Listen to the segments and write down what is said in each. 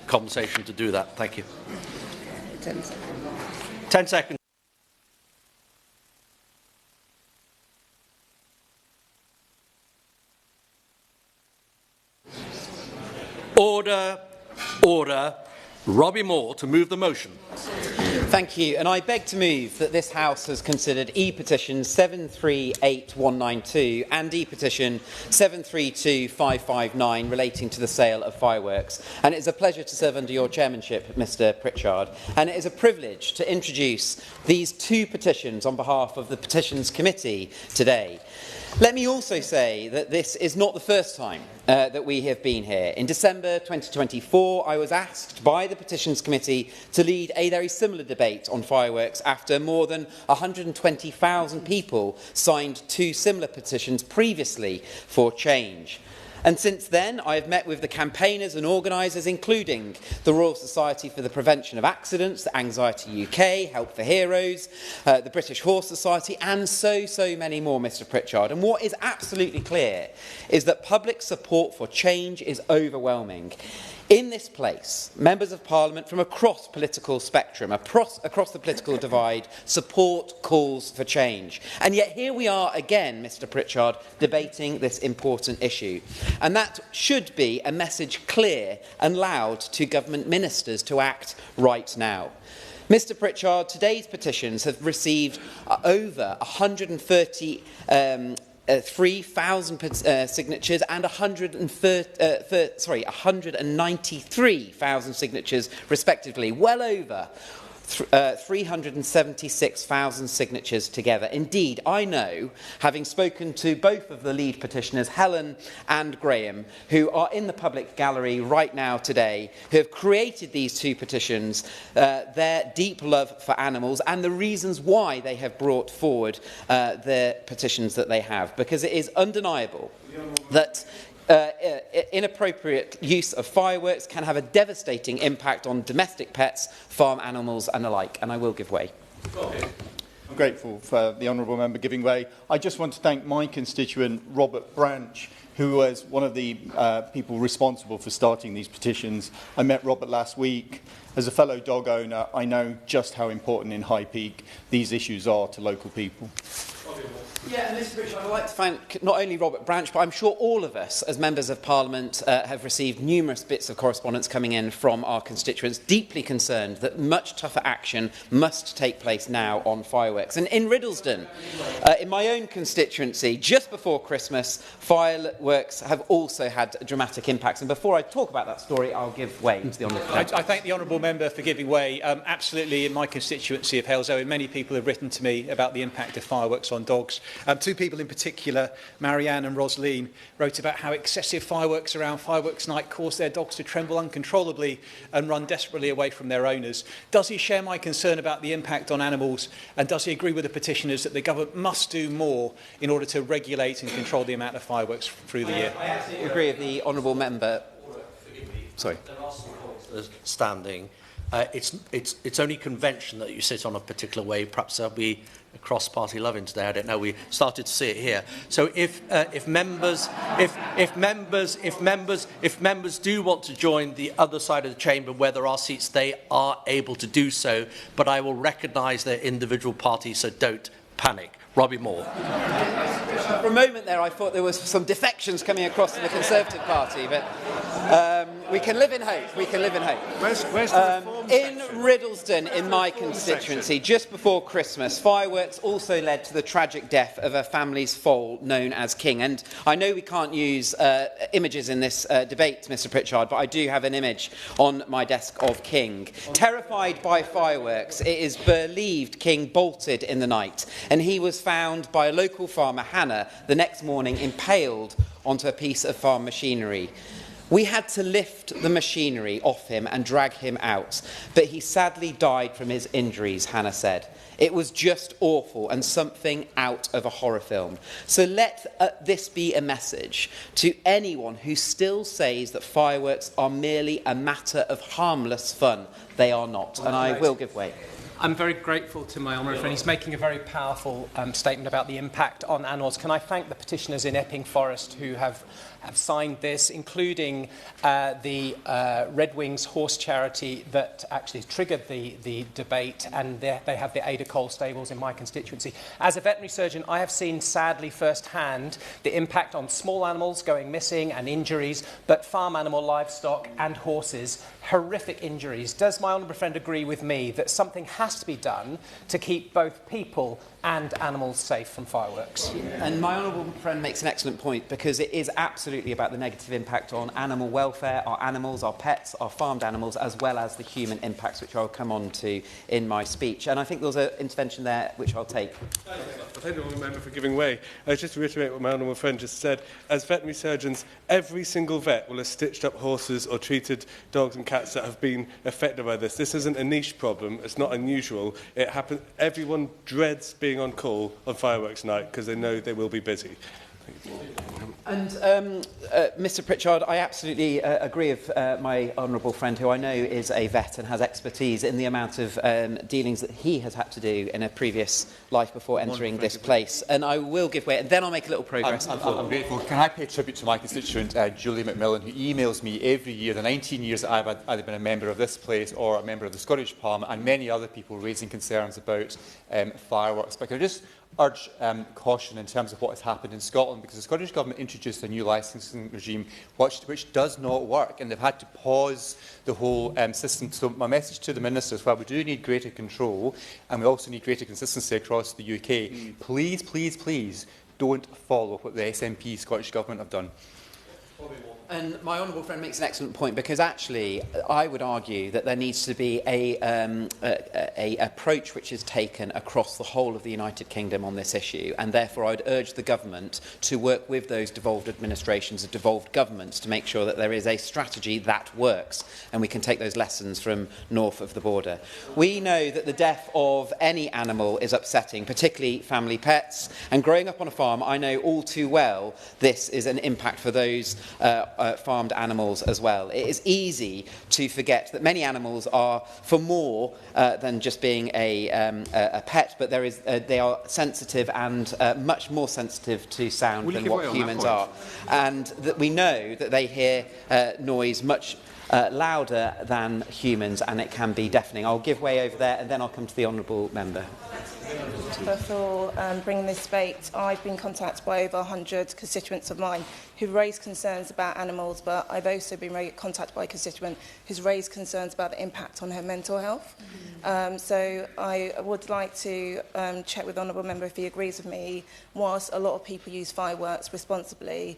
conversation to do that. Thank you. 10 seconds. 10 seconds. Order. Order. Robbie Moore to move the motion. Thank you, and I beg to move that this House has considered e-petition 738192 and e-petition 732559 relating to the sale of fireworks. And it is a pleasure to serve under your chairmanship, Mr Pritchard, and it is a privilege to introduce these two petitions on behalf of the Petitions Committee today. Let me also say that this is not the first time that we have been here. In December 2024, I was asked by the Petitions Committee to lead a very similar debate on fireworks after more than 120,000 people signed two similar petitions previously for change. And since then, I have met with the campaigners and organisers, including the Royal Society for the Prevention of Accidents, Anxiety UK, Help for Heroes, the British Horse Society, and so many more, Mr Pritchard. And what is absolutely clear is that public support for change is overwhelming. In this place, members of Parliament from across political spectrum, across the political divide, support calls for change. And yet here we are again, Mr Pritchard, debating this important issue. And that should be a message clear and loud to government ministers to act right now. Mr Pritchard, today's petitions have received over 133,000 signatures and 193,000 signatures, respectively, well over 376,000 signatures together. Indeed, I know, having spoken to both of the lead petitioners, Helen and Graham, who are in the public gallery right now today, who have created these two petitions, their deep love for animals and the reasons why they have brought forward the petitions that they have. Because it is undeniable that inappropriate use of fireworks can have a devastating impact on domestic pets, farm animals and the like. And I will give way. I'm grateful for the honourable member giving way. I just want to thank my constituent, Robert Branch, who was one of the people responsible for starting these petitions. I met Robert last week. As a fellow dog owner, I know just how important in High Peak these issues are to local people. Yeah, and Mr Richard, I'd like to thank not only Robert Branch, but I'm sure all of us as members of Parliament have received numerous bits of correspondence coming in from our constituents, deeply concerned that much tougher action must take place now on fireworks. And in Riddlesden, in my own constituency, just before Christmas, fireworks have also had dramatic impacts. And before I talk about that story, I'll give way to the honourable member. I thank the honourable member for giving way. Absolutely, in my constituency of Halesowen, many people have written to me about the impact of fireworks on dogs. Two people in particular, Marianne and Rosaline, wrote about how excessive fireworks around fireworks night cause their dogs to tremble uncontrollably and run desperately away from their owners. Does he share my concern about the impact on animals, and does he agree with the petitioners that the government must do more in order to regulate and control the amount of fireworks through the year? I absolutely agree with the honourable member. Sorry. There are some points standing. It's only convention that you sit on a particular way. Perhaps there'll be a cross-party loving today. I don't know. We started to see it here. So if members do want to join the other side of the chamber where there are seats, they are able to do so. But I will recognise their individual parties, so don't panic. Robbie Moore. For a moment there, I thought there was some defections coming across to the Conservative Party, but we can live in hope. We can live in hope. Where's the reform in section? Riddlesden, in my constituency, just before Christmas, fireworks also led to the tragic death of a family's foal known as King. And I know we can't use images in this debate, Mr Pritchard, but I do have an image on my desk of King. Terrified by fireworks, it is believed King bolted in the night, and he was found by a local farmer, Hannah, the next morning impaled onto a piece of farm machinery. We had to lift the machinery off him and drag him out, but he sadly died from his injuries, Hannah said. It was just awful and something out of a horror film. So let this be a message to anyone who still says that fireworks are merely a matter of harmless fun. They are not, and I will give way. I'm very grateful to my honourable friend. He's making a very powerful statement about the impact on animals. Can I thank the petitioners in Epping Forest who have signed this, including the Red Wings horse charity that actually triggered the debate, and they have the Ada Cole stables in my constituency. As a veterinary surgeon, I have seen sadly firsthand the impact on small animals going missing and injuries, but farm animal, livestock and horses, horrific injuries. Does my honourable friend agree with me that something has to be done to keep both people and animals safe from fireworks? And my honourable friend makes an excellent point, because it is absolutely about the negative impact on animal welfare, our animals, our pets, our farmed animals, as well as the human impacts, which I'll come on to in my speech. And I think there's an intervention there which I'll take. Thank you, Honourable Member, for giving way. Just to reiterate what my honourable friend just said, as veterinary surgeons, every single vet will have stitched up horses or treated dogs and cats that have been affected by this. This isn't a niche problem. It's not unusual. It happens. Everyone dreads being on call on fireworks night because they know they will be busy. And Mr Pritchard, I absolutely agree with my honourable friend, who I know is a vet and has expertise in the amount of dealings that he has had to do in a previous life before entering this place. And I will give way, and then I'll make a little progress. I'm grateful. Can I pay tribute to my constituent, Julie McMillan, who emails me every year, the 19 years that I've either been a member of this place or a member of the Scottish Parliament, and many other people raising concerns about fireworks. But can I just urge caution in terms of what has happened in Scotland, because the Scottish Government introduced a new licensing regime which does not work, and they've had to pause the whole system. So my message to the Minister is, while we do need greater control and we also need greater consistency across the UK, please, please, please don't follow what the SNP Scottish Government have done. And my honourable friend makes an excellent point, because actually I would argue that there needs to be a approach which is taken across the whole of the United Kingdom on this issue, and therefore I would urge the government to work with those devolved administrations and devolved governments to make sure that there is a strategy that works, and we can take those lessons from north of the border. We know that the death of any animal is upsetting, particularly family pets, and growing up on a farm, I know all too well this is an impact for those farmed animals as well. It is easy to forget that many animals are for more than just being a pet, but they are sensitive, and much more sensitive to sound than what humans are. And that we know that they hear noise much louder than humans, and it can be deafening. I'll give way over there, and then I'll come to the honourable member. For bringing this debate, I've been contacted by over 100 constituents of mine who raised concerns about animals, but I've also been contacted by a constituent who's raised concerns about the impact on her mental health. So I would like to check with the honourable member if he agrees with me. Whilst a lot of people use fireworks responsibly,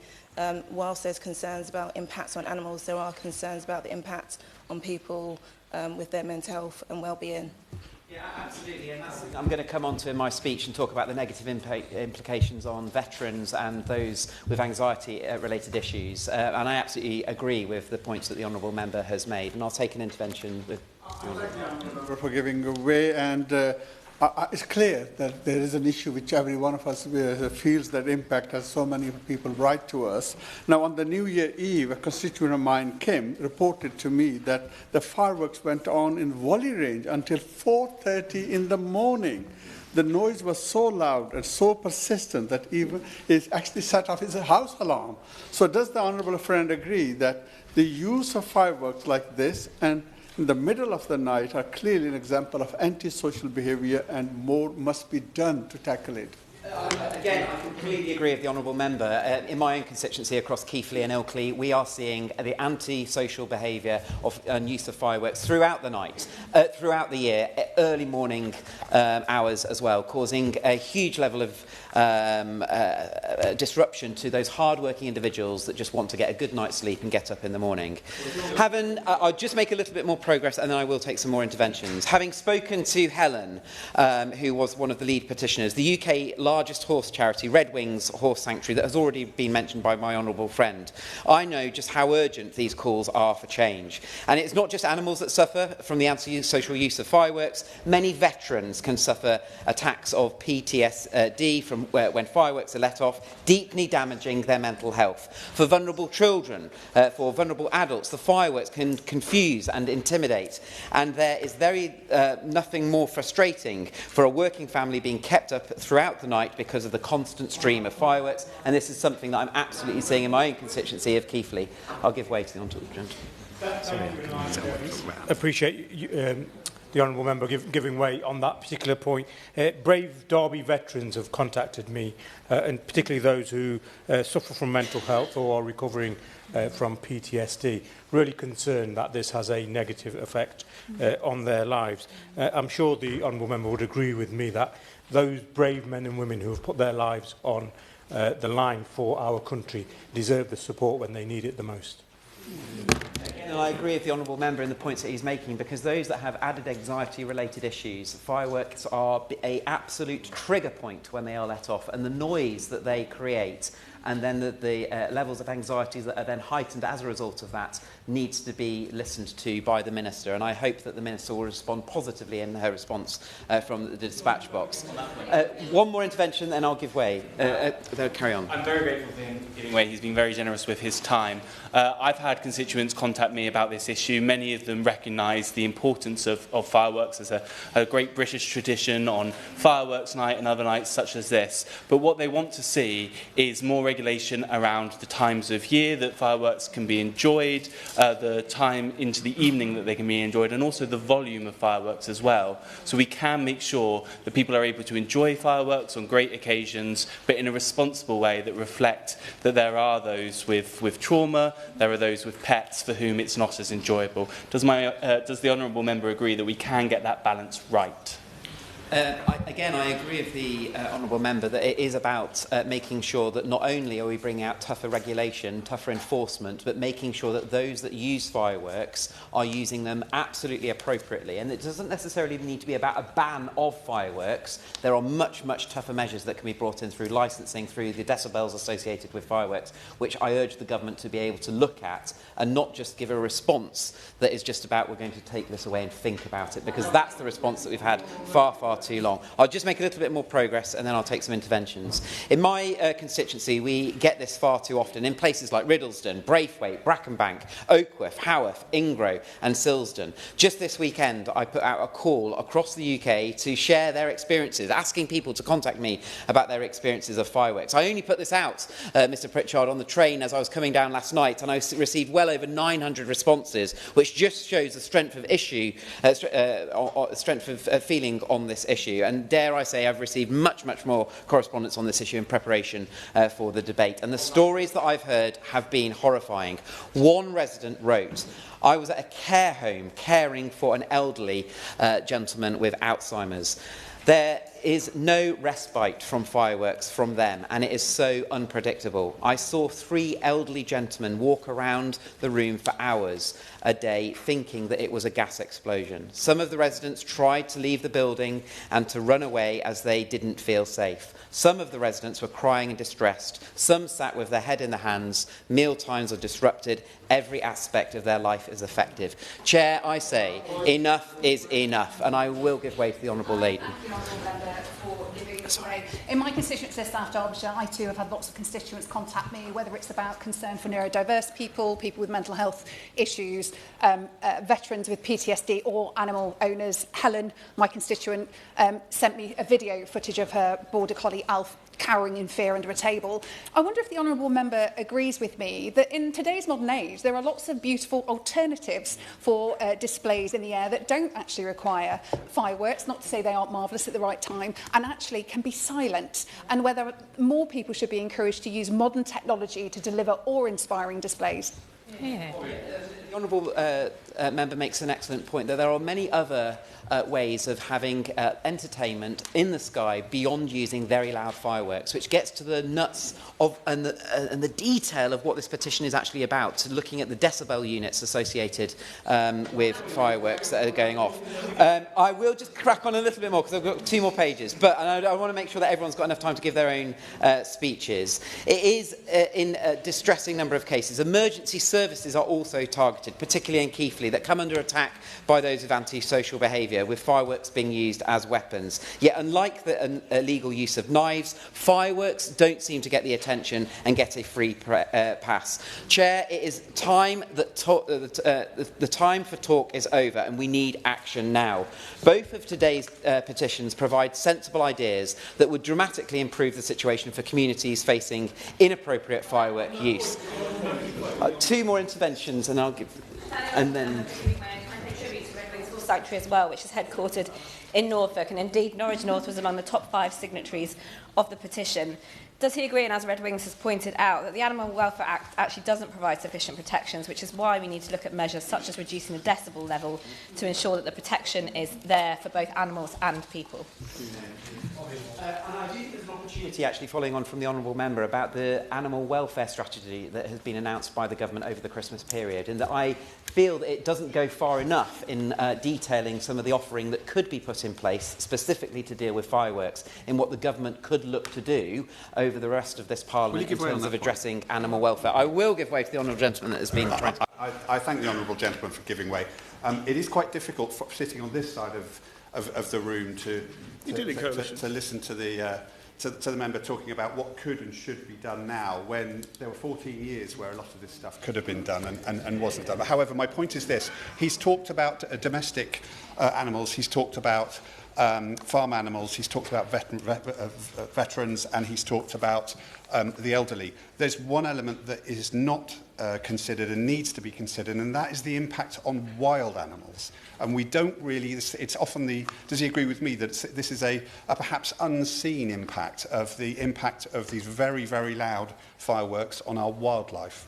whilst there's concerns about impacts on animals, there are concerns about the impact on people with their mental health and well-being. Yeah, absolutely. And that's, I'm going to come on to in my speech and talk about the negative implications on veterans and those with anxiety-related issues. And I absolutely agree with the points that the honourable member has made. And I'll take an intervention with... for giving way, and it's clear that there is an issue which every one of us feels that impact, as so many people write to us. Now, on the New Year Eve, a constituent of mine, Kim, reported to me that the fireworks went on in Whalley Range until 4:30 in the morning. The noise was so loud and so persistent that even it actually set off his house alarm. So does the honourable friend agree that the use of fireworks like this and in the middle of the night are clearly an example of antisocial behaviour, and more must be done to tackle it? Again, I completely agree with the honourable member. In my own constituency across Keighley and Ilkley, we are seeing the anti-social behaviour of use of fireworks throughout the night, throughout the year, early morning hours as well, causing a huge level of disruption to those hard-working individuals that just want to get a good night's sleep and get up in the morning. I'll just make a little bit more progress, and then I will take some more interventions. Having spoken to Helen, who was one of the lead petitioners, the UK largest horse charity, Red Wings Horse Sanctuary, that has already been mentioned by my honourable friend. I know just how urgent these calls are for change. And it's not just animals that suffer from the anti-social use of fireworks. Many veterans can suffer attacks of PTSD from when fireworks are let off, deeply damaging their mental health. For vulnerable children, for vulnerable adults, the fireworks can confuse and intimidate. And there is nothing more frustrating for a working family being kept up throughout the night because of the constant stream of fireworks. And this is something that I'm absolutely seeing in my own constituency of Keighley. I'll give way to the honourable gentleman. Appreciate you, the honourable member giving way on that particular point. Brave Derby veterans have contacted me, and particularly those who suffer from mental health or are recovering from PTSD, really concerned that this has a negative effect on their lives. I'm sure the honourable member would agree with me that those brave men and women who have put their lives on the line for our country deserve the support when they need it the most. Again, I agree with the honourable member in the points that he's making, because those that have added anxiety-related issues, fireworks are an absolute trigger point when they are let off, and the noise that they create, and then the levels of anxiety that are then heightened as a result of that, needs to be listened to by the Minister. And I hope that the Minister will respond positively in her response from the dispatch box. One more intervention, then I'll give way. Carry on. I'm very grateful for him giving way. He's been very generous with his time. I've had constituents contact me about this issue. Many of them recognise the importance of fireworks as a great British tradition on fireworks night and other nights such as this. But what they want to see is more regulation around the times of year that fireworks can be enjoyed, the time into the evening that they can be enjoyed, and also the volume of fireworks as well. So we can make sure that people are able to enjoy fireworks on great occasions, but in a responsible way that reflect that there are those with trauma, there are those with pets for whom it's not as enjoyable. Does the honourable member agree that we can get that balance right? I agree with the honourable member that it is about making sure that not only are we bringing out tougher regulation, tougher enforcement, but making sure that those that use fireworks are using them absolutely appropriately. And it doesn't necessarily need to be about a ban of fireworks. There are much, much tougher measures that can be brought in through licensing, through the decibels associated with fireworks, which I urge the government to be able to look at and not just give a response that is just about we're going to take this away and think about it, because that's the response that we've had far, far too long. I'll just make a little bit more progress and then I'll take some interventions. In my constituency, we get this far too often in places like Riddlesden, Braithwaite, Brackenbank, Oakworth, Haworth, Ingro and Silsden. Just this weekend, I put out a call across the UK to share their experiences, asking people to contact me about their experiences of fireworks. I only put this out, Mr Pritchard, on the train as I was coming down last night, and I received well over 900 responses, which just shows the strength of strength of feeling on this issue. And dare I say, I've received much, much more correspondence on this issue in preparation for the debate. And the stories that I've heard have been horrifying. One resident wrote, I was at a care home caring for an elderly gentleman with Alzheimer's. There is no respite from fireworks from them, and it is so unpredictable. I saw 3 elderly gentlemen walk around the room for hours a day thinking that it was a gas explosion. Some of the residents tried to leave the building and to run away as they didn't feel safe. Some of the residents were crying and distressed. Some sat with their head in their hands. Meal times are disrupted. Every aspect of their life is affected. Chair, I say, enough is enough, and I will give way to the honourable lady. In my constituency of South Derbyshire, I too have had lots of constituents contact me, whether it's about concern for neurodiverse people, people with mental health issues, veterans with PTSD or animal owners. Helen, my constituent, sent me a video footage of her border collie Alf cowering in fear under a table. I wonder if the honourable member agrees with me that in today's modern age there are lots of beautiful alternatives for displays in the air that don't actually require fireworks, not to say they aren't marvellous at the right time, and actually can be silent, and whether more people should be encouraged to use modern technology to deliver awe-inspiring displays. Yeah. the Honourable member makes an excellent point that there are many other ways of having entertainment in the sky beyond using very loud fireworks, which gets to the nuts of and the detail of what this petition is actually about, looking at the decibel units associated with fireworks that are going off. I will just crack on a little bit more because I've got 2 more pages, but I want to make sure that everyone's got enough time to give their own speeches. It is in a distressing number of cases. Emergency services are also targeted, particularly in Keighley, that come under attack by those with antisocial behaviour, with fireworks being used as weapons. Yet, unlike the illegal use of knives, fireworks don't seem to get the attention and get a free pass. Chair, it is time that the time for talk is over, and we need action now. Both of today's petitions provide sensible ideas that would dramatically improve the situation for communities facing inappropriate firework use. 2 more interventions, and I'll give, and then. Sanctuary as well, which is headquartered in Norfolk, and indeed Norwich North was among the top 5 signatories of the petition. Does he agree, and as Red Wings has pointed out, that the Animal Welfare Act actually doesn't provide sufficient protections, which is why we need to look at measures such as reducing the decibel level to ensure that the protection is there for both animals and people? And I do think there's an opportunity, actually, following on from the Honourable Member, about the animal welfare strategy that has been announced by the government over the Christmas period, and that I feel that it doesn't go far enough in detailing some of the offering that could be put in place specifically to deal with fireworks in what the government could look to do over the rest of this Parliament in terms of addressing animal welfare. I will give way to the Honourable Gentleman that has been... I thank the Honourable Gentleman for giving way. It is quite difficult for sitting on this side of the room to listen to the member talking about what could and should be done now, when there were 14 years where a lot of this stuff could have been done and wasn't done. However, my point is this. He's talked about domestic animals, he's talked about farm animals, he's talked about veterans, and he's talked about the elderly. There's one element that is not considered and needs to be considered, and that is the impact on wild animals. And we don't really, it's often the, does he agree with me that this is a perhaps unseen impact of these very, very loud fireworks on our wildlife?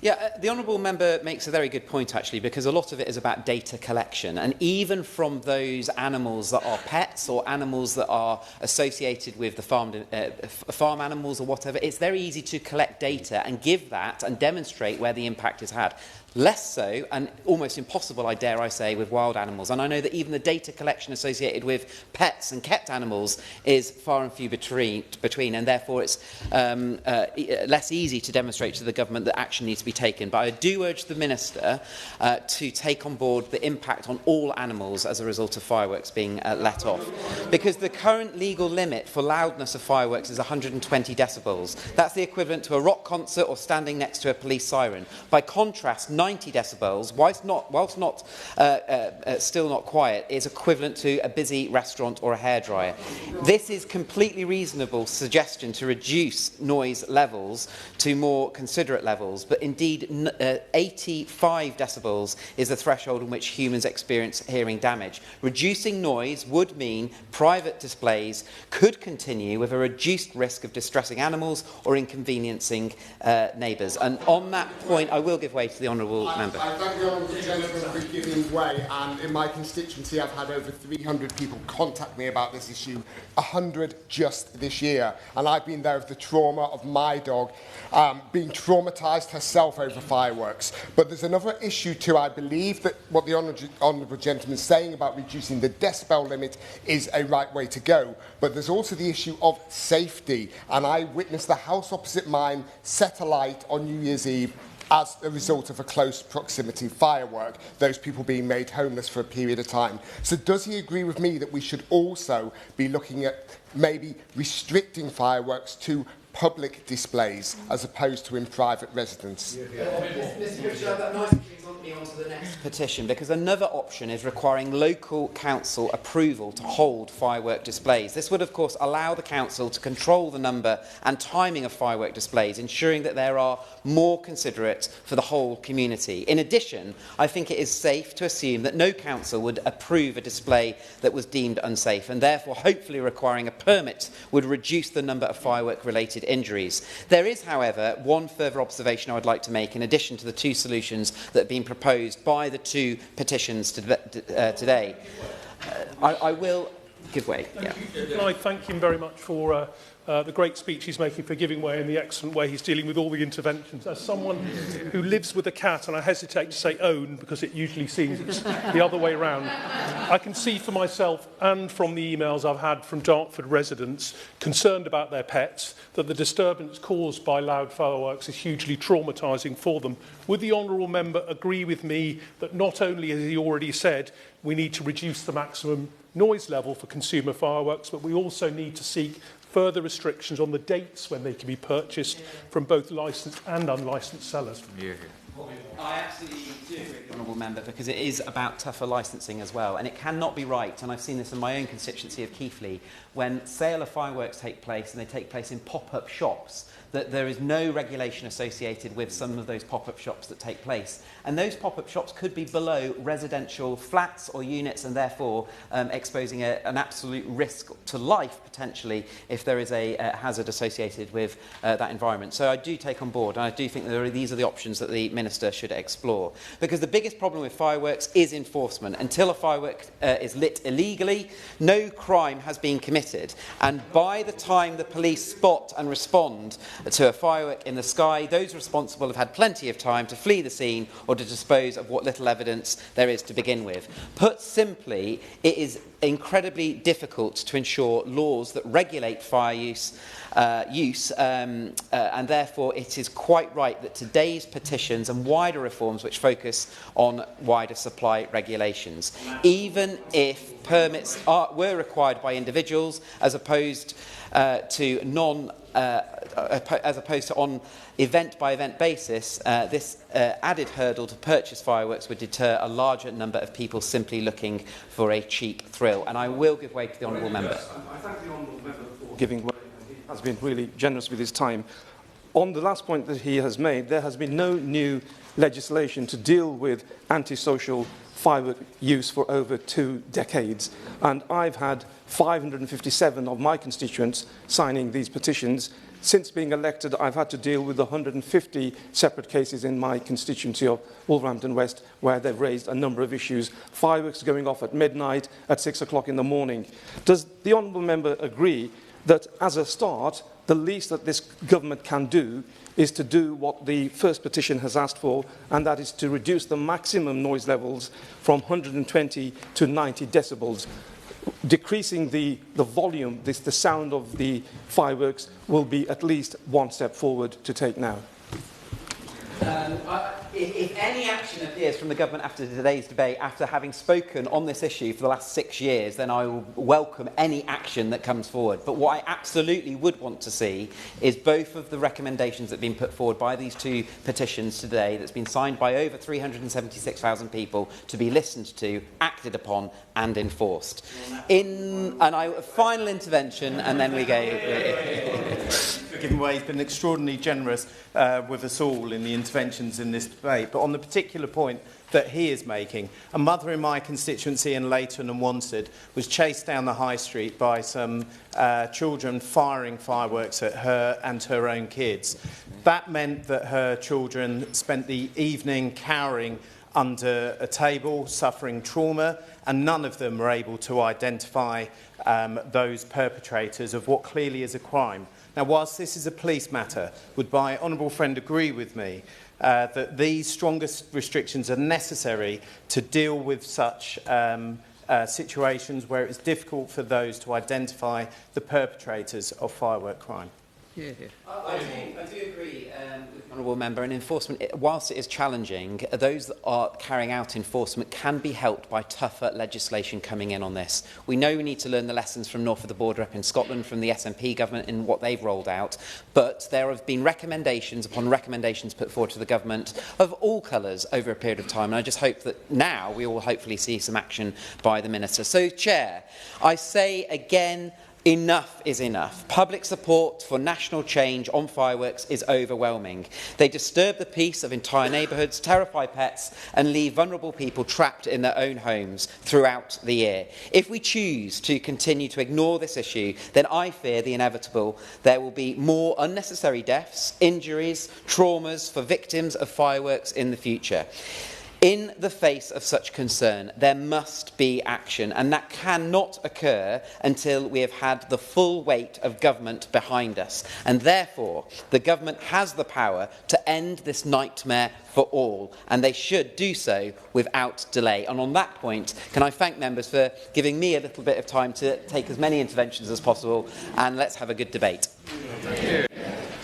Yeah, the Honourable Member makes a very good point, actually, because a lot of it is about data collection. And even from those animals that are pets or animals that are associated with the farm animals or whatever, it's very easy to collect data and give that and demonstrate where the impact is had. Less so, and almost impossible, I dare I say, with wild animals. And I know that even the data collection associated with pets and kept animals is far and few between, and therefore it's less easy to demonstrate to the government that action needs to be taken. But I do urge the Minister to take on board the impact on all animals as a result of fireworks being let off. Because the current legal limit for loudness of fireworks is 120 decibels. That's the equivalent to a rock concert or standing next to a police siren. By contrast, 90 decibels, whilst still not quiet, is equivalent to a busy restaurant or a hairdryer. This is completely reasonable suggestion to reduce noise levels to more considerate levels, but indeed 85 decibels is the threshold in which humans experience hearing damage. Reducing noise would mean private displays could continue with a reduced risk of distressing animals or inconveniencing neighbours. And on that point, I will give way to the Honourable Member. I thank the Honourable Gentleman for giving way, and in my constituency I've had over 300 people contact me about this issue, 100 just this year, and I've been there with the trauma of my dog being traumatised herself over fireworks. But there's another issue too. I believe that what the Honourable Gentleman is saying about reducing the decibel limit is a right way to go, but there's also the issue of safety, and I witnessed the house opposite mine set alight on New Year's Eve as a result of a close proximity firework, those people being made homeless for a period of time. So does he agree with me that we should also be looking at maybe restricting fireworks to public displays as opposed to in private residence? Mr. Richard, that nicely brings me on to the next petition, because another option is requiring local council approval to hold firework displays. This would, of course, allow the council to control the number and timing of firework displays, ensuring that there are more considerate for the whole community. In addition, I think it is safe to assume that no council would approve a display that was deemed unsafe, and therefore hopefully requiring a permit would reduce the number of firework-related injuries. There is, however, one further observation I would like to make in addition to the two solutions that have been proposed by the two petitions today. I will give way. Yeah. Can I thank him very much for the great speech he's making, for giving way, and the excellent way he's dealing with all the interventions. As someone who lives with a cat, and I hesitate to say own because it usually seems it's the other way around, I can see for myself and from the emails I've had from Dartford residents concerned about their pets that the disturbance caused by loud fireworks is hugely traumatising for them. Would the honourable member agree with me that not only has he already said we need to reduce the maximum noise level for consumer fireworks, but we also need to seek further restrictions on the dates when they can be purchased from both licensed and unlicensed sellers? I absolutely do agree with the honourable member, because it is about tougher licensing as well, and it cannot be right, and I've seen this in my own constituency of Keighley, when sale of fireworks take place and they take place in pop-up shops, that there is no regulation associated with some of those pop-up shops that take place. And those pop-up shops could be below residential flats or units, and therefore exposing an absolute risk to life, potentially, if there is a hazard associated with that environment. So I do take on board, and I do think that these are the options that the Minister should explore. Because the biggest problem with fireworks is enforcement. Until a firework is lit illegally, no crime has been committed. And by the time the police spot and respond to a firework in the sky, those responsible have had plenty of time to flee the scene or to dispose of what little evidence there is to begin with. Put simply, it is incredibly difficult to ensure laws that regulate fire use, and therefore it is quite right that today's petitions and wider reforms which focus on wider supply regulations, even if permits were required by individuals as opposed to on event-by-event basis, this added hurdle to purchase fireworks would deter a larger number of people simply looking for a cheap thrill. And I will give way to the honourable member. I thank the honourable member for giving way. He has been really generous with his time. On the last point that he has made, there has been no new legislation to deal with antisocial firework use for over 2 decades. And I've had 557 of my constituents signing these petitions. Since being elected, I've had to deal with 150 separate cases in my constituency of Wolverhampton West, where they've raised a number of issues. Fireworks going off at midnight, at 6 o'clock in the morning. Does the honourable member agree that, as a start, the least that this government can do is to do what the first petition has asked for, and that is to reduce the maximum noise levels from 120 to 90 decibels? Decreasing the volume, the sound of the fireworks, will be at least one step forward to take now. If any action appears from the government after today's debate, after having spoken on this issue for the last 6 years, then I will welcome any action that comes forward. But what I absolutely would want to see is both of the recommendations that have been put forward by these two petitions today, that's been signed by over 376,000 people, to be listened to, acted upon and enforced. Final intervention, and then we go. Given way, he's been extraordinarily generous with us all in the interventions in this debate. But on the particular point that he is making, a mother in my constituency in Leighton and Wanstead was chased down the high street by some children firing fireworks at her and her own kids. That meant that her children spent the evening cowering under a table, suffering trauma, and none of them were able to identify those perpetrators of what clearly is a crime. Now, whilst this is a police matter, would my honourable friend agree with me that these strongest restrictions are necessary to deal with such situations where it's difficult for those to identify the perpetrators of firework crime? I do agree with the honourable member. And enforcement, whilst it is challenging, those that are carrying out enforcement can be helped by tougher legislation coming in on this. We know we need to learn the lessons from north of the border up in Scotland, from the SNP government in what they've rolled out. But there have been recommendations upon recommendations put forward to the government of all colours over a period of time. And I just hope that now we will hopefully see some action by the Minister. So, Chair, I say again, Enough is enough. Public support for national change on fireworks is overwhelming. They disturb the peace of entire neighbourhoods, terrify pets and leave vulnerable people trapped in their own homes throughout the year. If we choose to continue to ignore this issue, then I fear the inevitable. There will be more unnecessary deaths, injuries, traumas for victims of fireworks in the future. In the face of such concern, there must be action, and that cannot occur until we have had the full weight of government behind us. And therefore, the government has the power to end this nightmare for all, and they should do so without delay. And on that point, can I thank members for giving me a little bit of time to take as many interventions as possible, and let's have a good debate.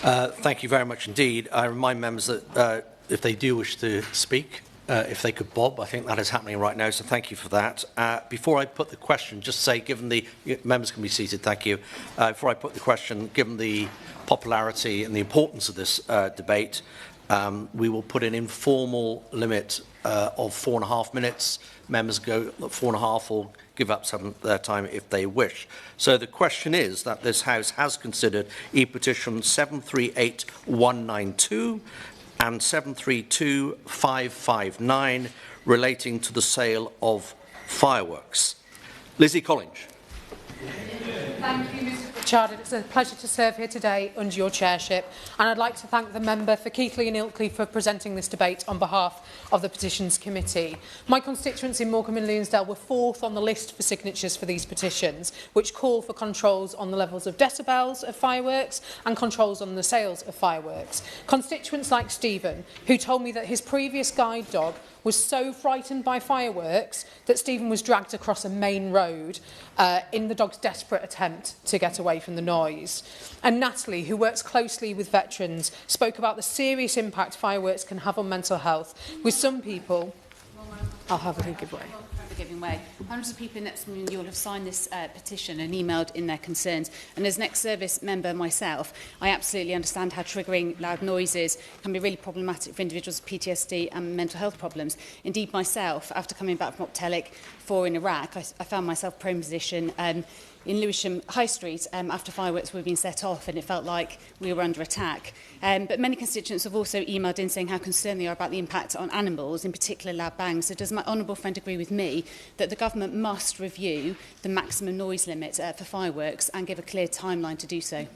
Thank you very much indeed. I remind members that if they do wish to speak, if they could bob, I think that is happening right now, so thank you for that. Before I put the question, just say, given the... Members can be seated, thank you. Before I put the question, given the popularity and the importance of this debate, we will put an informal limit of 4.5 minutes. Members go 4.5 or give up some of their time if they wish. So the question is that this House has considered e-petition 738192 and 732559 relating to the sale of fireworks. Lizzie Collinge. Thank you, Mr Pritchard. It's a pleasure to serve here today under your chairship, and I'd like to thank the member for Keighley and Ilkley for presenting this debate on behalf of the Petitions Committee. My constituents in Morecambe and Lunesdale were 4th on the list for signatures for these petitions, which call for controls on the levels of decibels of fireworks and controls on the sales of fireworks. Constituents like Stephen, who told me that his previous guide dog was so frightened by fireworks that Stephen was dragged across a main road in the dog's desperate attempt to get away from the noise. And Natalie, who works closely with veterans, spoke about the serious impact fireworks can have on mental health. With some people... I'll have a give way. Giving way. Hundreds of people in Epsom you'll have signed this petition and emailed in their concerns. And as an ex-service member myself, I absolutely understand how triggering loud noises can be really problematic for individuals with PTSD and mental health problems. Indeed, myself, after coming back from Optelic 4 in Iraq, I found myself prone position in Lewisham High Street after fireworks were being set off, and it felt like we were under attack. But many constituents have also emailed in saying how concerned they are about the impact on animals, in particular loud bangs. So does my honourable friend agree with me that the government must review the maximum noise limit for fireworks and give a clear timeline to do so?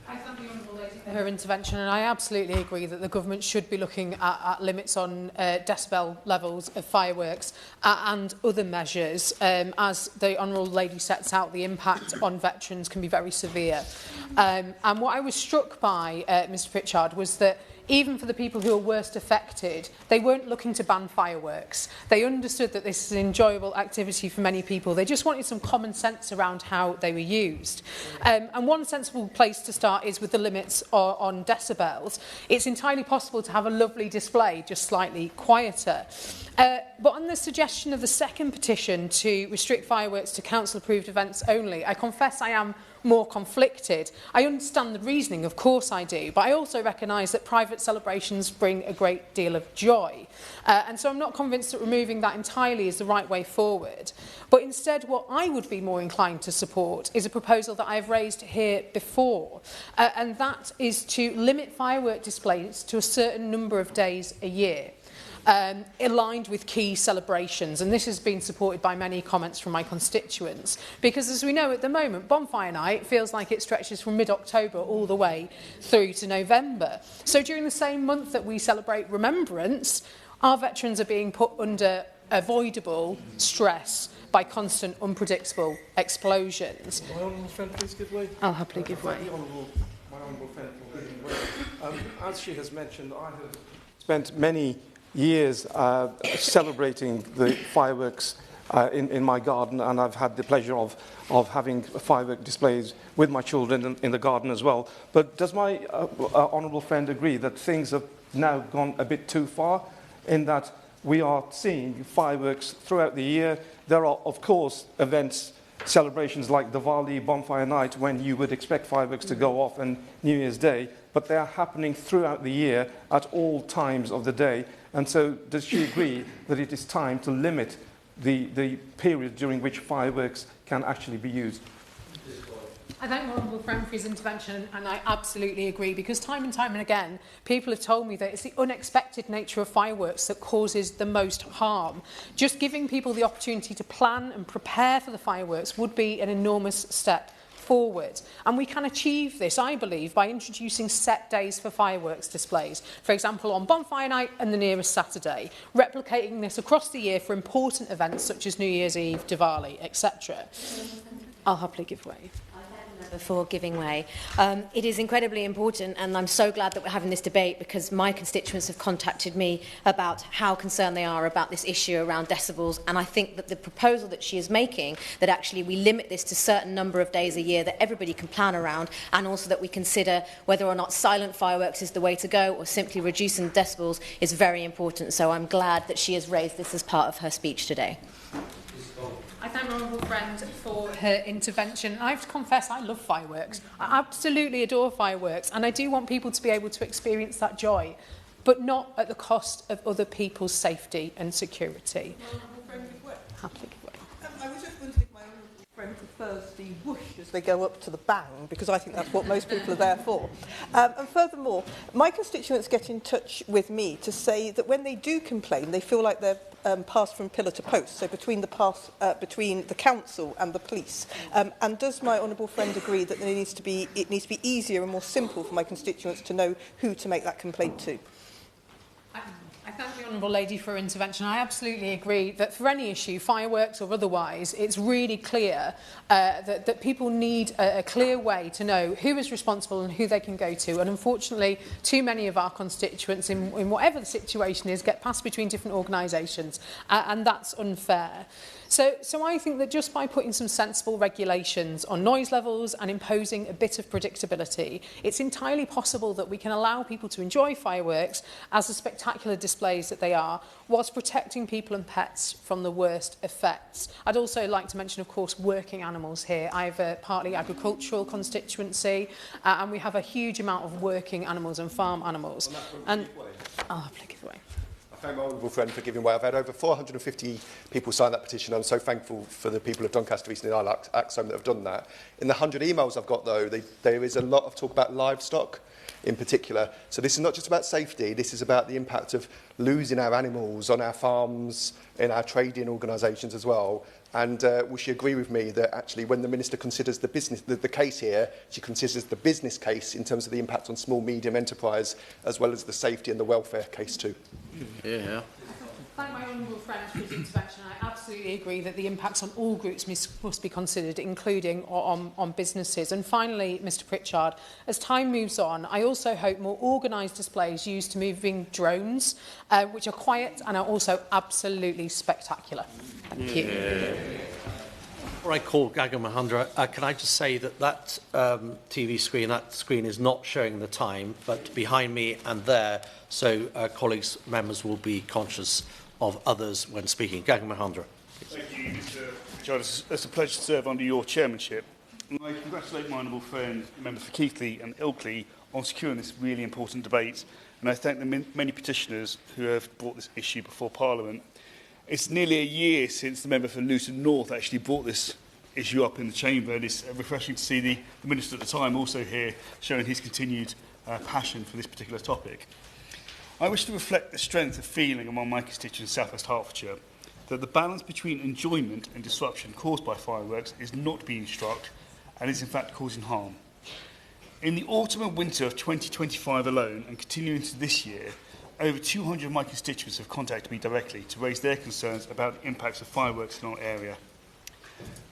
I thank the Honourable Lady for her intervention, and I absolutely agree that the government should be looking at limits on decibel levels of fireworks and other measures. As the Honourable Lady sets out, the impact on veterans can be very severe. And what I was struck by, Mr Pritchard, was that even for the people who are worst affected, they weren't looking to ban fireworks. They understood that this is an enjoyable activity for many people. They just wanted some common sense around how they were used. And one sensible place to start is with the limits on decibels. It's entirely possible to have a lovely display, just slightly quieter. But on the suggestion of the second petition to restrict fireworks to council-approved events only, I confess I am more conflicted. I understand the reasoning, of course I do, but I also recognise that private celebrations bring a great deal of joy. And so I'm not convinced that removing that entirely is the right way forward. But instead, what I would be more inclined to support is a proposal that I've raised here before, and that is to limit firework displays to a certain number of days a year. Aligned with key celebrations, and this has been supported by many comments from my constituents, because as we know at the moment, bonfire night feels like it stretches from mid-October all the way through to November. So during the same month that we celebrate remembrance, our veterans are being put under avoidable stress by constant, unpredictable explosions. My honourable friend, please give way. I'll happily give way. My honourable friend, for giving way. As she has mentioned, I have spent many years celebrating the fireworks in my garden, and I've had the pleasure of having firework displays with my children in the garden as well. But does my honourable friend agree that things have now gone a bit too far, in that we are seeing fireworks throughout the year? There are, of course, events, celebrations like Diwali, Bonfire Night, when you would expect fireworks to go off, and New Year's Day, but they are happening throughout the year at all times of the day. And so does she agree that it is time to limit the period during which fireworks can actually be used. I thank my honourable friend for his intervention, and I absolutely agree, because time and again, people have told me that it's the unexpected nature of fireworks that causes the most harm. Just giving people the opportunity to plan and prepare for the fireworks would be an enormous step forward. And we can achieve this, I believe, by introducing set days for fireworks displays. For example, on Bonfire Night and the nearest Saturday, replicating this across the year for important events such as New Year's Eve, Diwali, etc. I'll happily give way. For giving way. It is incredibly important, and I'm so glad that we're having this debate, because my constituents have contacted me about how concerned they are about this issue around decibels, and I think that the proposal that she is making, that actually we limit this to a certain number of days a year that everybody can plan around, and also that we consider whether or not silent fireworks is the way to go or simply reducing decibels, is very important. So I'm glad that she has raised this as part of her speech today. I thank my honourable friend for her intervention. I have to confess, I love fireworks. I absolutely adore fireworks, and I do want people to be able to experience that joy, but not at the cost of other people's safety and security. Happily give way. I was just wondering if my honourable friend prefers the whoosh as they go up to the bang, because I think that's what most people are there for. And furthermore, my constituents get in touch with me to say that when they do complain, they feel like they're passed from pillar to post, so between the council and the police. And does my honourable friend agree that it needs to be easier and more simple for my constituents to know who to make that complaint to? I thank the honourable lady for her intervention. I absolutely agree that for any issue, fireworks or otherwise, it's really clear that people need a clear way to know who is responsible and who they can go to. And unfortunately, too many of our constituents, in whatever the situation is, get passed between different organisations, and that's unfair. So I think that just by putting some sensible regulations on noise levels and imposing a bit of predictability, it's entirely possible that we can allow people to enjoy fireworks as the spectacular displays that they are, whilst protecting people and pets from the worst effects. I'd also like to mention, of course, working animals here. I have a partly agricultural constituency, and we have a huge amount of working animals and farm animals. And I'll happily give away. Thank my honourable friend for giving way. I've had over 450 people sign that petition. I'm so thankful for the people of Doncaster, East and Isle, Axholme that have done that. In the 100 emails I've got, though, there is a lot of talk about livestock in particular. So this is not just about safety, this is about the impact of losing our animals on our farms, in our trading organisations as well. And will she agree with me that actually when the Minister considers the business, the case here, she considers the business case in terms of the impact on small, medium enterprise, as well as the safety and the welfare case too? Yeah. Thank my honourable friend for his intervention. I absolutely agree that the impacts on all groups must be considered, including on businesses. And finally, Mr Pritchard, as time moves on, I also hope more organised displays used to moving drones, which are quiet and are also absolutely spectacular. Thank you. Before I call Gaga Mahendra, can I just say that TV screen, that screen is not showing the time, but behind me and there, so colleagues, members will be conscious of others when speaking. Gaga Mahendra. Thank you, Mr Pritchard. It's a pleasure to serve under your chairmanship. I congratulate my honourable friend, Member for Keighley and Ilkley, on securing this really important debate, and I thank the many petitioners who have brought this issue before Parliament. It's nearly a year since the member for Luton North actually brought this issue up in the chamber, and it's refreshing to see the Minister at the time also here showing his continued passion for this particular topic. I wish to reflect the strength of feeling among my constituents in South West Hertfordshire that the balance between enjoyment and disruption caused by fireworks is not being struck and is in fact causing harm. In the autumn and winter of 2025 alone, and continuing to this year, over 200 of my constituents have contacted me directly to raise their concerns about the impacts of fireworks in our area.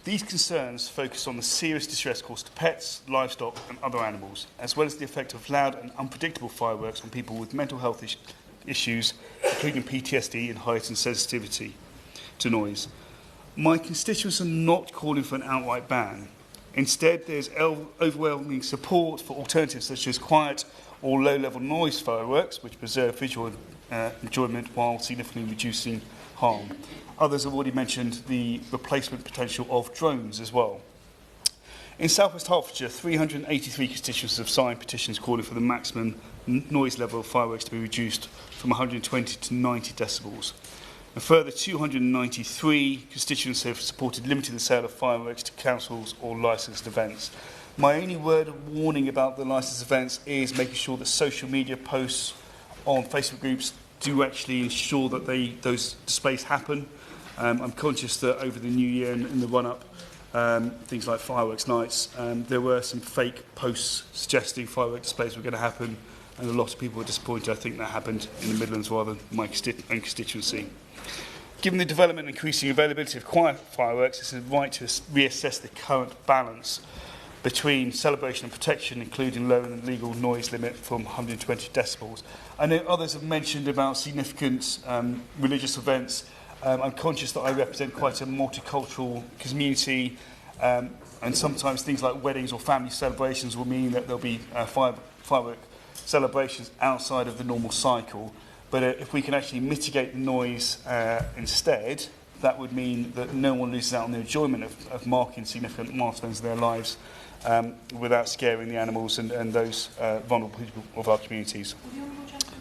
These concerns focus on the serious distress caused to pets, livestock and other animals, as well as the effect of loud and unpredictable fireworks on people with mental health issues, including PTSD and heightened sensitivity to noise. My constituents are not calling for an outright ban. Instead, there's overwhelming support for alternatives such as quiet or low-level noise fireworks, which preserve visual enjoyment while significantly reducing harm. Others have already mentioned the replacement potential of drones as well. In South West Hertfordshire, 383 constituents have signed petitions calling for the maximum noise level of fireworks to be reduced from 120 to 90 decibels. A further 293 constituents have supported limiting the sale of fireworks to councils or licensed events. My only word of warning about the licensed events is making sure that social media posts on Facebook groups do actually ensure that those displays happen. I'm conscious that over the new year and in the run-up, things like fireworks nights, there were some fake posts suggesting fireworks displays were going to happen, and a lot of people were disappointed. I think that happened in the Midlands rather than my own constituency. Given the development and increasing availability of quiet fireworks, it's right to reassess the current balance between celebration and protection, including lowering the legal noise limit from 120 decibels. I know others have mentioned about significant religious events. I'm conscious that I represent quite a multicultural community, and sometimes things like weddings or family celebrations will mean that there'll be firework celebrations outside of the normal cycle. But if we can actually mitigate the noise instead, that would mean that no one loses out on the enjoyment of marking significant milestones in their lives without scaring the animals and those vulnerable people of our communities.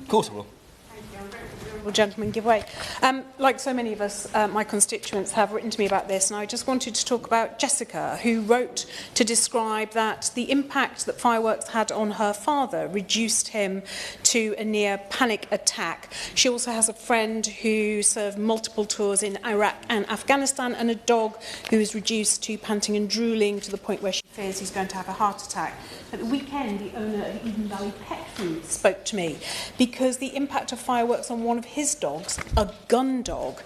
Of course I will. Will gentlemen give way? Like so many of us, my constituents have written to me about this, and I just wanted to talk about Jessica, who wrote to describe that the impact that fireworks had on her father reduced him to a near panic attack. She also has a friend who served multiple tours in Iraq and Afghanistan, and a dog who is reduced to panting and drooling to the point where she fears he's going to have a heart attack. At the weekend, the owner of Eden Valley Pet Food spoke to me because the impact of fireworks on one of his dogs, a gun dog,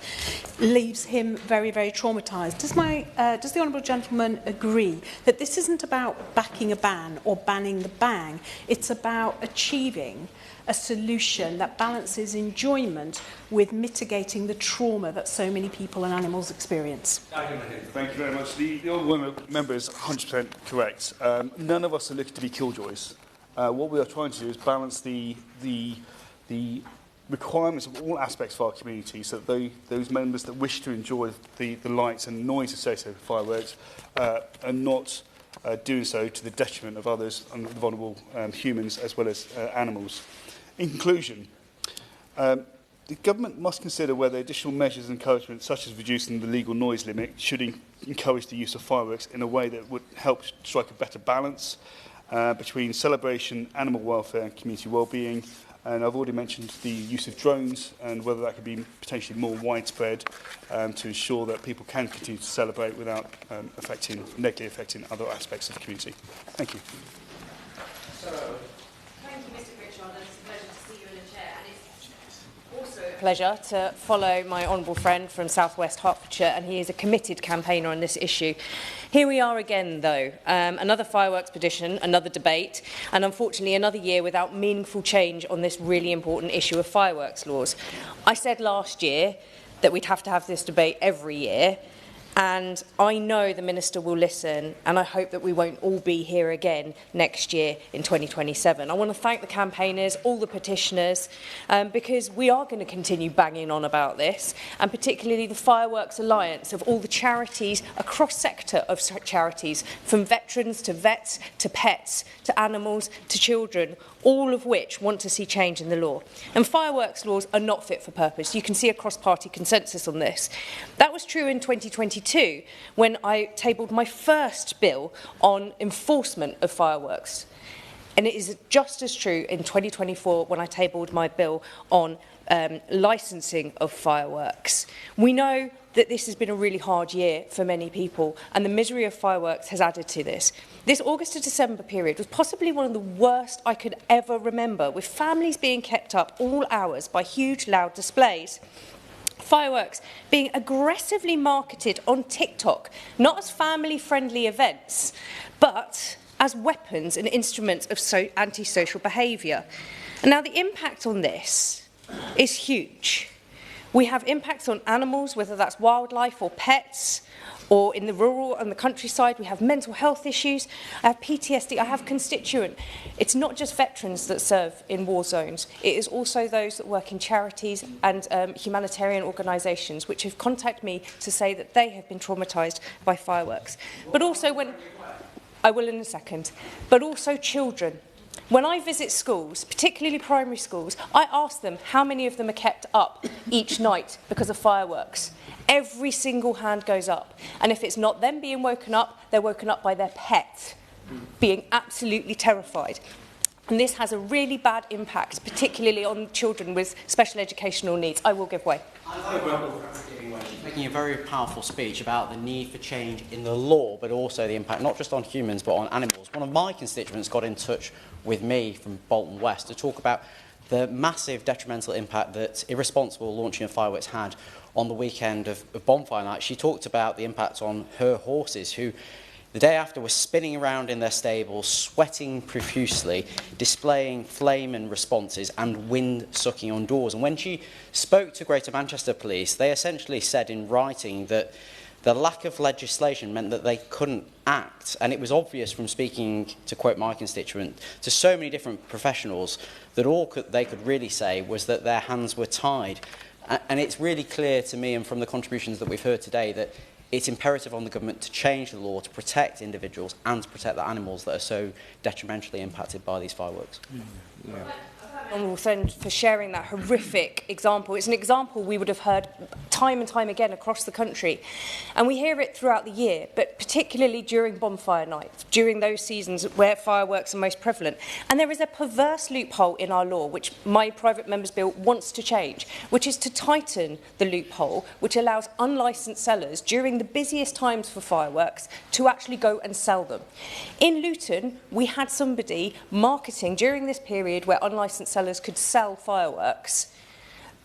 leaves him very, very traumatised. Does the honourable gentleman agree that this isn't about backing a ban or banning the bang? It's about achieving a solution that balances enjoyment with mitigating the trauma that so many people and animals experience. Thank you very much. The honourable member is 100% correct. None of us are looking to be killjoys. What we are trying to do is balance the requirements of all aspects of our community, so that those members that wish to enjoy the lights and noise associated with fireworks are not doing so to the detriment of others and the vulnerable humans as well as animals. In conclusion, the government must consider whether additional measures and encouragement, such as reducing the legal noise limit, should encourage the use of fireworks in a way that would help strike a better balance between celebration, animal welfare and community well-being. And I've already mentioned the use of drones and whether that could be potentially more widespread to ensure that people can continue to celebrate without negatively affecting other aspects of the community. Thank you. Thank you, Mr. Pritchard. It's a pleasure to see you in the chair. And it's also a pleasure to follow my honourable friend from South West Hertfordshire, and he is a committed campaigner on this issue. Here we are again, though, another fireworks petition, another debate, and unfortunately another year without meaningful change on this really important issue of fireworks laws. I said last year that we'd have to have this debate every year, and I know the Minister will listen, and I hope that we won't all be here again next year in 2027. I want to thank the campaigners, all the petitioners, because we are going to continue banging on about this, and particularly the Fireworks Alliance of all the charities, a cross-sector of charities, from veterans to vets to pets to animals to children, all of which want to see change in the law. And fireworks laws are not fit for purpose. You can see a cross-party consensus on this. That was true in 2022 when I tabled my first bill on enforcement of fireworks. And it is just as true in 2024 when I tabled my bill on licensing of fireworks. We know that this has been a really hard year for many people, and the misery of fireworks has added to this. This August to December period was possibly one of the worst I could ever remember, with families being kept up all hours by huge loud displays. Fireworks being aggressively marketed on TikTok, not as family-friendly events, but as weapons and instruments of antisocial behaviour. And now the impact on this is huge. We have impacts on animals, whether that's wildlife or pets, or in the rural and the countryside, we have mental health issues. I have PTSD, I have constituent. It's not just veterans that serve in war zones. It is also those that work in charities and humanitarian organisations, which have contacted me to say that they have been traumatised by fireworks. But also I will in a second, but also children. When I visit schools, particularly primary schools, I ask them how many of them are kept up each night because of fireworks. Every single hand goes up. And if it's not them being woken up, they're woken up by their pet, being absolutely terrified. And this has a really bad impact, particularly on children with special educational needs. I will give way. She's making a very powerful speech about the need for change in the law, but also the impact not just on humans, but on animals. One of my constituents got in touch with me from Bolton West to talk about the massive detrimental impact that irresponsible launching of fireworks had on the weekend of bonfire night. She talked about the impact on her horses, who the day after were spinning around in their stables, sweating profusely, displaying flame and responses and wind sucking on doors. And when she spoke to Greater Manchester Police, they essentially said in writing that the lack of legislation meant that they couldn't act. And it was obvious from speaking, to quote my constituent, to so many different professionals that all they could really say was that their hands were tied. And it's really clear to me, and from the contributions that we've heard today, that it's imperative on the government to change the law to protect individuals and to protect the animals that are so detrimentally impacted by these fireworks. Yeah. Honourable Friend for sharing that horrific example. It's an example we would have heard time and time again across the country. And we hear it throughout the year, but particularly during bonfire nights, during those seasons where fireworks are most prevalent. And there is a perverse loophole in our law, which my private member's bill wants to change, which is to tighten the loophole, which allows unlicensed sellers during the busiest times for fireworks to actually go and sell them. In Luton, we had somebody marketing during this period where unlicensed sellers could sell fireworks.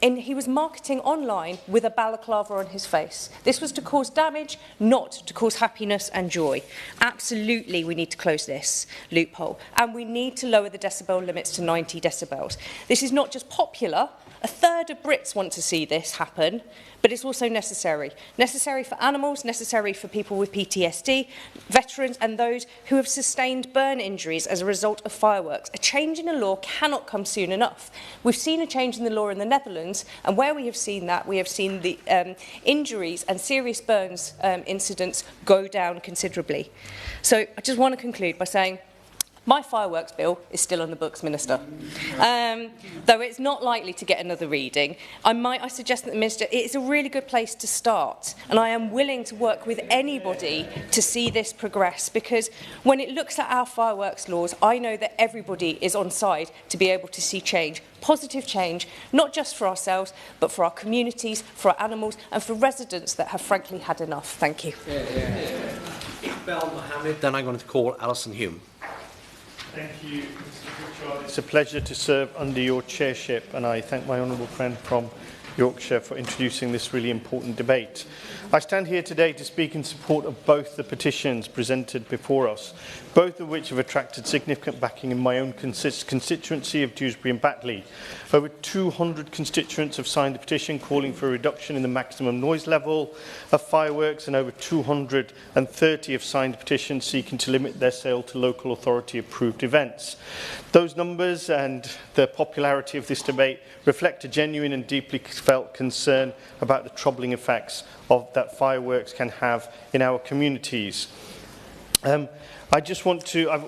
And he was marketing online with a balaclava on his face. This was to cause damage, not to cause happiness and joy. Absolutely, we need to close this loophole. And we need to lower the decibel limits to 90 decibels. This is not just popular. A third of Brits want to see this happen, but it's also necessary. Necessary for animals, necessary for people with PTSD, veterans and those who have sustained burn injuries as a result of fireworks. A change in the law cannot come soon enough. We've seen a change in the law in the Netherlands, and where we have seen that, we have seen the injuries and serious burns incidents go down considerably. So I just want to conclude by saying, my fireworks bill is still on the books, Minister. Though it's not likely to get another reading, I suggest that the Minister, it is a really good place to start. And I am willing to work with anybody to see this progress, because when it looks at our fireworks laws, I know that everybody is on side to be able to see change, positive change, not just for ourselves, but for our communities, for our animals, and for residents that have frankly had enough. Thank you. Iqbal Mohammed, then I'm going to call Alison Hume. Thank you, Mr. Pritchard. It's a pleasure to serve under your chairship, and I thank my honourable friend from Yorkshire for introducing this really important debate. I stand here today to speak in support of both the petitions presented before us, both of which have attracted significant backing in my own constituency of Dewsbury and Batley. Over 200 constituents have signed a petition calling for a reduction in the maximum noise level of fireworks, and over 230 have signed a petition seeking to limit their sale to local authority-approved events. Those numbers and the popularity of this debate reflect a genuine and deeply felt concern about the troubling effects that fireworks can have in our communities. I've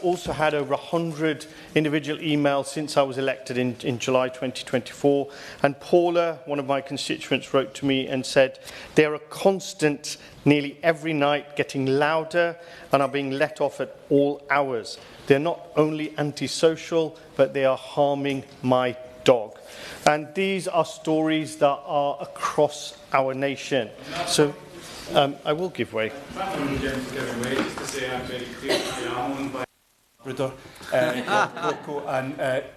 also had over 100 individual emails since I was elected in July 2024, and Paula, one of my constituents, wrote to me and said they are a constant, nearly every night, getting louder and are being let off at all hours. They're not only antisocial, but they are harming my dog. And these are stories that are across our nation. So I will give way. And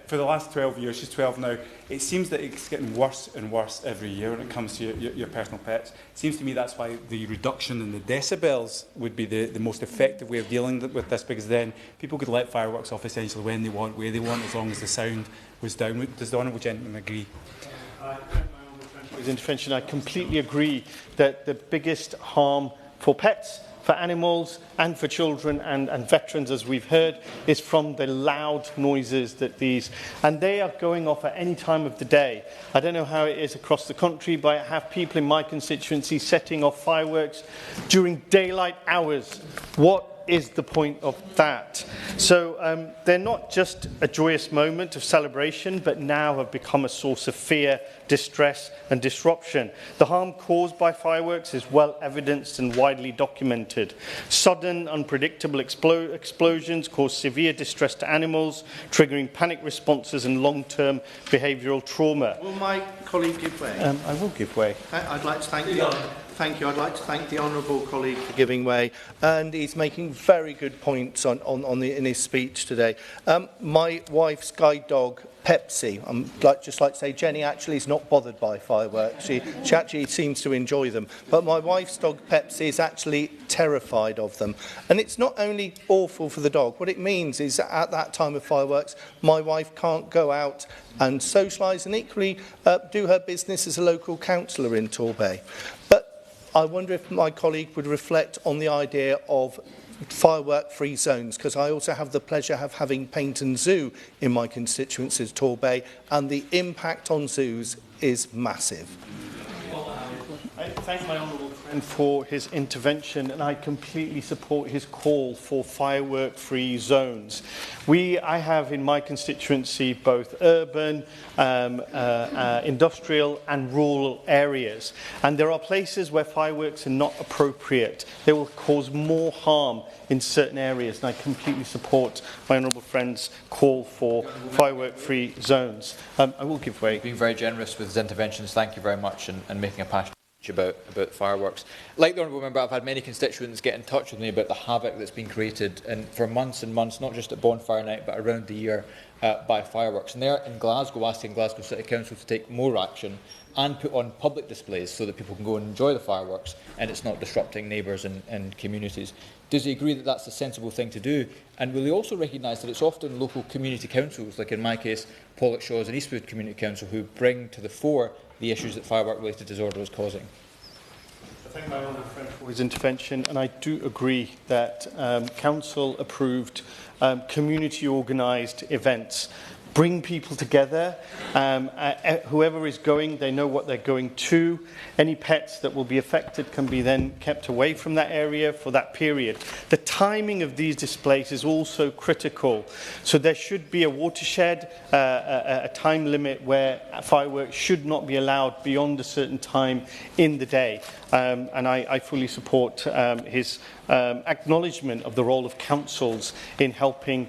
for the last 12 years, she's 12 now, it seems that it's getting worse and worse every year when it comes to your personal pets. It seems to me that's why the reduction in the decibels would be the most effective way of dealing with this, because then people could let fireworks off essentially when they want, where they want, as long as the sound was down. Does the honourable gentleman agree? His intervention, I completely agree that the biggest harm for pets, for animals and for children and veterans, as we've heard, is from the loud noises that and they are going off at any time of the day. I don't know how it is across the country, but I have people in my constituency setting off fireworks during daylight hours. What is the point of that? So they're not just a joyous moment of celebration, but now have become a source of fear, distress and disruption. The harm caused by fireworks is well evidenced and widely documented. Sudden, unpredictable explosions cause severe distress to animals, triggering panic responses and long-term behavioural trauma. Will my colleague give way? I will give way. I'd like to thank you. Thank you. I'd like to thank the honourable colleague for giving way, and he's making very good points in his speech today. My wife's guide dog, Pepsi, just like to say, Jenny actually is not bothered by fireworks. She actually seems to enjoy them. But my wife's dog, Pepsi, is actually terrified of them. And it's not only awful for the dog. What it means is that at that time of fireworks, my wife can't go out and socialise and equally do her business as a local councillor in Torbay. But I wonder if my colleague would reflect on the idea of firework-free zones, because I also have the pleasure of having Paignton Zoo in my constituency of Torbay, and the impact on zoos is massive. I thank my honourable friend for his intervention, and I completely support his call for firework-free zones. I have in my constituency both urban, industrial and rural areas, and there are places where fireworks are not appropriate. They will cause more harm in certain areas, and I completely support my honourable friend's call for firework-free zones. I will give way. Being very generous with his interventions, thank you very much, and making a passionate about fireworks. Like the honourable member, I've had many constituents get in touch with me about the havoc that's been created for months and months, not just at bonfire night but around the year by fireworks. And they're in Glasgow asking Glasgow City Council to take more action and put on public displays so that people can go and enjoy the fireworks and it's not disrupting neighbours and communities. Does he agree that that's a sensible thing to do? And will he also recognise that it's often local community councils, like in my case, Pollokshaws and Eastwood Community Council, who bring to the fore the issues that firework-related disorder is causing? I thank my honourable friend for his intervention, and I do agree that council-approved community-organised events bring people together. Whoever is going, they know what they're going to. Any pets that will be affected can be then kept away from that area for that period. The timing of these displays is also critical. So there should be a watershed, a time limit where fireworks should not be allowed beyond a certain time in the day. And I fully support his acknowledgement of the role of councils in helping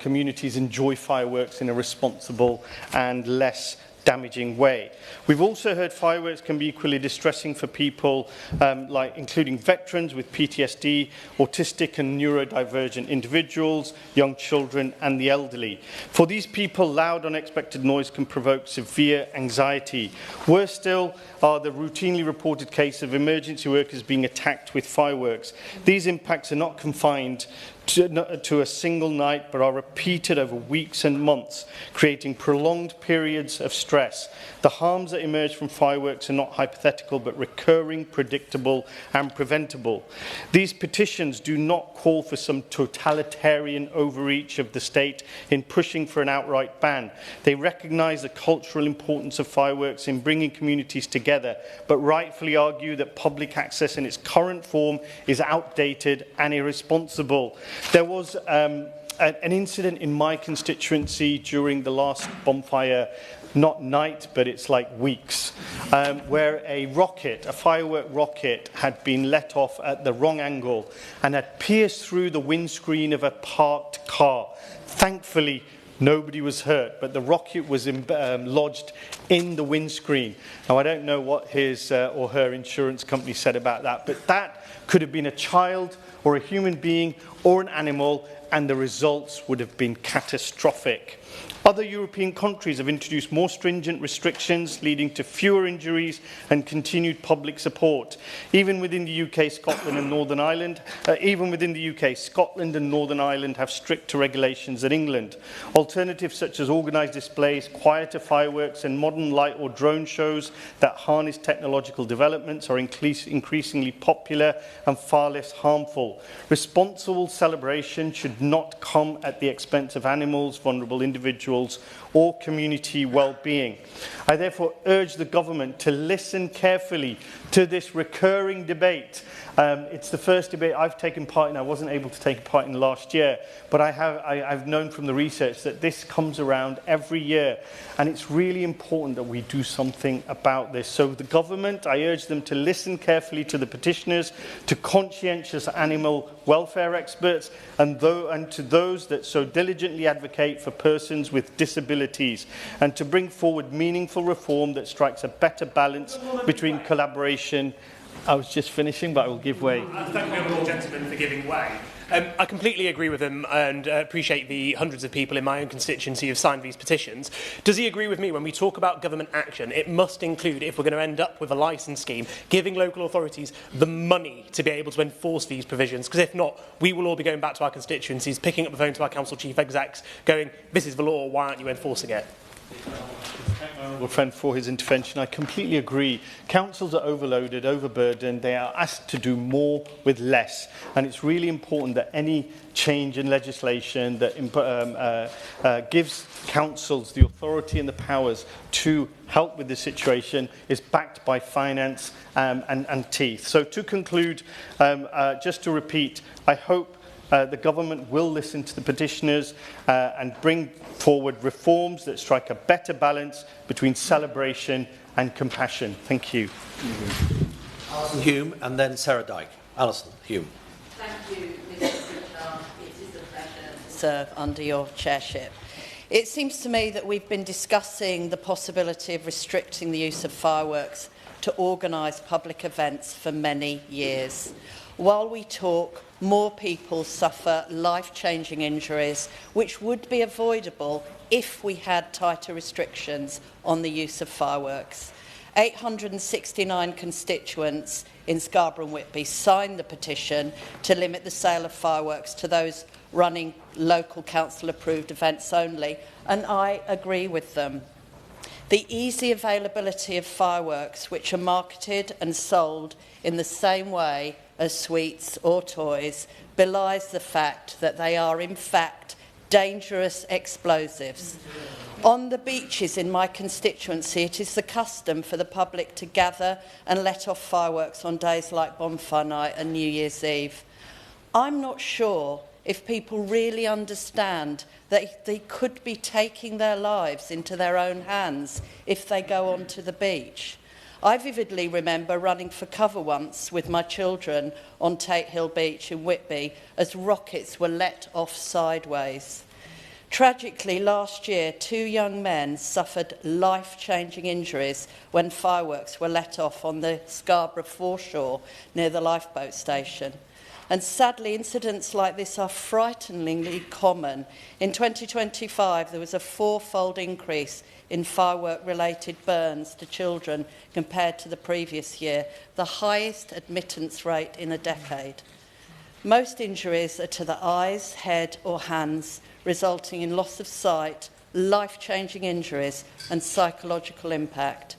communities enjoy fireworks in a responsible and less damaging way. We've also heard fireworks can be equally distressing for people, including veterans with PTSD, autistic and neurodivergent individuals, young children and the elderly. For these people, loud, unexpected noise can provoke severe anxiety. Worse still are the routinely reported cases of emergency workers being attacked with fireworks. These impacts are not confined to a single night, but are repeated over weeks and months, creating prolonged periods of stress. The harms that emerge from fireworks are not hypothetical, but recurring, predictable and preventable. These petitions do not call for some totalitarian overreach of the state in pushing for an outright ban. They recognise the cultural importance of fireworks in bringing communities together, but rightfully argue that public access in its current form is outdated and irresponsible. There was an incident in my constituency during the last bonfire, not night, but it's like weeks, where a firework rocket had been let off at the wrong angle and had pierced through the windscreen of a parked car. Thankfully, nobody was hurt, but the rocket was lodged in the windscreen. Now, I don't know what his or her insurance company said about that, but that could have been a child or a human being or an animal, and the results would have been catastrophic. Other European countries have introduced more stringent restrictions, leading to fewer injuries and continued public support. Even within the UK, Scotland and Northern Ireland, Scotland and Northern Ireland have stricter regulations than England. Alternatives such as organised displays, quieter fireworks and modern light or drone shows that harness technological developments are increasingly popular and far less harmful. Responsible celebration should not come at the expense of animals, vulnerable individuals or community well-being. I therefore urge the government to listen carefully to this recurring debate It's the first debate I've taken part in. I wasn't able to take part in last year, but I've known from the research that this comes around every year, and it's really important that we do something about this. So the government, I urge them to listen carefully to the petitioners, to conscientious animal welfare experts, and to those that so diligently advocate for persons with disabilities, and to bring forward meaningful reform that strikes a better balance between collaboration. I was just finishing, but I will give way. Thank the honourable gentleman for giving way. I completely agree with him and appreciate the hundreds of people in my own constituency who have signed these petitions. Does he agree with me when we talk about government action, it must include, if we're going to end up with a licence scheme, giving local authorities the money to be able to enforce these provisions? Because if not, we will all be going back to our constituencies, picking up the phone to our council chief execs, going, this is the law, why aren't you enforcing it? Honourable friend for his intervention. I completely agree. Councils are overloaded, overburdened. They are asked to do more with less, and it's really important that any change in legislation that gives councils the authority and the powers to help with the situation is backed by finance and teeth. So to conclude, just to repeat, I hope the government will listen to the petitioners and bring forward reforms that strike a better balance between celebration and compassion. Thank you. Alison Hume and then Sarah Dyke. Alison Hume. Thank you, Mr. Pritchard. It is a pleasure to serve under your chairship. It seems to me that we've been discussing the possibility of restricting the use of fireworks to organise public events for many years. While we talk, more people suffer life-changing injuries, which would be avoidable if we had tighter restrictions on the use of fireworks. 869 constituents in Scarborough and Whitby signed the petition to limit the sale of fireworks to those running local council-approved events only, and I agree with them. The easy availability of fireworks, which are marketed and sold in the same way as sweets or toys, belies the fact that they are in fact dangerous explosives. On the beaches in my constituency, it is the custom for the public to gather and let off fireworks on days like Bonfire Night and New Year's Eve. I'm not sure if people really understand that they could be taking their lives into their own hands if they go onto the beach. I vividly remember running for cover once with my children on Tate Hill Beach in Whitby as rockets were let off sideways. Tragically, last year, 2 young men suffered life-changing injuries when fireworks were let off on the Scarborough foreshore near the lifeboat station. And sadly, incidents like this are frighteningly common. In 2025, there was a 4-fold increase in firework-related burns to children compared to the previous year, the highest admittance rate in a decade. Most injuries are to the eyes, head or hands, resulting in loss of sight, life-changing injuries and psychological impact.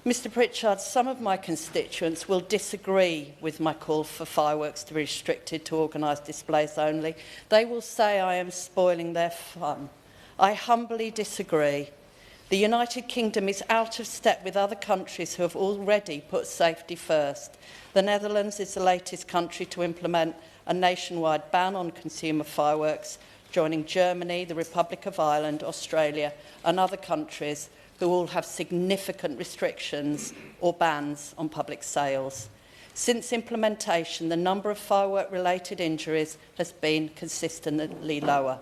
Mr Pritchard, some of my constituents will disagree with my call for fireworks to be restricted to organised displays only. They will say I am spoiling their fun. I humbly disagree. The United Kingdom is out of step with other countries who have already put safety first. The Netherlands is the latest country to implement a nationwide ban on consumer fireworks, joining Germany, the Republic of Ireland, Australia and other countries who all have significant restrictions or bans on public sales. Since implementation, the number of firework-related injuries has been consistently lower.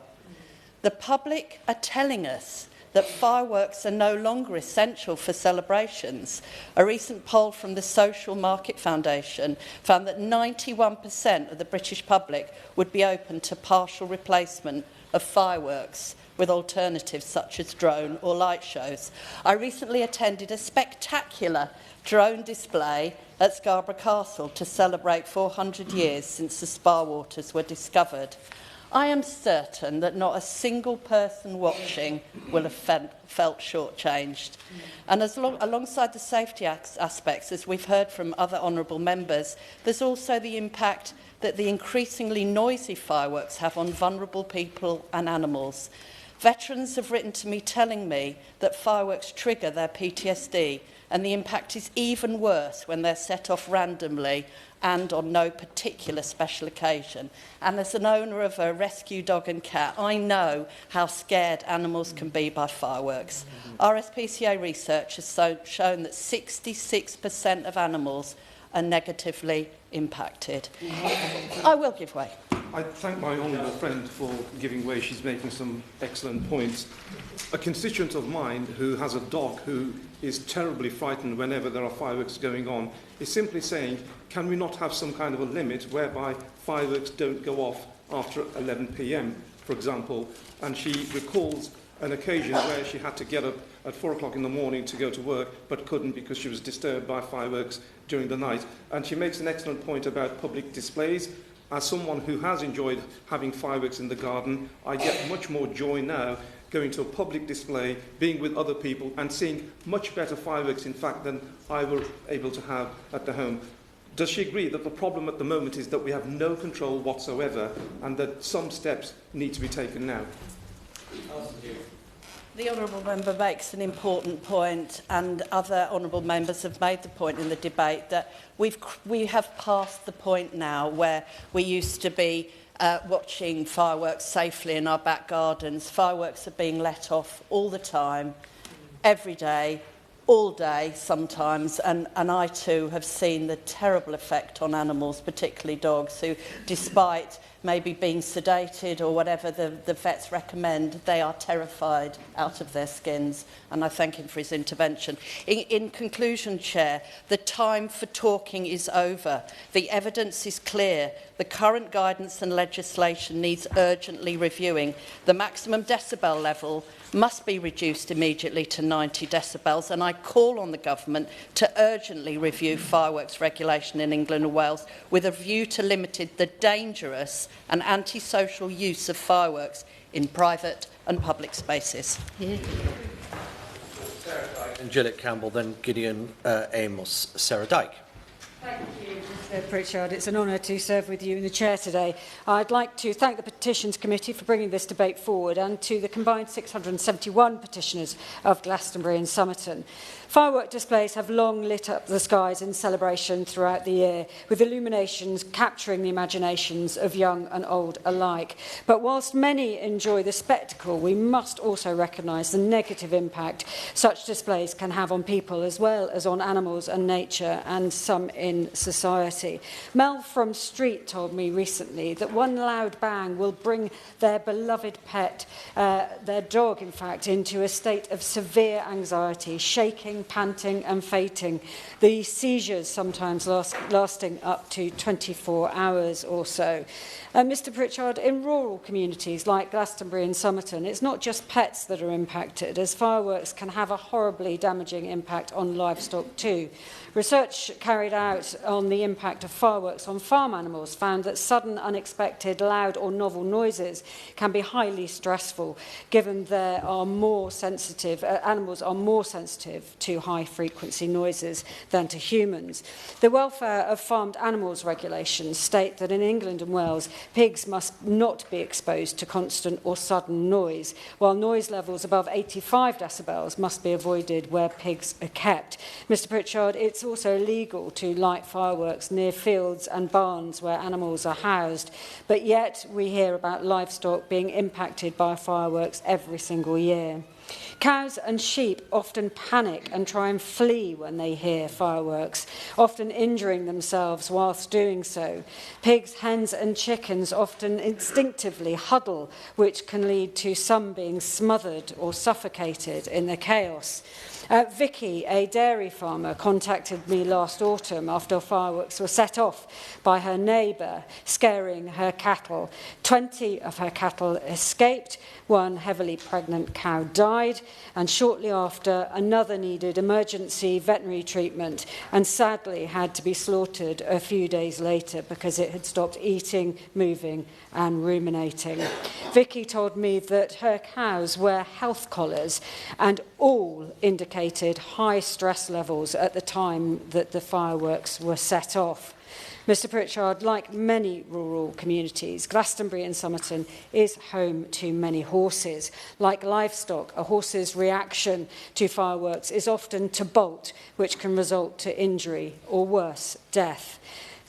The public are telling us that fireworks are no longer essential for celebrations. A recent poll from the Social Market Foundation found that 91% of the British public would be open to partial replacement of fireworks with alternatives such as drone or light shows. I recently attended a spectacular drone display at Scarborough Castle to celebrate 400 years since the spa waters were discovered. I am certain that not a single person watching will have felt shortchanged. And alongside the safety aspects, as we've heard from other honourable members, there's also the impact that the increasingly noisy fireworks have on vulnerable people and animals. Veterans have written to me telling me that fireworks trigger their PTSD, and the impact is even worse when they're set off randomly and on no particular special occasion. And as an owner of a rescue dog and cat, I know how scared animals can be by fireworks. RSPCA research has shown that 66% of animals are negatively impacted. I will give way. I thank my honourable friend for giving way. She's making some excellent points. A constituent of mine who has a dog who is terribly frightened whenever there are fireworks going on is simply saying, can we not have some kind of a limit whereby fireworks don't go off after 11 p.m, for example? And she recalls an occasion where she had to get up at 4 o'clock in the morning to go to work, but couldn't because she was disturbed by fireworks during the night. And she makes an excellent point about public displays. As someone who has enjoyed having fireworks in the garden, I get much more joy now going to a public display, being with other people and seeing much better fireworks, in fact, than I were able to have at the home. Does she agree that the problem at the moment is that we have no control whatsoever and that some steps need to be taken now? The honourable member makes an important point, and other honourable members have made the point in the debate that we have passed the point now where we used to be watching fireworks safely in our back gardens. Fireworks are being let off all the time, every day, all day sometimes, and I too have seen the terrible effect on animals, particularly dogs, who, despite maybe being sedated or whatever the vets recommend, they are terrified out of their skins, and I thank him for his intervention. In conclusion, Chair, the time for talking is over. The evidence is clear. The current guidance and legislation needs urgently reviewing. The maximum decibel level must be reduced immediately to 90 decibels, and I call on the government to urgently review fireworks regulation in England and Wales with a view to limiting the dangerous and antisocial use of fireworks in private and public spaces. And Gillett Campbell, then Gideon Amos, Sarah Dyke. Thank you, Mr Pritchard. It's an honour to serve with you in the chair today. I'd like to thank the Petitions Committee for bringing this debate forward and to the combined 671 petitioners of Glastonbury and Somerton. Firework displays have long lit up the skies in celebration throughout the year, with illuminations capturing the imaginations of young and old alike. But whilst many enjoy the spectacle, we must also recognise the negative impact such displays can have on people as well as on animals and nature, and some in society. Mel from Street told me recently that one loud bang will bring their beloved pet, their dog in fact, into a state of severe anxiety, shaking, panting and fainting, the seizures sometimes lasting up to 24 hours or so. Mr Pritchard, in rural communities like Glastonbury and Somerton, it's not just pets that are impacted, as fireworks can have a horribly damaging impact on livestock too. Research carried out on the impact of fireworks on farm animals found that sudden, unexpected, loud or novel noises can be highly stressful, given they are more sensitive, animals are more sensitive to high-frequency noises than to humans. The welfare of farmed animals regulations state that in England and Wales, pigs must not be exposed to constant or sudden noise, while noise levels above 85 decibels must be avoided where pigs are kept. Mr Pritchard, it's also illegal to light fireworks near fields and barns where animals are housed, but yet we hear about livestock being impacted by fireworks every single year. Cows and sheep often panic and try and flee when they hear fireworks, often injuring themselves whilst doing so. Pigs, hens and chickens often instinctively huddle, which can lead to some being smothered or suffocated in the chaos. Vicky, a dairy farmer, contacted me last autumn after fireworks were set off by her neighbour, scaring her cattle. 20 of her cattle escaped, one heavily pregnant cow died, and shortly after, another needed emergency veterinary treatment and sadly had to be slaughtered a few days later because it had stopped eating, moving and ruminating. Vicky told me that her cows wear health collars and all indicated high stress levels at the time that the fireworks were set off. Mr Pritchard, like many rural communities, Glastonbury and Somerton is home to many horses. Like livestock, a horse's reaction to fireworks is often to bolt, which can result to injury or worse, death.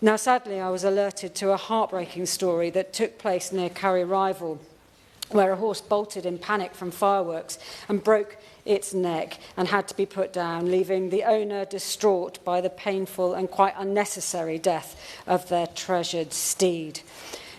Now, sadly, I was alerted to a heartbreaking story that took place near Carry Rival, where a horse bolted in panic from fireworks and broke its neck and had to be put down, leaving the owner distraught by the painful and quite unnecessary death of their treasured steed.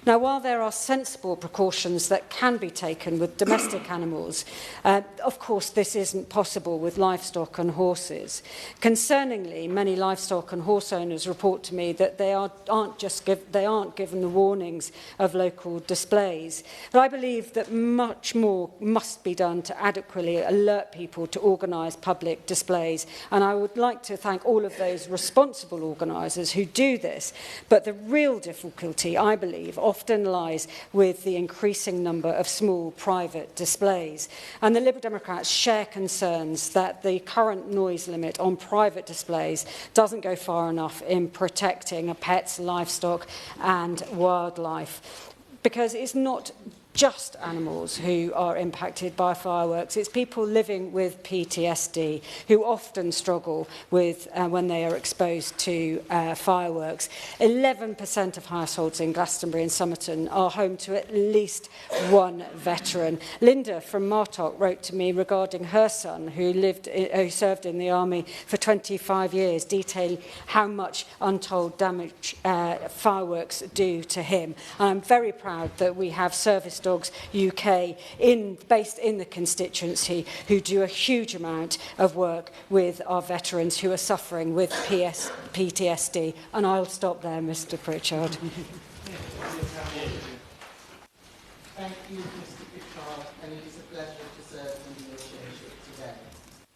Now, while there are sensible precautions that can be taken with domestic animals, of course, this isn't possible with livestock and horses. Concerningly, many livestock and horse owners report to me that they aren't given the warnings of local displays. But I believe that much more must be done to adequately alert people to organise public displays. And I would like to thank all of those responsible organisers who do this. But the real difficulty, I believe, often lies with the increasing number of small private displays. And the Liberal Democrats share concerns that the current noise limit on private displays doesn't go far enough in protecting pets, livestock and wildlife. Because it's not just animals who are impacted by fireworks. It's people living with PTSD who often struggle with when they are exposed to fireworks. 11% of households in Glastonbury and Somerton are home to at least one veteran. Linda from Martock wrote to me regarding her son who served in the army for 25 years, detailing how much untold damage fireworks do to him. And I'm very proud that we have Service Dogs UK based in the constituency who do a huge amount of work with our veterans who are suffering with PTSD. And I'll stop there, Mr. Pritchard. Thank you, Mr. Pritchard, and it is a pleasure to serve in your chairship today.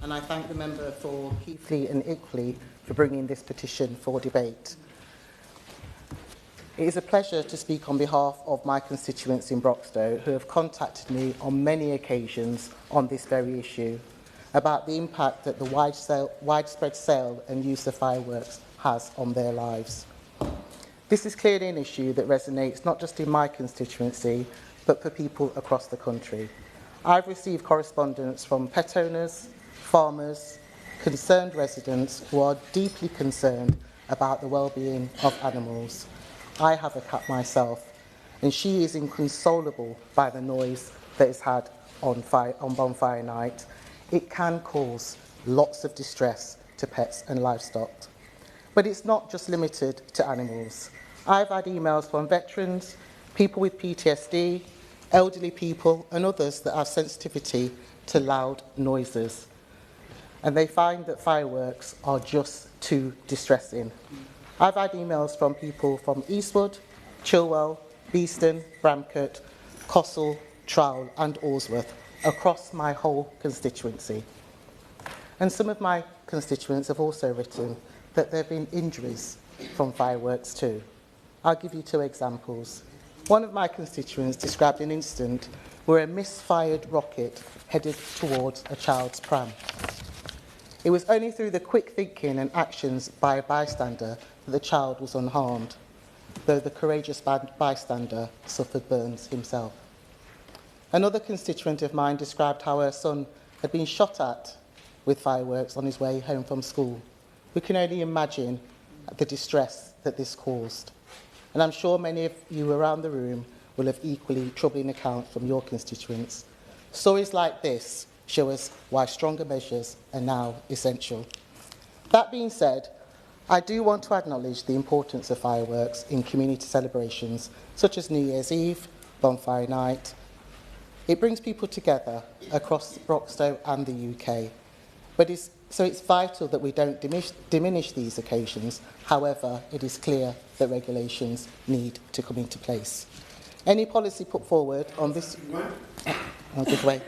And I thank the member for Keighley and Ilkley for bringing this petition for debate. It is a pleasure to speak on behalf of my constituents in Broxtowe who have contacted me on many occasions on this very issue about the impact that the widespread sale and use of fireworks has on their lives. This is clearly an issue that resonates not just in my constituency, but for people across the country. I've received correspondence from pet owners, farmers, concerned residents who are deeply concerned about the well-being of animals. I have a cat myself, and she is inconsolable by the noise that is had on bonfire night. It can cause lots of distress to pets and livestock. But it's not just limited to animals. I've had emails from veterans, people with PTSD, elderly people, and others that have sensitivity to loud noises. And they find that fireworks are just too distressing. I've had emails from people from Eastwood, Chilwell, Beeston, Bramcote, Cossall, Trowell and Alresworth across my whole constituency. And some of my constituents have also written that there have been injuries from fireworks too. I'll give you two examples. One of my constituents described an incident where a misfired rocket headed towards a child's pram. It was only through the quick thinking and actions by a bystander that the child was unharmed, though the courageous bystander suffered burns himself. Another constituent of mine described how her son had been shot at with fireworks on his way home from school. We can only imagine the distress that this caused. And I'm sure many of you around the room will have equally troubling accounts from your constituents. Stories like this show us why stronger measures are now essential. That being said, I do want to acknowledge the importance of fireworks in community celebrations, such as New Year's Eve, Bonfire Night. It brings people together across Broxtowe and the UK, so it's vital that we don't diminish these occasions. However, it is clear that regulations need to come into place. Any policy put forward on this... I'll give way.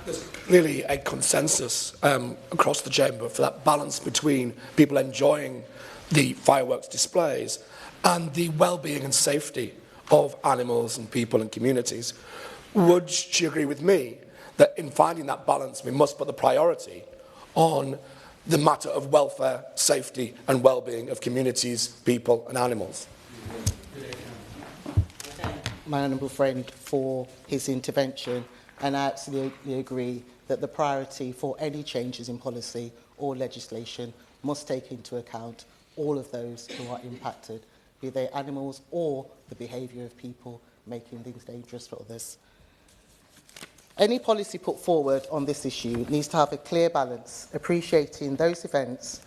There's clearly a consensus across the chamber for that balance between people enjoying the fireworks displays and the well-being and safety of animals and people and communities. Would she agree with me that in finding that balance, we must put the priority on the matter of welfare, safety and well-being of communities, people and animals? My honourable friend for his intervention, and I absolutely agree that the priority for any changes in policy or legislation must take into account all of those who are impacted, be they animals or the behaviour of people making things dangerous for others. Any policy put forward on this issue needs to have a clear balance, appreciating those events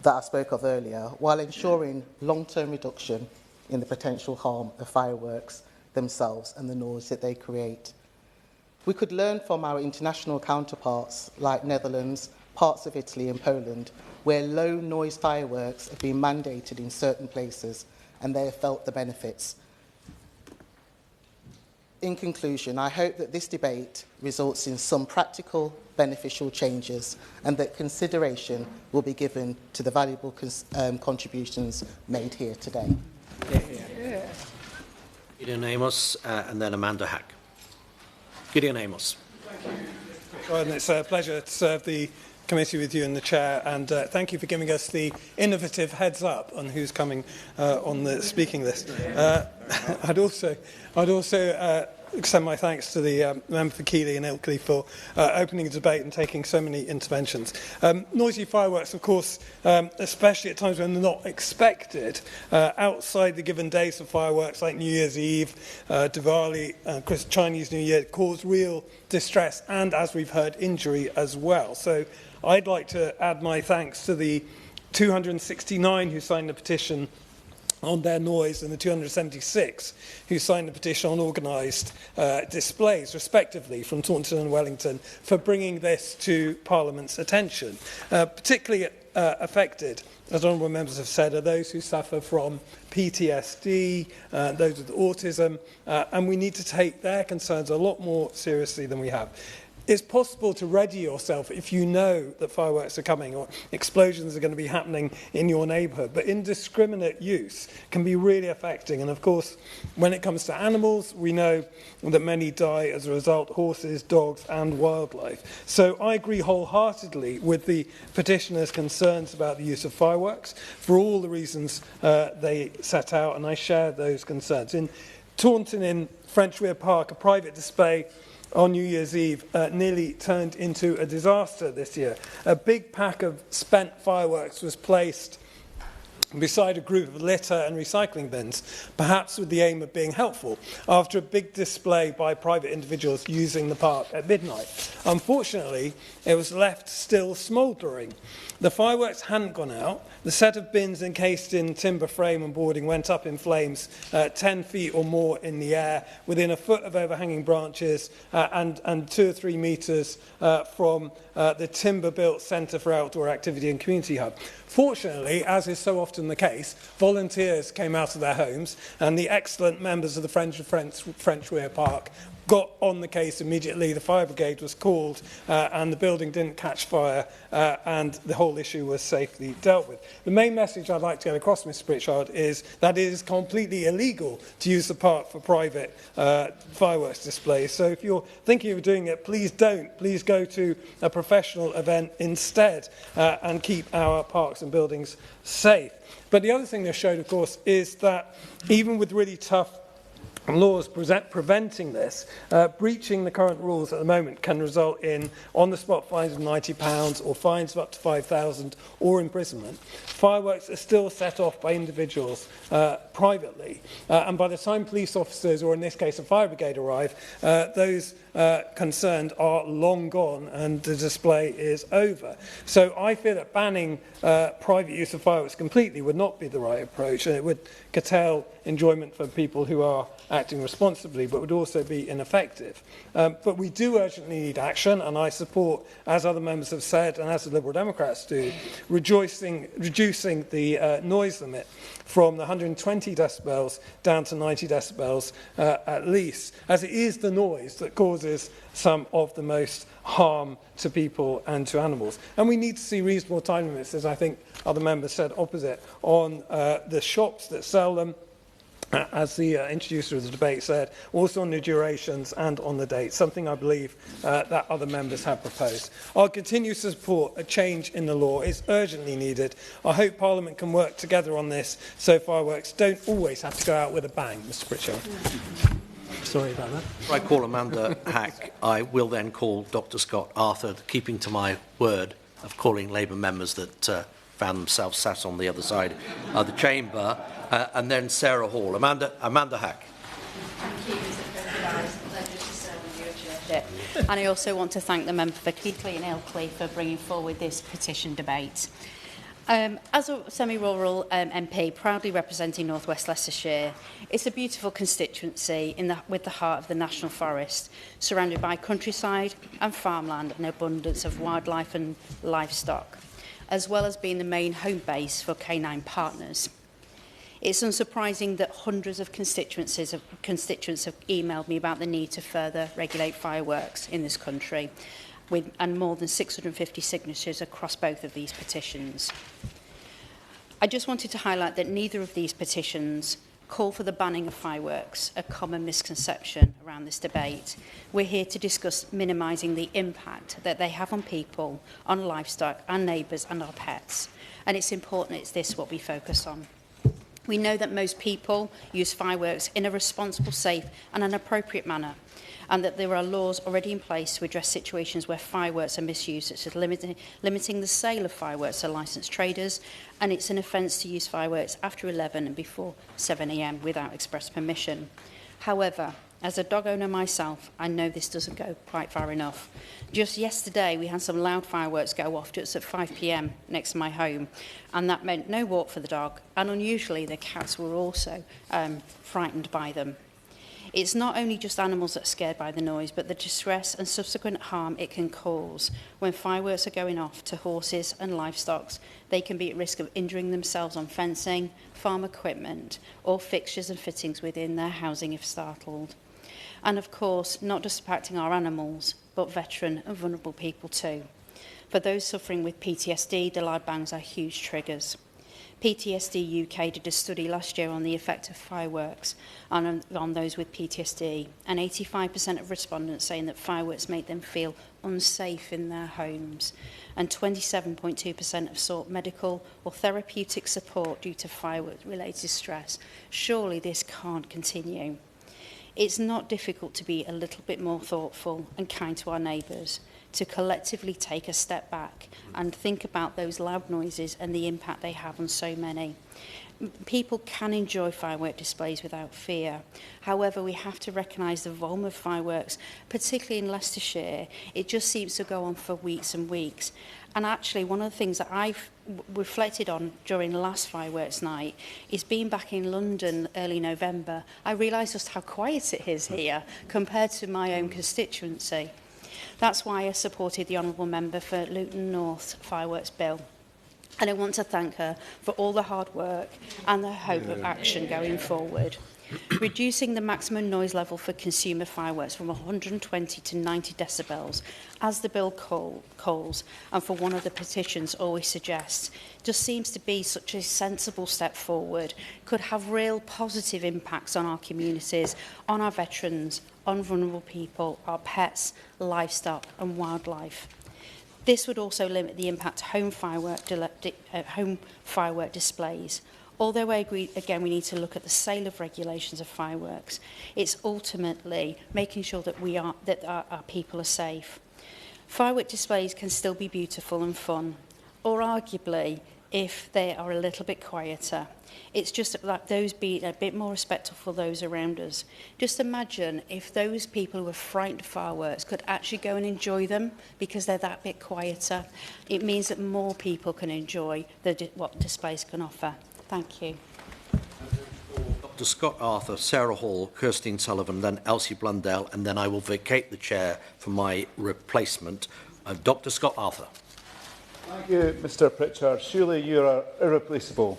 that I spoke of earlier, while ensuring long-term reduction in the potential harm of fireworks themselves and the noise that they create. We could learn from our international counterparts like Netherlands, parts of Italy and Poland, where low-noise fireworks have been mandated in certain places and they have felt the benefits. In conclusion, I hope that this debate results in some practical, beneficial changes and that consideration will be given to the valuable contributions made here today. Gideon Amos and then Amanda Hack. Gideon Amos. Well, it's a pleasure to serve the committee with you and the chair, and thank you for giving us the innovative heads up on who's coming on the speaking list. I'd also extend my thanks to the member for Keighley and Ilkley for opening a debate and taking so many interventions. Noisy fireworks, of course, especially at times when they're not expected, outside the given days of fireworks like New Year's Eve, Diwali, Chinese New Year, cause real distress and, as we've heard, injury as well. So I'd like to add my thanks to the 269 who signed the petition on their noise and the 276 who signed the petition on organised displays, respectively, from Taunton and Wellington, for bringing this to Parliament's attention. Particularly affected, as honourable members have said, are those who suffer from PTSD, those with autism, and we need to take their concerns a lot more seriously than we have. It's possible to ready yourself if you know that fireworks are coming or explosions are going to be happening in your neighbourhood, but indiscriminate use can be really affecting. And of course, when it comes to animals, we know that many die as a result: horses, dogs and wildlife. So I agree wholeheartedly with the petitioners' concerns about the use of fireworks for all the reasons they set out, and I share those concerns. In Taunton, in French Weir Park, a private display on New Year's Eve nearly turned into a disaster this year. A big pack of spent fireworks was placed beside a group of litter and recycling bins, perhaps with the aim of being helpful, after a big display by private individuals using the park at midnight. Unfortunately, it was left still smouldering. The fireworks hadn't gone out. The set of bins encased in timber frame and boarding went up in flames 10 feet or more in the air, within a foot of overhanging branches and 2 or 3 metres from the timber-built Centre for Outdoor Activity and Community Hub. Fortunately, as is so often the case, volunteers came out of their homes, and the excellent members of the French Weir Park got on the case immediately. The fire brigade was called and the building didn't catch fire and the whole issue was safely dealt with. The main message I'd like to get across, Mr Pritchard, is that it is completely illegal to use the park for private fireworks displays. So if you're thinking of doing it, please don't. Please go to a professional event instead and keep our parks and buildings safe. But the other thing this showed, of course, is that even with really tough laws preventing this, breaching the current rules at the moment can result in on-the-spot fines of £90 or fines of up to £5,000 or imprisonment. Fireworks are still set off by individuals privately, and by the time police officers, or in this case a fire brigade, arrive, those concerned are long gone and the display is over. So I feel that banning private use of fireworks completely would not be the right approach, and it would curtail enjoyment for people who are acting responsibly, but would also be ineffective. But we do urgently need action, and I support, as other members have said, and as the Liberal Democrats do, reducing the noise limit from the 120 decibels down to 90 decibels at least, as it is the noise that causes some of the most harm to people and to animals. And we need to see reasonable time limits, as I think other members said opposite, on the shops that sell them, as the introducer of the debate said, also on the durations and on the dates, something I believe that other members have proposed. I'll continue to support a change in the law. It's urgently needed. I hope Parliament can work together on this so fireworks don't always have to go out with a bang, Mr Pritchard. Sorry about that. Before I call Amanda Hack, I will then call Dr Scott Arthur, keeping to my word of calling Labour members that found themselves sat on the other side of the chamber, and then Sarah Hall. Amanda Hack. Thank you, Mr. President. It's a pleasure to serve with your chairship. And I also want to thank the member for Keighley and Ilkley for bringing forward this petition debate. As a semi-rural MP proudly representing North West Leicestershire, it's a beautiful constituency with the heart of the National Forest, surrounded by countryside and farmland and abundance of wildlife and livestock, as well as being the main home base for canine partners. It's unsurprising that hundreds of constituents have emailed me about the need to further regulate fireworks in this country, and more than 650 signatures across both of these petitions. I just wanted to highlight that neither of these petitions call for the banning of fireworks, a common misconception around this debate. We're here to discuss minimising the impact that they have on people, on livestock, our neighbours and our pets. And it's important it's this what we focus on. We know that most people use fireworks in a responsible, safe and an appropriate manner, and that there are laws already in place to address situations where fireworks are misused, such as limiting the sale of fireworks to licensed traders, and it's an offence to use fireworks after 11 and before 7 AM without express permission. However, as a dog owner myself, I know this doesn't go quite far enough. Just yesterday, we had some loud fireworks go off just at 5 PM next to my home, and that meant no walk for the dog, and unusually, the cats were also frightened by them. It's not only just animals that are scared by the noise, but the distress and subsequent harm it can cause. When fireworks are going off to horses and livestock, they can be at risk of injuring themselves on fencing, farm equipment, or fixtures and fittings within their housing if startled. And of course, not just impacting our animals, but veteran and vulnerable people too. For those suffering with PTSD, the loud bangs are huge triggers. PTSD UK did a study last year on the effect of fireworks on those with PTSD, and 85% of respondents saying that fireworks make them feel unsafe in their homes, and 27.2% have sought medical or therapeutic support due to firework-related stress. Surely this can't continue. It's not difficult to be a little bit more thoughtful and kind to our neighbours, to collectively take a step back and think about those loud noises and the impact they have on so many. People can enjoy firework displays without fear. However, we have to recognise the volume of fireworks, particularly in Leicestershire. It just seems to go on for weeks and weeks. And actually, one of the things that I've reflected on during last fireworks night is being back in London early November. I realised just how quiet it is here compared to my own constituency. That's why I supported the Honourable Member for Luton North fireworks bill. And I want to thank her for all the hard work and the hope of action going forward. Reducing the maximum noise level for consumer fireworks from 120 to 90 decibels, as the bill calls, and for one of the petitions always suggests, just seems to be such a sensible step forward, could have real positive impacts on our communities, on our veterans, on vulnerable people, our pets, livestock and wildlife. This would also limit the impact of home firework displays. Although I agree, again, we need to look at the sale of regulations of fireworks. It's ultimately making sure that our people are safe. Firework displays can still be beautiful and fun, or arguably, if they are a little bit quieter. It's just like those being a bit more respectful for those around us. Just imagine if those people who are frightened of fireworks could actually go and enjoy them because they're that bit quieter. It means that more people can enjoy what displays can offer. Thank you. Dr. Scott Arthur, Sarah Hall, Kirstine Sullivan, then Elsie Blundell, and then I will vacate the chair for my replacement. Dr. Scott Arthur. Thank you, Mr. Pritchard. Surely you are irreplaceable.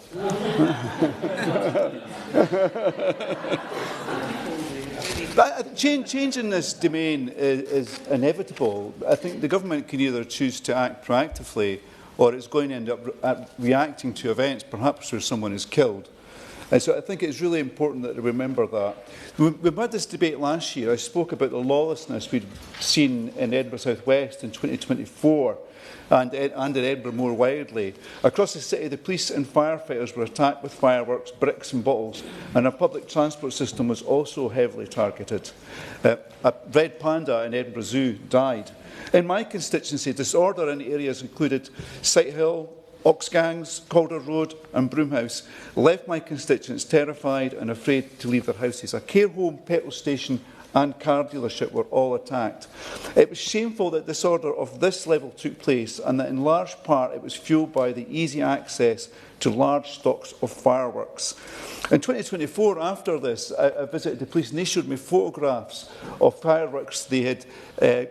But change in this domain is inevitable. I think the government can either choose to act proactively or it's going to end up reacting to events, perhaps where someone is killed. And so I think it's really important that we remember that. We've had this debate last year. I spoke about the lawlessness we'd seen in Edinburgh South West in 2024 and in Edinburgh more widely. Across the city, the police and firefighters were attacked with fireworks, bricks and bottles, and our public transport system was also heavily targeted. A red panda in Edinburgh Zoo died. In my constituency, disorder in areas included Sighthill, Oxgangs, Calder Road and Broomhouse left my constituents terrified and afraid to leave their houses. A care home, petrol station and car dealership were all attacked. It was shameful that disorder of this level took place and that in large part it was fuelled by the easy access to large stocks of fireworks. In 2024, after this, I visited the police and they showed me photographs of fireworks they had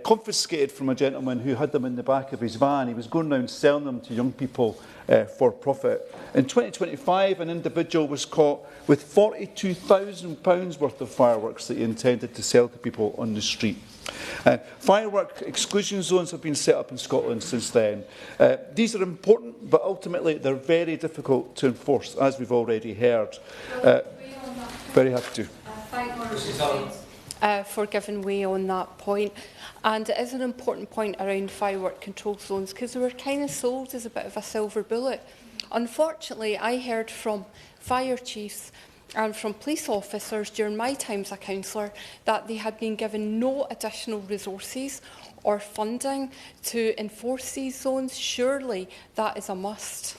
confiscated from a gentleman who had them in the back of his van. He was going around selling them to young people for profit. In 2025, an individual was caught with £42,000 worth of fireworks that he intended to sell to people on the street. Firework exclusion zones have been set up in Scotland since then. These are important, but ultimately they're very difficult to enforce, as we've already heard. Very happy to. For giving way on that point. And it is an important point around firework control zones because they were kind of sold as a bit of a silver bullet. Unfortunately, I heard from fire chiefs and from police officers during my time as a councillor that they had been given no additional resources or funding to enforce these zones. Surely that is a must.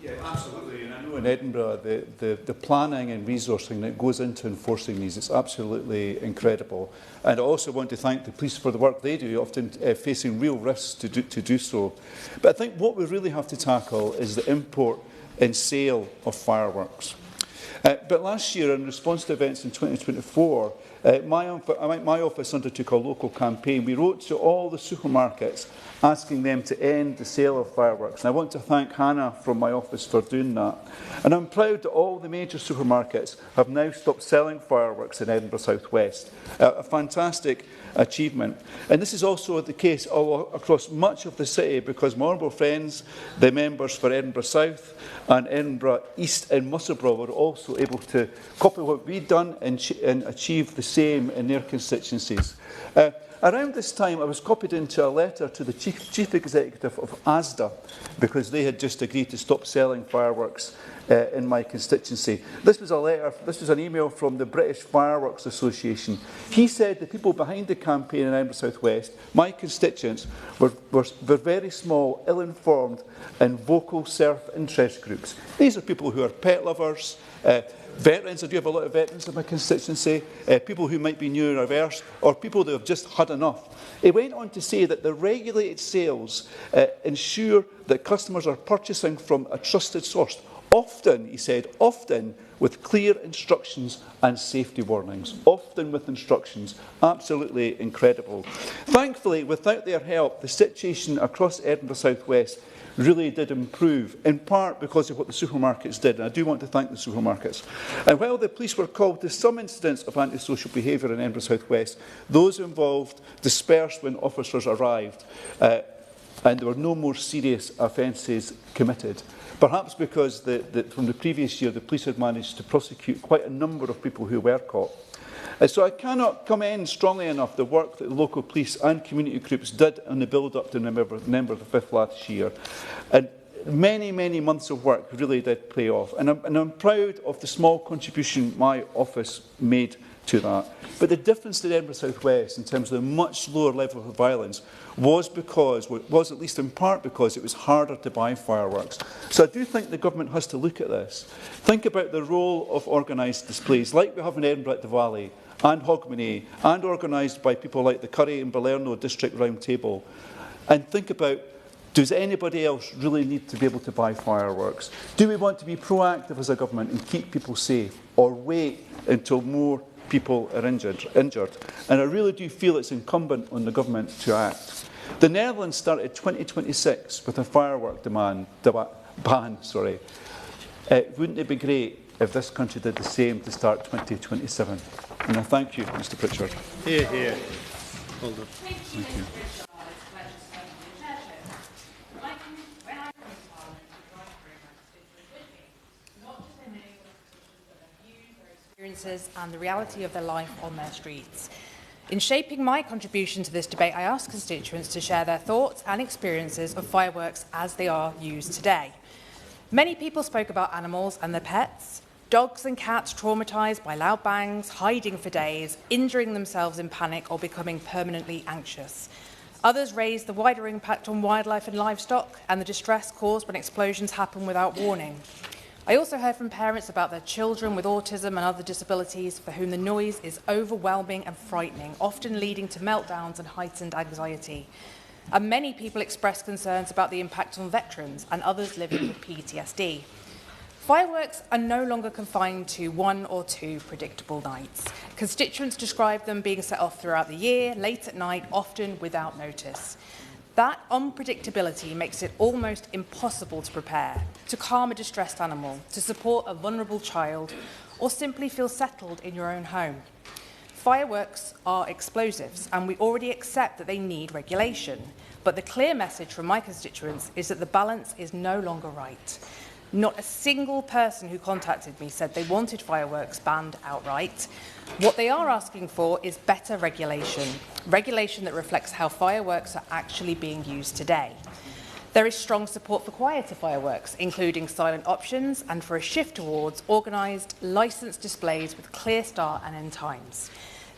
Yeah, absolutely. And I know in Edinburgh, the planning and resourcing that goes into enforcing these is absolutely incredible. And I also want to thank the police for the work they do, often facing real risks to do so. But I think what we really have to tackle is the import and sale of fireworks. But last year, in response to events in 2024, my office undertook a local campaign. We wrote to all the supermarkets asking them to end the sale of fireworks. And I want to thank Hannah from my office for doing that. And I'm proud that all the major supermarkets have now stopped selling fireworks in Edinburgh South West. A fantastic achievement. And this is also the case all across much of the city because my honourable friends, the members for Edinburgh South and Edinburgh East and Musselburgh were also able to copy what we'd done and achieve the same in their constituencies. Around this time, I was copied into a letter to the Chief Executive of ASDA because they had just agreed to stop selling fireworks in my constituency. This was a letter, this was an email from the British Fireworks Association. He said the people behind the campaign in Edinburgh South West, my constituents, were very small, ill-informed and vocal self-interest groups. These are people who are pet lovers, veterans. I do have a lot of veterans in my constituency, people who might be neurodiverse, or people that have just had enough. He went on to say that the regulated sales ensure that customers are purchasing from a trusted source. Often, he said, often with clear instructions and safety warnings. Often with instructions. Absolutely incredible. Thankfully, without their help, the situation across Edinburgh South West really did improve, in part because of what the supermarkets did, and I do want to thank the supermarkets. And while the police were called to some incidents of antisocial behaviour in Edinburgh South West, those involved dispersed when officers arrived, and there were no more serious offences committed. Perhaps because from the previous year, the police had managed to prosecute quite a number of people who were caught. So I cannot commend strongly enough the work that the local police and community groups did on the build-up to November the 5th last year. And many, many months of work really did pay off. And I'm proud of the small contribution my office made to that. But the difference to Edinburgh South West in terms of the much lower level of violence was at least in part because it was harder to buy fireworks. So I do think the government has to look at this. Think about the role of organised displays, like we have in Edinburgh at the Valley and Hogmanay, and organised by people like the Curry and Balerno District Round Table. And think about, does anybody else really need to be able to buy fireworks? Do we want to be proactive as a government and keep people safe, or wait until more people are injured? And I really do feel it's incumbent on the government to act. The Netherlands started 2026 with a firework ban. Wouldn't it be great if this country did the same to start 2027? And I thank you, Mr. Pritchard. Here, here. Hold on. Thank you. Experiences and the reality of their life on their streets. In shaping my contribution to this debate, I asked constituents to share their thoughts and experiences of fireworks as they are used today. Many people spoke about animals and their pets, dogs and cats traumatised by loud bangs, hiding for days, injuring themselves in panic or becoming permanently anxious. Others raise the wider impact on wildlife and livestock and the distress caused when explosions happen without warning. I also heard from parents about their children with autism and other disabilities for whom the noise is overwhelming and frightening, often leading to meltdowns and heightened anxiety. And many people express concerns about the impact on veterans and others living with PTSD. Fireworks are no longer confined to 1 or 2 predictable nights. Constituents describe them being set off throughout the year, late at night, often without notice. That unpredictability makes it almost impossible to prepare, to calm a distressed animal, to support a vulnerable child, or simply feel settled in your own home. Fireworks are explosives, and we already accept that they need regulation. But the clear message from my constituents is that the balance is no longer right. Not a single person who contacted me said they wanted fireworks banned outright. What they are asking for is better regulation, regulation that reflects how fireworks are actually being used today. There is strong support for quieter fireworks, including silent options, and for a shift towards organised, licensed displays with clear start and end times.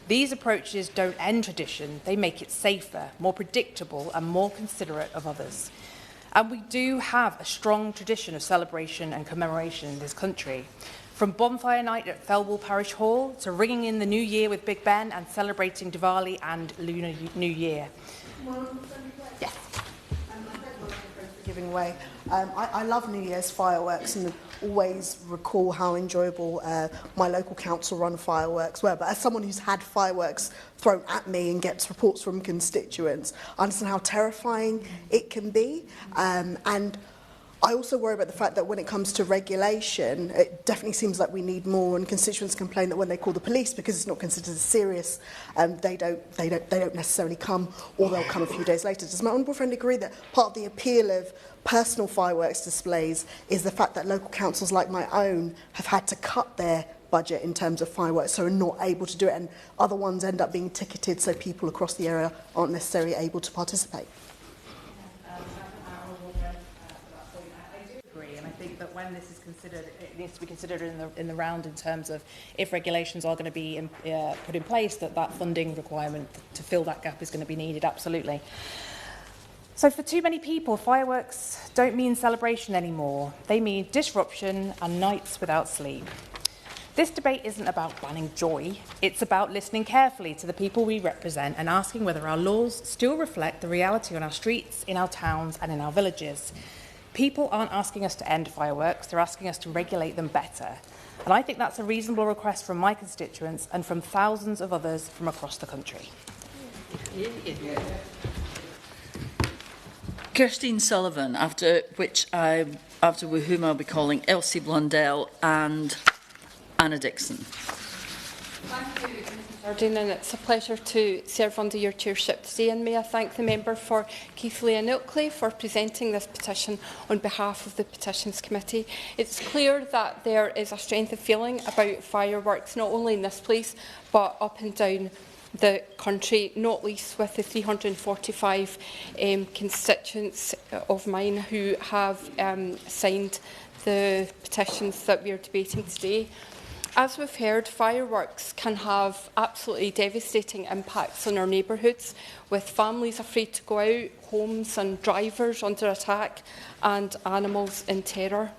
These approaches don't end tradition, they make it safer, more predictable and more considerate of others. And we do have a strong tradition of celebration and commemoration in this country. From bonfire night at Felwall Parish Hall to ringing in the New Year with Big Ben and celebrating Diwali and Lunar New Year. Yes. Giving away. I love New Year's fireworks and always recall how enjoyable my local council run fireworks were. But as someone who's had fireworks thrown at me and gets reports from constituents, I understand how terrifying it can be. And I also worry about the fact that when it comes to regulation, it definitely seems like we need more, and constituents complain that when they call the police, because it's not considered as serious, they don't necessarily come, or they'll come a few days later. Does my honourable friend agree that part of the appeal of personal fireworks displays is the fact that local councils like my own have had to cut their budget in terms of fireworks, so are not able to do it, and other ones end up being ticketed so people across the area aren't necessarily able to participate? That when this is considered, it needs to be considered in the round in terms of if regulations are going to be put in place, that funding requirement to fill that gap is going to be needed, absolutely. So for too many people, fireworks don't mean celebration anymore. They mean disruption and nights without sleep. This debate isn't about banning joy. It's about listening carefully to the people we represent and asking whether our laws still reflect the reality on our streets, in our towns and in our villages. People aren't asking us to end fireworks, they're asking us to regulate them better. And I think that's a reasonable request from my constituents and from thousands of others from across the country. Kirstine Sullivan, after whom I'll be calling Elsie Blundell and Anna Dixon. Thank you, Mr. and it's a pleasure to serve under your chairship today, and may I thank the member for Keithley and Ilkley for presenting this petition on behalf of the Petitions Committee. It's clear that there is a strength of feeling about fireworks, not only in this place but up and down the country, not least with the 345 constituents of mine who have signed the petitions that we are debating today. As we've heard, fireworks can have absolutely devastating impacts on our neighbourhoods, with families afraid to go out, homes and drivers under attack, and animals in terror.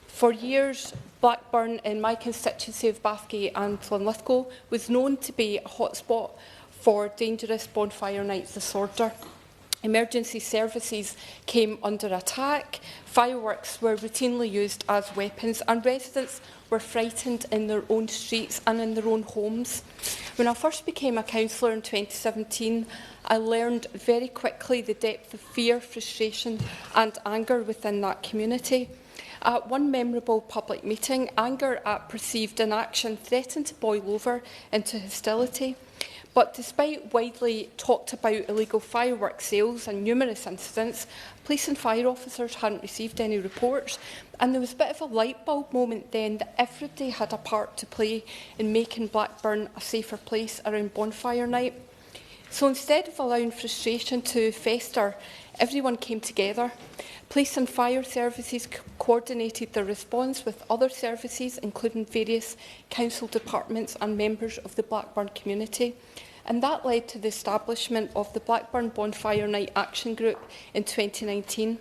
For years, Blackburn, in my constituency of Bathgate and Linlithgow, was known to be a hotspot for dangerous bonfire night disorder. Emergency services came under attack, fireworks were routinely used as weapons, and residents were frightened in their own streets and in their own homes. When I first became a councillor in 2017, I learned very quickly the depth of fear, frustration and anger within that community. At one memorable public meeting, anger at perceived inaction threatened to boil over into hostility. But despite widely talked about illegal fireworks sales and numerous incidents, police and fire officers hadn't received any reports, and there was a bit of a light bulb moment then that everybody had a part to play in making Blackburn a safer place around bonfire night. So instead of allowing frustration to fester, everyone came together. Police and fire services coordinated their response with other services, including various council departments and members of the Blackburn community. and that led to the establishment of the Blackburn Bonfire Night Action Group in 2019.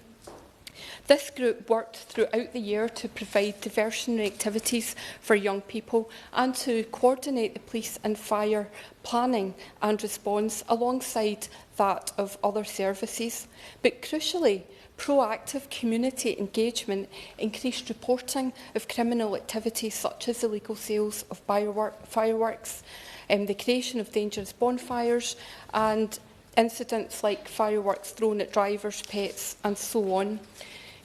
This group worked throughout the year to provide diversionary activities for young people and to coordinate the police and fire planning and response alongside that of other services. But crucially, proactive community engagement increased reporting of criminal activities such as illegal sales of fireworks, the creation of dangerous bonfires and incidents like fireworks thrown at drivers, pets and so on.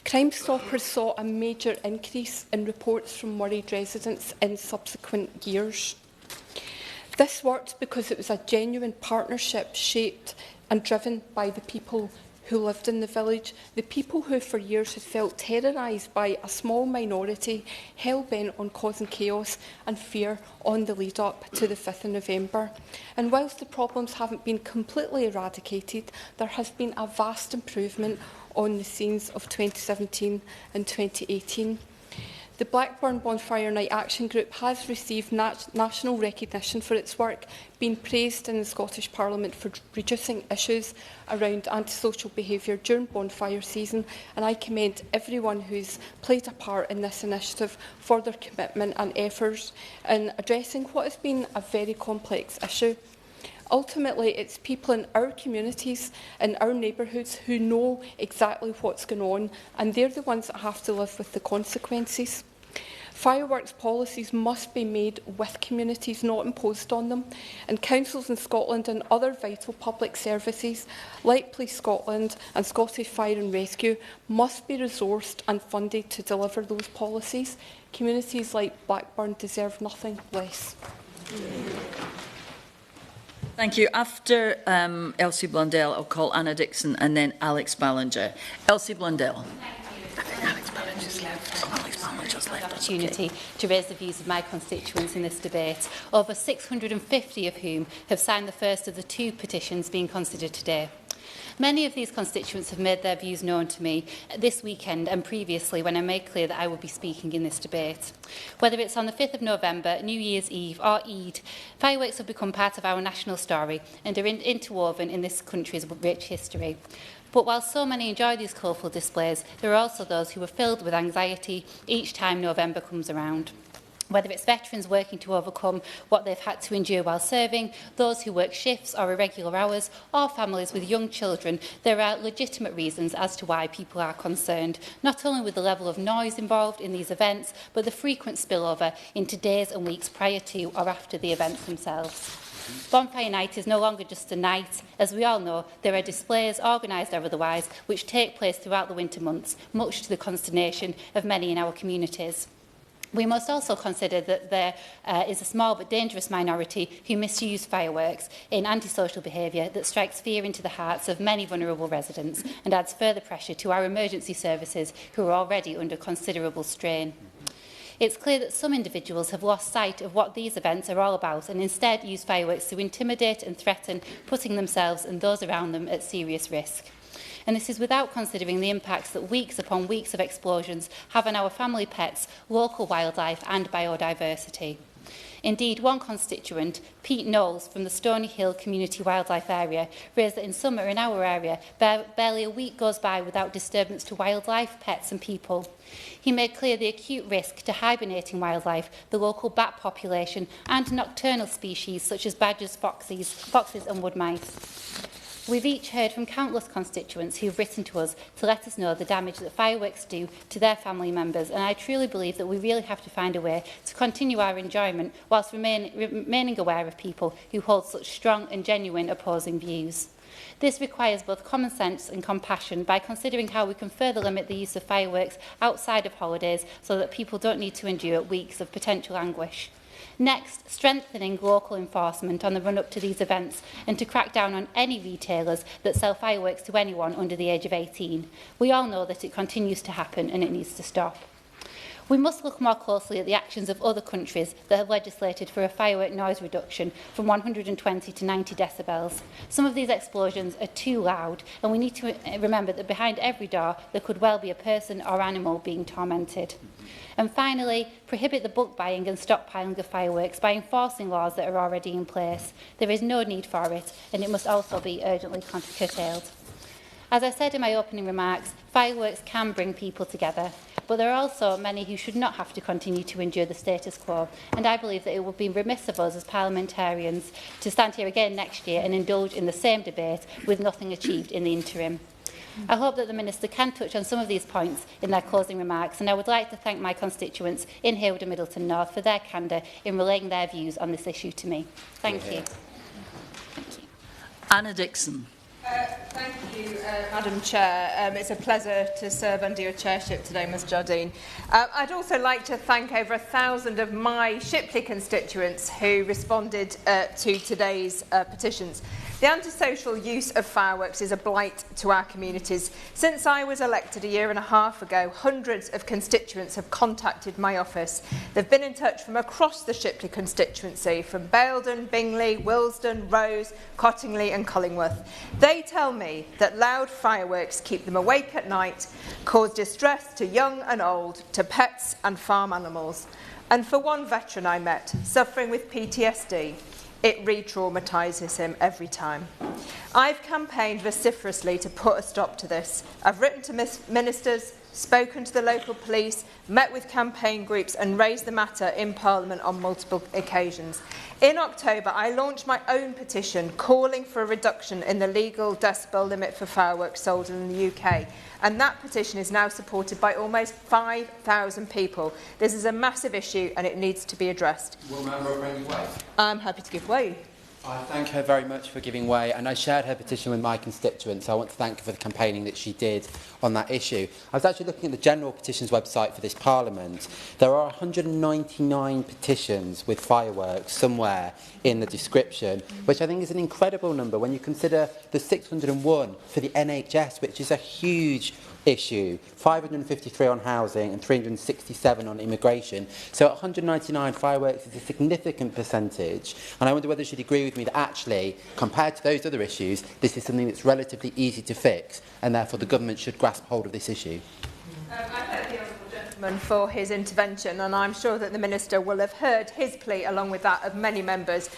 Crime Stoppers saw a major increase in reports from worried residents in subsequent years. This worked because it was a genuine partnership shaped and driven by the people who lived in the village, the people who for years had felt terrorised by a small minority hell-bent on causing chaos and fear on the lead-up to the 5th of November. And whilst the problems haven't been completely eradicated, there has been a vast improvement on the scenes of 2017 and 2018. The Blackburn Bonfire Night Action Group has received national recognition for its work, being praised in the Scottish Parliament for reducing issues around antisocial behaviour during bonfire season, and I commend everyone who's played a part in this initiative for their commitment and efforts in addressing what has been a very complex issue. Ultimately, it's people in our communities, in our neighbourhoods, who know exactly what's going on, and they're the ones that have to live with the consequences. Fireworks policies must be made with communities, not imposed on them, and councils in Scotland and other vital public services, like Police Scotland and Scottish Fire and Rescue, must be resourced and funded to deliver those policies. Communities like Blackburn deserve nothing less. Thank you. After Elsie Blundell, I'll call Anna Dixon and then Alex Ballinger. Elsie Blundell. Alex Ballinger's left. Opportunity to raise the views of my constituents in this debate, over 650 of whom have signed the first of the 2 petitions being considered today. Many of these constituents have made their views known to me this weekend and previously when I made clear that I would be speaking in this debate. Whether it's on the 5th of November, New Year's Eve or Eid, fireworks have become part of our national story and are interwoven in this country's rich history. But while so many enjoy these colourful displays, there are also those who are filled with anxiety each time November comes around. Whether it's veterans working to overcome what they've had to endure while serving, those who work shifts or irregular hours, or families with young children, there are legitimate reasons as to why people are concerned, not only with the level of noise involved in these events, but the frequent spillover into days and weeks prior to or after the events themselves. Bonfire Night is no longer just a night. As we all know, there are displays, organised or otherwise, which take place throughout the winter months, much to the consternation of many in our communities. We must also consider that there is a small but dangerous minority who misuse fireworks in antisocial behaviour that strikes fear into the hearts of many vulnerable residents and adds further pressure to our emergency services who are already under considerable strain. It's clear that some individuals have lost sight of what these events are all about and instead use fireworks to intimidate and threaten, putting themselves and those around them at serious risk. And this is without considering the impacts that weeks upon weeks of explosions have on our family pets, local wildlife and biodiversity. Indeed, one constituent, Pete Knowles from the Stony Hill Community Wildlife Area, raised that in summer in our area, barely a week goes by without disturbance to wildlife, pets and people. He made clear the acute risk to hibernating wildlife, the local bat population and nocturnal species such as badgers, foxes and wood mice. We've each heard from countless constituents who have written to us to let us know the damage that fireworks do to their family members, and I truly believe that we really have to find a way to continue our enjoyment whilst remaining aware of people who hold such strong and genuine opposing views. This requires both common sense and compassion by considering how we can further limit the use of fireworks outside of holidays so that people don't need to endure weeks of potential anguish. Next, strengthening local enforcement on the run-up to these events and to crack down on any retailers that sell fireworks to anyone under the age of 18. We all know that it continues to happen and it needs to stop. We must look more closely at the actions of other countries that have legislated for a firework noise reduction from 120 to 90 decibels. Some of these explosions are too loud, and we need to remember that behind every door there could well be a person or animal being tormented. And finally, prohibit the bulk buying and stockpiling of fireworks by enforcing laws that are already in place. There is no need for it, and it must also be urgently curtailed. As I said in my opening remarks, fireworks can bring people together, but there are also many who should not have to continue to endure the status quo, and I believe that it would be remiss of us as parliamentarians to stand here again next year and indulge in the same debate with nothing achieved in the interim. I hope that the Minister can touch on some of these points in their closing remarks, and I would like to thank my constituents in Hayward and Middleton North for their candour in relaying their views on this issue to me. Thank you. Thank you. Anna Dixon. Thank you, Madam Chair. It's a pleasure to serve under your chairship today, Ms Jardine. I'd also like to thank over 1,000 of my Shipley constituents who responded to today's petitions. The antisocial use of fireworks is a blight to our communities. Since I was elected a year and a half ago, hundreds of constituents have contacted my office. They've been in touch from across the Shipley constituency, from Baildon, Bingley, Willesden, Rose, Cottingley and Collingworth. They tell me that loud fireworks keep them awake at night, cause distress to young and old, to pets and farm animals. And for one veteran I met, suffering with PTSD, it re-traumatises him every time. I've campaigned vociferously to put a stop to this. I've written to ministers, spoken to the local police, met with campaign groups and raised the matter in Parliament on multiple occasions. In October, I launched my own petition calling for a reduction in the legal decibel limit for fireworks sold in the UK. And that petition is now supported by almost 5,000 people. This is a massive issue and it needs to be addressed. Will Member bring way? I'm happy to give way. I thank her very much for giving way, and I shared her petition with my constituents, so I want to thank her for the campaigning that she did on that issue. I was actually looking at the General Petitions website for this Parliament. There are 199 petitions with fireworks somewhere in the description, which I think is an incredible number when you consider the 601 for the NHS, which is a huge issue, 553 on housing and 367 on immigration. So 199 fireworks is a significant percentage, and I wonder whether she'd agree with me that actually, compared to those other issues, this is something that's relatively easy to fix, and therefore the government should grasp hold of this issue. I thank the honourable gentleman for his intervention, and I'm sure that the Minister will have heard his plea along with that of many members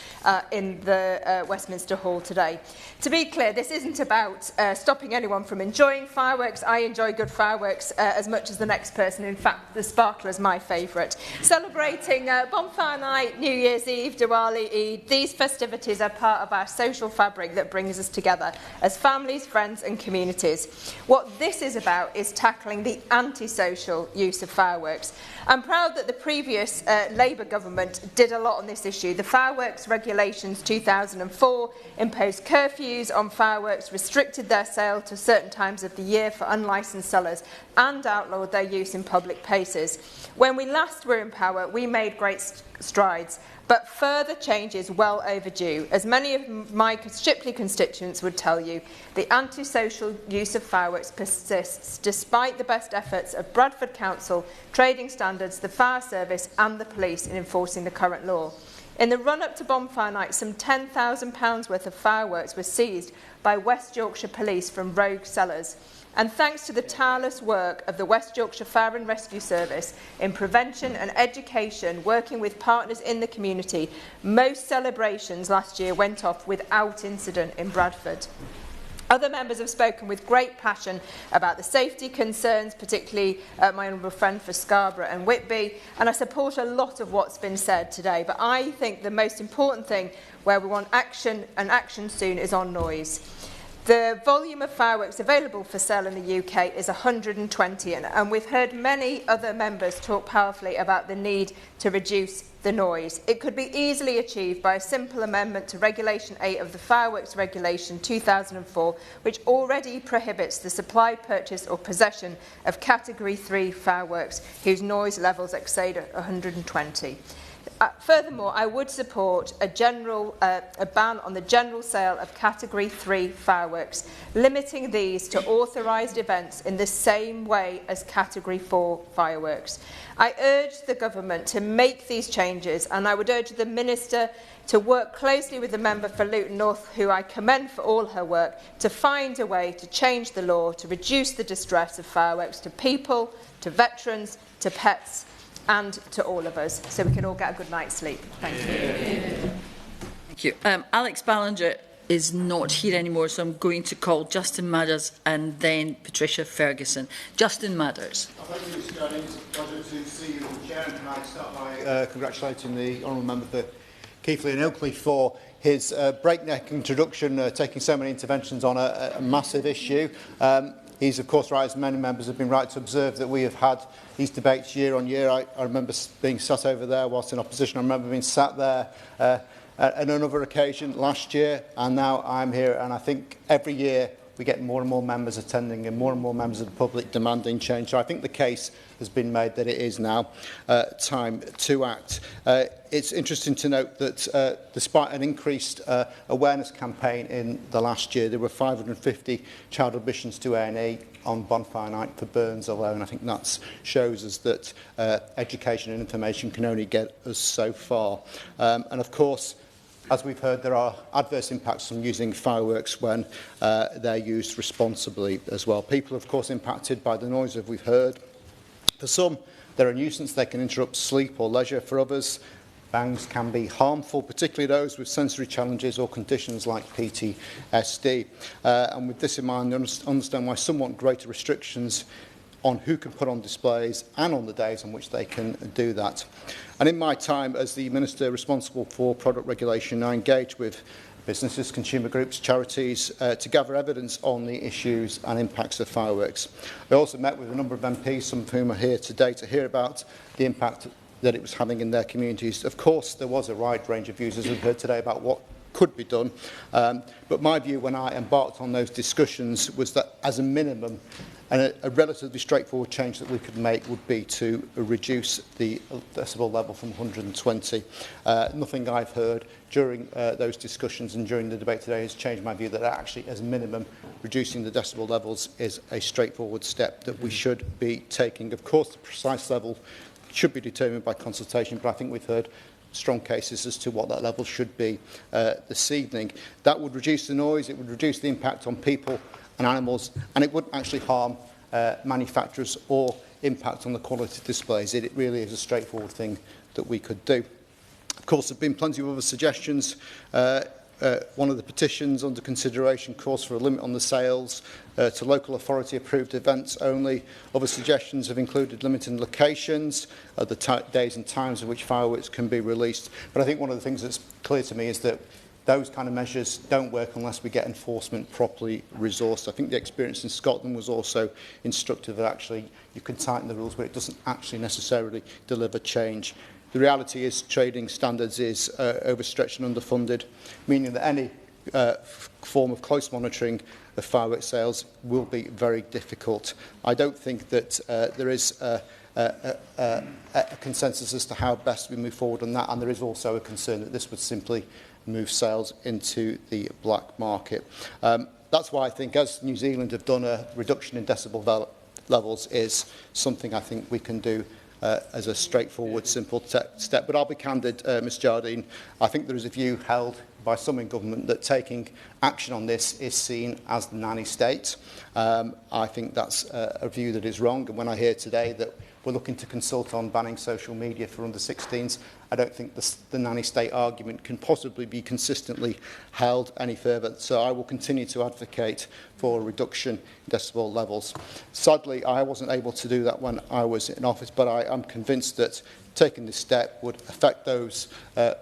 in the Westminster Hall today. To be clear, this isn't about stopping anyone from enjoying fireworks. I enjoy good fireworks as much as the next person. In fact, the sparkler is my favourite. Celebrating Bonfire Night, New Year's Eve, Diwali, Eid, these festivities are part of our social fabric that brings us together as families, friends and communities. What this is about is tackling the antisocial use of fireworks. I'm proud that the previous Labour government did a lot on this issue. The Fireworks Regulations 2004 imposed curfews on fireworks, restricted their sale to certain times of the year for unlicensed sellers and outlawed their use in public places. When we last were in power, we made great strides, but further change is well overdue. As many of my Shipley constituents would tell you, the antisocial use of fireworks persists despite the best efforts of Bradford Council, Trading Standards, the Fire Service and the police in enforcing the current law. In the run-up to Bonfire Night, some £10,000 worth of fireworks were seized by West Yorkshire Police from rogue sellers. And thanks to the tireless work of the West Yorkshire Fire and Rescue Service in prevention and education, working with partners in the community, most celebrations last year went off without incident in Bradford. Other members have spoken with great passion about the safety concerns, particularly my honourable friend for Scarborough and Whitby, and I support a lot of what's been said today. But I think the most important thing where we want action, and action soon, is on noise. The volume of fireworks available for sale in the UK is 120, and we've heard many other members talk powerfully about the need to reduce the noise. It could be easily achieved by a simple amendment to Regulation 8 of the Fireworks Regulation 2004, which already prohibits the supply, purchase or possession of Category 3 fireworks whose noise levels exceed 120. Furthermore, I would support a ban on the general sale of Category 3 fireworks, limiting these to authorised events in the same way as Category 4 fireworks. I urge the Government to make these changes, and I would urge the Minister to work closely with the member for Luton North, who I commend for all her work, to find a way to change the law to reduce the distress of fireworks to people, to veterans, to pets and to all of us, so we can all get a good night's sleep. Thank you. Thank you. Alex Ballinger is not here anymore, so I'm going to call Justin Madders and then Patricia Ferguson. Justin Madders. Thank you, Mr. Chairman. It's a pleasure to see you in the chair, and can I start by congratulating the honourable member for Keighley and Ilkley for his breakneck introduction, taking so many interventions on a massive issue. He's, of course, right, as many members have been right to observe, that we have had these debates year on year. I remember being sat over there whilst in opposition. I remember being sat there on another occasion last year, and now I'm here. And I think every year we get more and more members attending and more members of the public demanding change. So I think the case has been made that it is now time to act. It's interesting to note that despite an increased awareness campaign in the last year, there were 550 child admissions to A&E on bonfire night for Burns alone. I think that shows us that education and information can only get us so far. And of course, as we've heard, there are adverse impacts from using fireworks when they're used responsibly as well. People, of course, impacted by the noise, as we've heard. For some, they're a nuisance. They can interrupt sleep or leisure. For others, bangs can be harmful, particularly those with sensory challenges or conditions like PTSD. And with this in mind, I understand why some want greater restrictions on who can put on displays and on the days on which they can do that. And in my time as the Minister responsible for product regulation, I engaged with businesses, consumer groups, charities to gather evidence on the issues and impacts of fireworks. I also met with a number of MPs, some of whom are here today, to hear about the impact that it was having in their communities. Of course, there was a wide range of views, as we've heard today, about what could be done. But my view when I embarked on those discussions was that, as a minimum, a relatively straightforward change that we could make would be to reduce the decibel level from 120. Nothing I've heard during those discussions and during the debate today has changed my view that actually, as a minimum, reducing the decibel levels is a straightforward step that we should be taking. Of course, the precise level should be determined by consultation, but I think we've heard strong cases as to what that level should be this evening. That would reduce the noise, it would reduce the impact on people and animals, and it wouldn't actually harm manufacturers or impact on the quality of displays. It really is a straightforward thing that we could do. Of course, there have been plenty of other suggestions. One of the petitions under consideration calls for a limit on the sales to local authority approved events only. Other suggestions have included limiting locations, the days and times in which fireworks can be released. But I think one of the things that's clear to me is that those kind of measures don't work unless we get enforcement properly resourced. I think the experience in Scotland was also instructive that actually you can tighten the rules, but it doesn't actually necessarily deliver change. The reality is trading standards is overstretched and underfunded, meaning that any form of close monitoring of fireworks sales will be very difficult. I don't think that there is a consensus as to how best we move forward on that, and there is also a concern that this would simply move sales into the black market. That's why I think, as New Zealand have done, a reduction in decibel levels is something I think we can do as a straightforward, simple step. But I'll be candid, Ms Jardine, I think there is a view held by some in government that taking action on this is seen as the nanny state. I think that's a view that is wrong, and when I hear today that we're looking to consult on banning social media for under-16s, I don't think the nanny state argument can possibly be consistently held any further. So I will continue to advocate for a reduction in decibel levels. Sadly, I wasn't able to do that when I was in office, but I am convinced that taking this step would affect those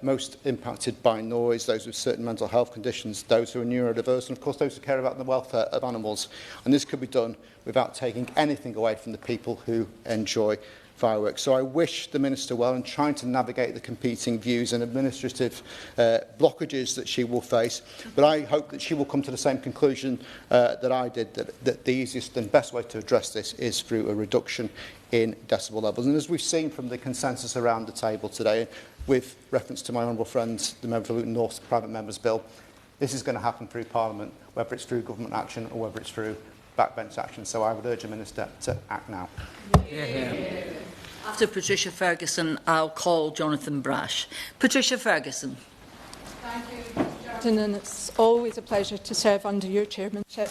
most impacted by noise, those with certain mental health conditions, those who are neurodiverse, and of course those who care about the welfare of animals. And this could be done without taking anything away from the people who enjoy fireworks. So I wish the Minister well in trying to navigate the competing views and administrative blockages that she will face, but I hope that she will come to the same conclusion that I did, that the easiest and best way to address this is through a reduction in decibel levels. And as we've seen from the consensus around the table today, with reference to my honourable friend, the member for Luton North's private member's bill. This is going to happen through Parliament, whether it's through government action or whether it's through backbench action. So I would urge the Minister to act now. After Patricia Ferguson, I'll call Jonathan Brash. Patricia Ferguson. Thank you, Captain, and it's always a pleasure to serve under your chairmanship.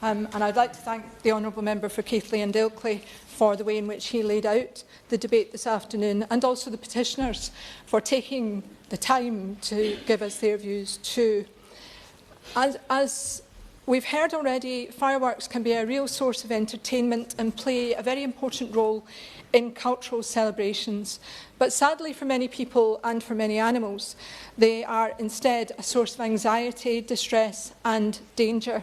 And I'd like to thank the Honourable Member for Keighley and Ilkley for the way in which he laid out the debate this afternoon, and also the petitioners for taking the time to give us their views too. As we've heard already, fireworks can be a real source of entertainment and play a very important role in cultural celebrations. But sadly for many people and for many animals, they are instead a source of anxiety, distress and danger.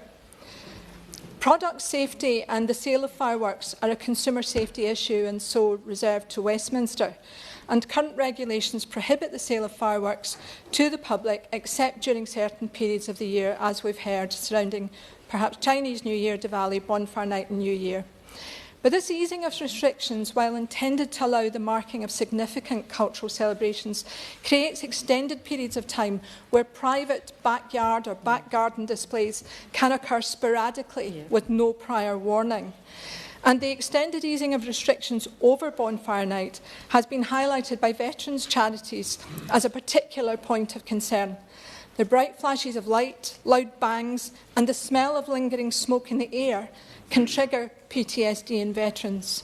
Product safety and the sale of fireworks are a consumer safety issue and so reserved to Westminster. And current regulations prohibit the sale of fireworks to the public except during certain periods of the year, as we've heard, surrounding perhaps Chinese New Year, Diwali, Bonfire Night and New Year. But this easing of restrictions, while intended to allow the marking of significant cultural celebrations, creates extended periods of time where private backyard or back garden displays can occur sporadically with no prior warning. And the extended easing of restrictions over Bonfire Night has been highlighted by veterans' charities as a particular point of concern. The bright flashes of light, loud bangs and the smell of lingering smoke in the air can trigger PTSD in veterans.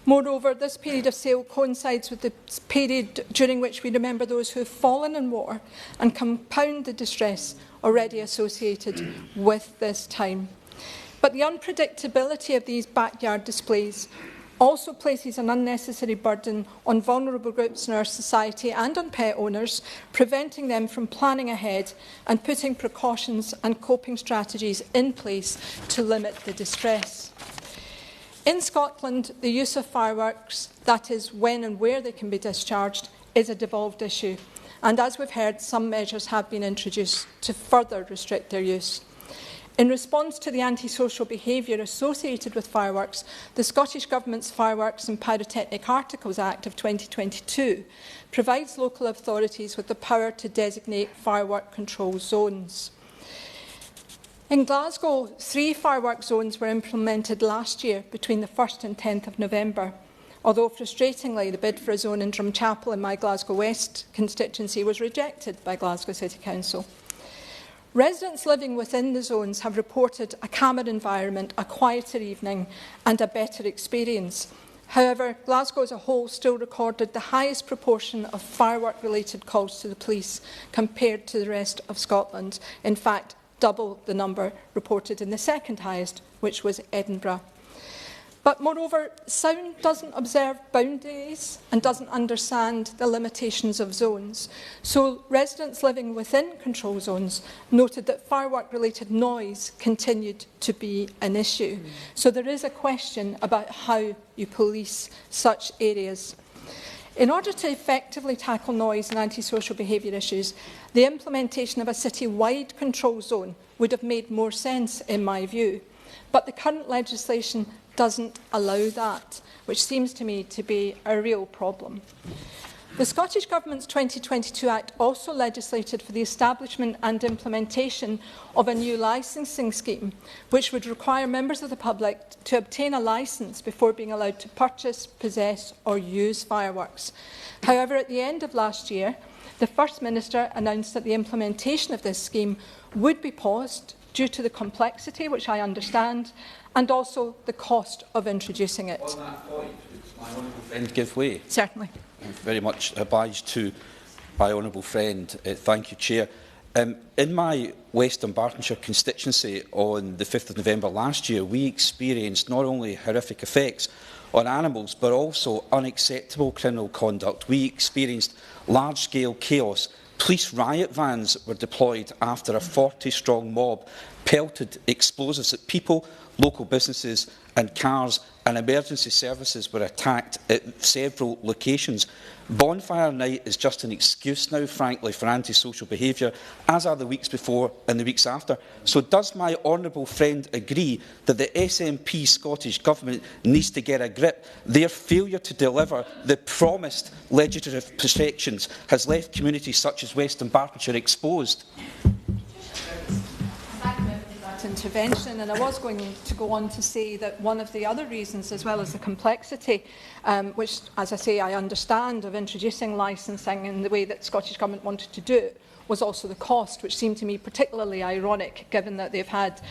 Moreover, this period of sale coincides with the period during which we remember those who have fallen in war and compound the distress already associated with this time. But the unpredictability of these backyard displays also places an unnecessary burden on vulnerable groups in our society and on pet owners, preventing them from planning ahead and putting precautions and coping strategies in place to limit the distress. In Scotland, the use of fireworks, that is, when and where they can be discharged, is a devolved issue. And as we've heard, some measures have been introduced to further restrict their use. In response to the antisocial behaviour associated with fireworks, the Scottish Government's Fireworks and Pyrotechnic Articles Act of 2022 provides local authorities with the power to designate firework control zones. In Glasgow, 3 firework zones were implemented last year between the 1st and 10th of November, although frustratingly the bid for a zone in Drumchapel in my Glasgow West constituency was rejected by Glasgow City Council. Residents living within the zones have reported a calmer environment, a quieter evening and a better experience. However, Glasgow as a whole still recorded the highest proportion of firework-related calls to the police compared to the rest of Scotland. In fact, double the number reported in the second highest, which was Edinburgh. But moreover, sound doesn't observe boundaries and doesn't understand the limitations of zones. So residents living within control zones noted that firework-related noise continued to be an issue. So there is a question about how you police such areas. In order to effectively tackle noise and antisocial behaviour issues, the implementation of a city-wide control zone would have made more sense, in my view. But the current legislation doesn't allow that, which seems to me to be a real problem. The Scottish Government's 2022 Act also legislated for the establishment and implementation of a new licensing scheme, which would require members of the public to obtain a licence before being allowed to purchase, possess or use fireworks. However, at the end of last year, the First Minister announced that the implementation of this scheme would be paused due to the complexity, which I understand, and also the cost of introducing it. On that point, would my honourable friend give way? Certainly. I'm very much obliged to my honourable friend. Thank you, Chair. In my West Dunbartonshire constituency on the 5th of November last year, we experienced not only horrific effects on animals, but also unacceptable criminal conduct. We experienced large-scale chaos. Police riot vans were deployed after a 40-strong mob pelted explosives at people, local businesses and cars, and emergency services were attacked at several locations. Bonfire night is just an excuse now, frankly, for antisocial behaviour, as are the weeks before and the weeks after. So does my honourable friend agree that the SNP Scottish Government needs to get a grip? Their failure to deliver the promised legislative protections has left communities such as Western Bartonshire exposed. Intervention, and I was going to go on to say that one of the other reasons, as well as the complexity, which, as I say, I understand, of introducing licensing in the way that the Scottish Government wanted to do it, was also the cost, which seemed to me particularly ironic, given that they've had,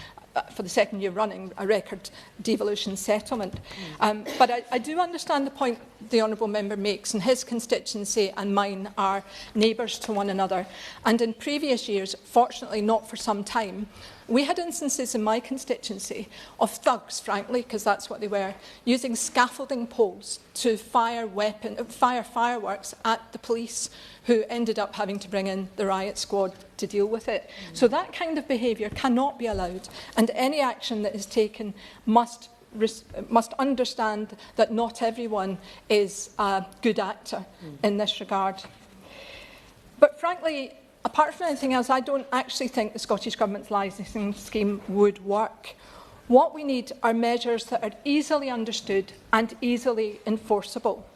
for the second year running, a record devolution settlement. But I do understand the point the honourable member makes, and his constituency and mine are neighbours to one another. And in previous years, fortunately not for some time, we had instances in my constituency of thugs, frankly, because that's what they were, using scaffolding poles to fire fireworks at the police, who ended up having to bring in the riot squad to deal with it. So that kind of behaviour cannot be allowed, and any action that is taken must understand that not everyone is a good actor in this regard. But frankly, apart from anything else, I don't actually think the Scottish Government's licensing scheme would work. What we need are measures that are easily understood and easily enforceable.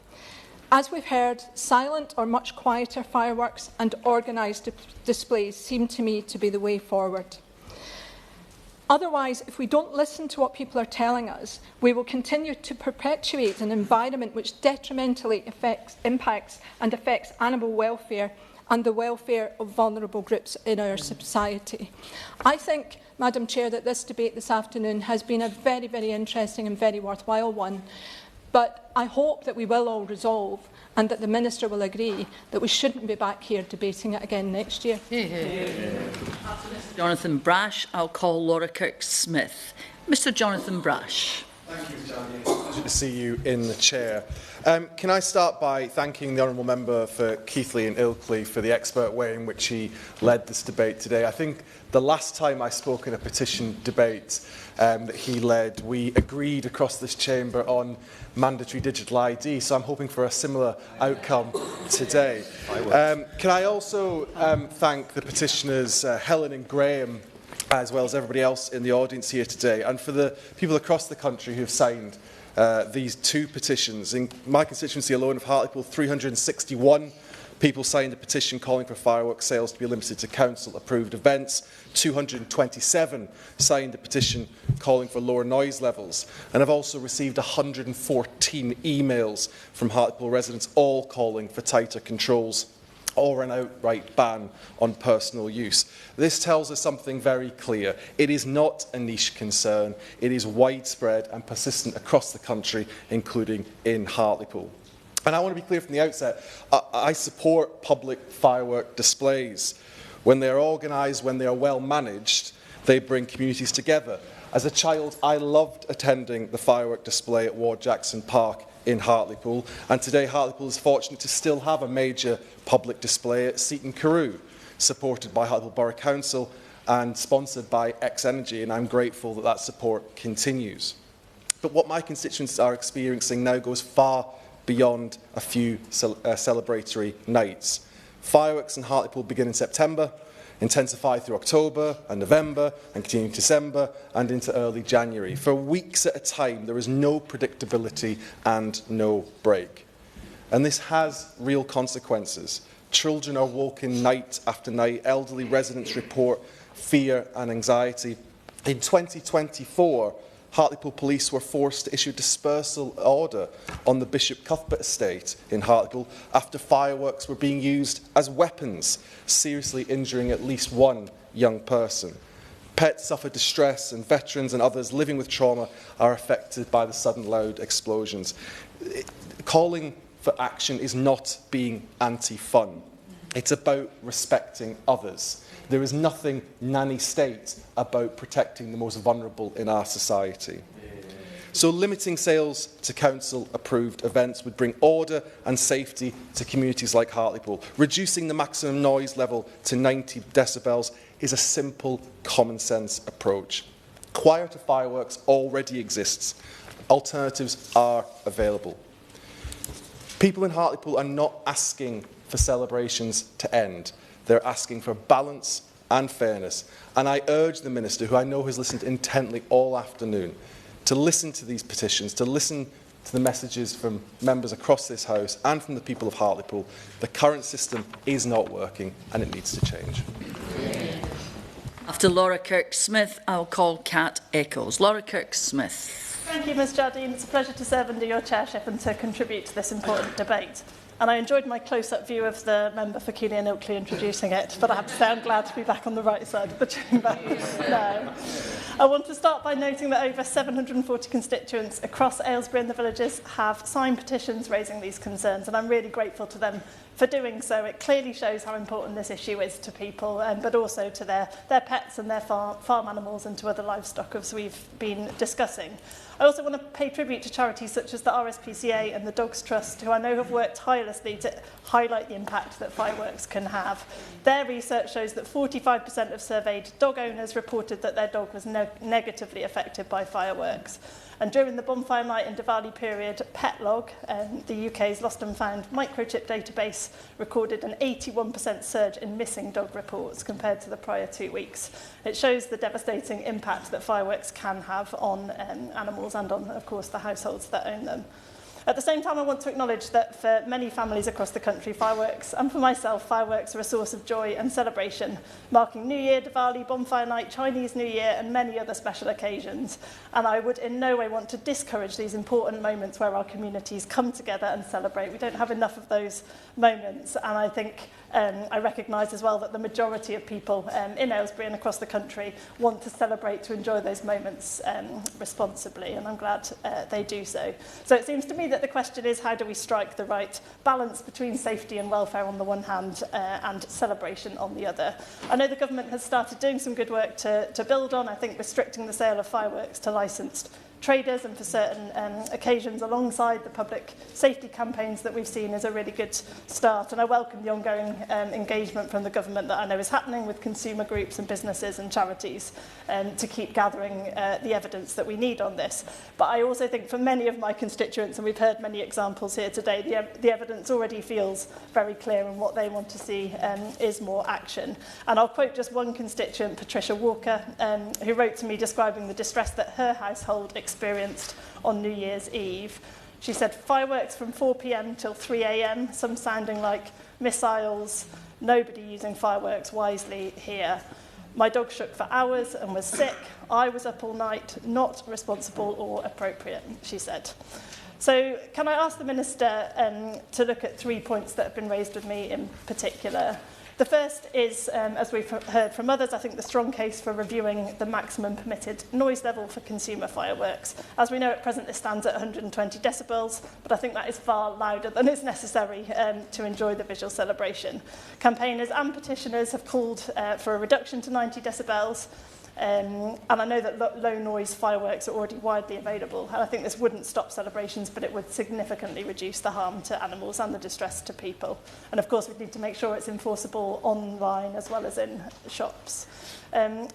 As we've heard, silent or much quieter fireworks and organised displays seem to me to be the way forward. Otherwise, if we don't listen to what people are telling us, we will continue to perpetuate an environment which detrimentally impacts and affects animal welfare and the welfare of vulnerable groups in our society. I think, Madam Chair, that this debate this afternoon has been a very, very interesting and very worthwhile one. But I hope that we will all resolve, and that the Minister will agree, that we shouldn't be back here debating it again next year. Jonathan Brash. I'll call Laura Kirk-Smith. Mr Jonathan Brash. Thank you, Danny. Pleasure to see you in the chair. Can I start by thanking the honourable member for Keighley and Ilkley for the expert way in which he led this debate today. I think the last time I spoke in a petition debate that he led, we agreed across this chamber on mandatory digital ID, so I'm hoping for a similar outcome today. Can I also thank the petitioners Helen and Graham, as well as everybody else in the audience here today, and for the people across the country who have signed these two petitions. In my constituency alone of Hartlepool, 361 people signed a petition calling for fireworks sales to be limited to council-approved events. 227 signed a petition calling for lower noise levels. And I've also received 114 emails from Hartlepool residents, all calling for tighter controls or an outright ban on personal use. This tells us something very clear. It is not a niche concern. It is widespread and persistent across the country, including in Hartlepool. And I want to be clear from the outset, I support public firework displays. When they are organised, when they are well managed, they bring communities together. As a child, I loved attending the firework display at Ward Jackson Park in Hartlepool, and today Hartlepool is fortunate to still have a major public display at Seaton Carew, supported by Hartlepool Borough Council and sponsored by X-Energy, and I'm grateful that that support continues. But what my constituents are experiencing now goes far beyond a few celebratory nights. Fireworks in Hartlepool begin in September, intensify through October and November, and continue in December and into early January. For weeks at a time, there is no predictability and no break. And this has real consequences. Children are woken night after night. Elderly residents report fear and anxiety. In 2024, Hartlepool Police were forced to issue a dispersal order on the Bishop Cuthbert estate in Hartlepool after fireworks were being used as weapons, seriously injuring at least one young person. Pets suffer distress, and veterans and others living with trauma are affected by the sudden loud explosions. Calling for action is not being anti-fun. It's about respecting others. There is nothing nanny state about protecting the most vulnerable in our society. So limiting sales to council-approved events would bring order and safety to communities like Hartlepool. Reducing the maximum noise level to 90 decibels is a simple, common-sense approach. Quieter fireworks already exists. Alternatives are available. People in Hartlepool are not asking for celebrations to end. They're asking for balance and fairness. And I urge the Minister, who I know has listened intently all afternoon, to listen to these petitions, to listen to the messages from members across this House and from the people of Hartlepool. The current system is not working and it needs to change. After Laura Kirk-Smith, I'll call Kat Eccles. Laura Kirk-Smith. Thank you, Ms Jardine. It's a pleasure to serve under your chairship and to contribute to this important debate. And I enjoyed my close-up view of the member for Keighley and Ilkley introducing it, but I have to say I'm glad to be back on the right side of the chamber now. I want to start by noting that over 740 constituents across Aylesbury and the villages have signed petitions raising these concerns, and I'm really grateful to them for doing so. It clearly shows how important this issue is to people, but also to their pets and their farm animals and to other livestock, as we've been discussing. I also want to pay tribute to charities such as the RSPCA and the Dogs Trust, who I know have worked tirelessly to highlight the impact that fireworks can have. Their research shows that 45% of surveyed dog owners reported that their dog was negatively affected by fireworks. And during the bonfire night and Diwali period, PetLog, the UK's lost and found microchip database, recorded an 81% surge in missing dog reports compared to the prior 2 weeks. It shows the devastating impact that fireworks can have on animals and on, of course, the households that own them. At the same time, I want to acknowledge that for many families across the country, fireworks, and for myself, fireworks are a source of joy and celebration, marking New Year, Diwali, Bonfire Night, Chinese New Year, and many other special occasions. And I would in no way want to discourage these important moments where our communities come together and celebrate. We don't have enough of those moments, and I think I recognise as well that the majority of people in Aylesbury and across the country want to celebrate, to enjoy those moments responsibly, and I'm glad they do so. So it seems to me that the question is, how do we strike the right balance between safety and welfare on the one hand and celebration on the other? I know the government has started doing some good work to build on. I think restricting the sale of fireworks to licensed traders and for certain occasions alongside the public safety campaigns that we've seen is a really good start, and I welcome the ongoing engagement from the government that I know is happening with consumer groups and businesses and charities to keep gathering the evidence that we need on this. But I also think for many of my constituents, and we've heard many examples here today, the evidence already feels very clear, and what they want to see is more action. And I'll quote just one constituent, Patricia Walker, who wrote to me describing the distress that her household experienced on New Year's Eve. She said, fireworks from 4 p.m. till 3 a.m, some sounding like missiles, nobody using fireworks wisely here. My dog shook for hours and was sick. I was up all night, not responsible or appropriate, she said. So can I ask the Minister to look at 3 points that have been raised with me in particular? The first is, as we've heard from others, I think the strong case for reviewing the maximum permitted noise level for consumer fireworks. As we know, at present this stands at 120 decibels, but I think that is far louder than is necessary to enjoy the visual celebration. Campaigners and petitioners have called for a reduction to 90 decibels. And I know that low noise fireworks are already widely available, and I think this wouldn't stop celebrations, but it would significantly reduce the harm to animals and the distress to people. And of course, we need to make sure it's enforceable online as well as in shops.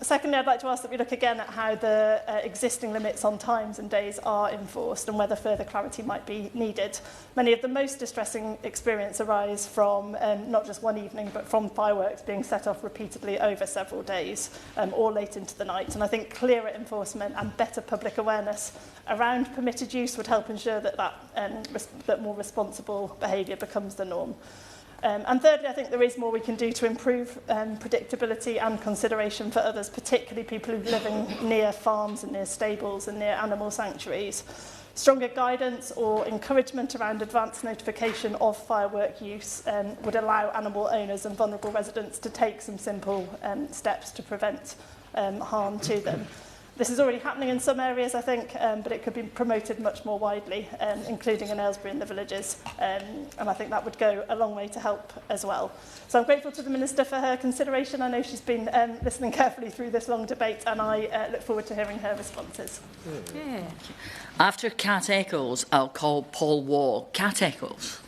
Secondly, I'd like to ask that we look again at how the existing limits on times and days are enforced and whether further clarity might be needed. Many of the most distressing experiences arise from not just one evening, but from fireworks being set off repeatedly over several days or late into the night. And I think clearer enforcement and better public awareness around permitted use would help ensure that that more responsible behaviour becomes the norm. And thirdly, I think there is more we can do to improve predictability and consideration for others, particularly people who live near farms and near stables and near animal sanctuaries. Stronger guidance or encouragement around advance notification of firework use would allow animal owners and vulnerable residents to take some simple steps to prevent harm to them. This is already happening in some areas, I think, but it could be promoted much more widely, including in Aylesbury and the villages, and I think that would go a long way to help as well. So I'm grateful to the Minister for her consideration. I know she's been listening carefully through this long debate, and I look forward to hearing her responses. Yeah. After Kat Eccles, I'll call Paul Wall. Kat Eccles.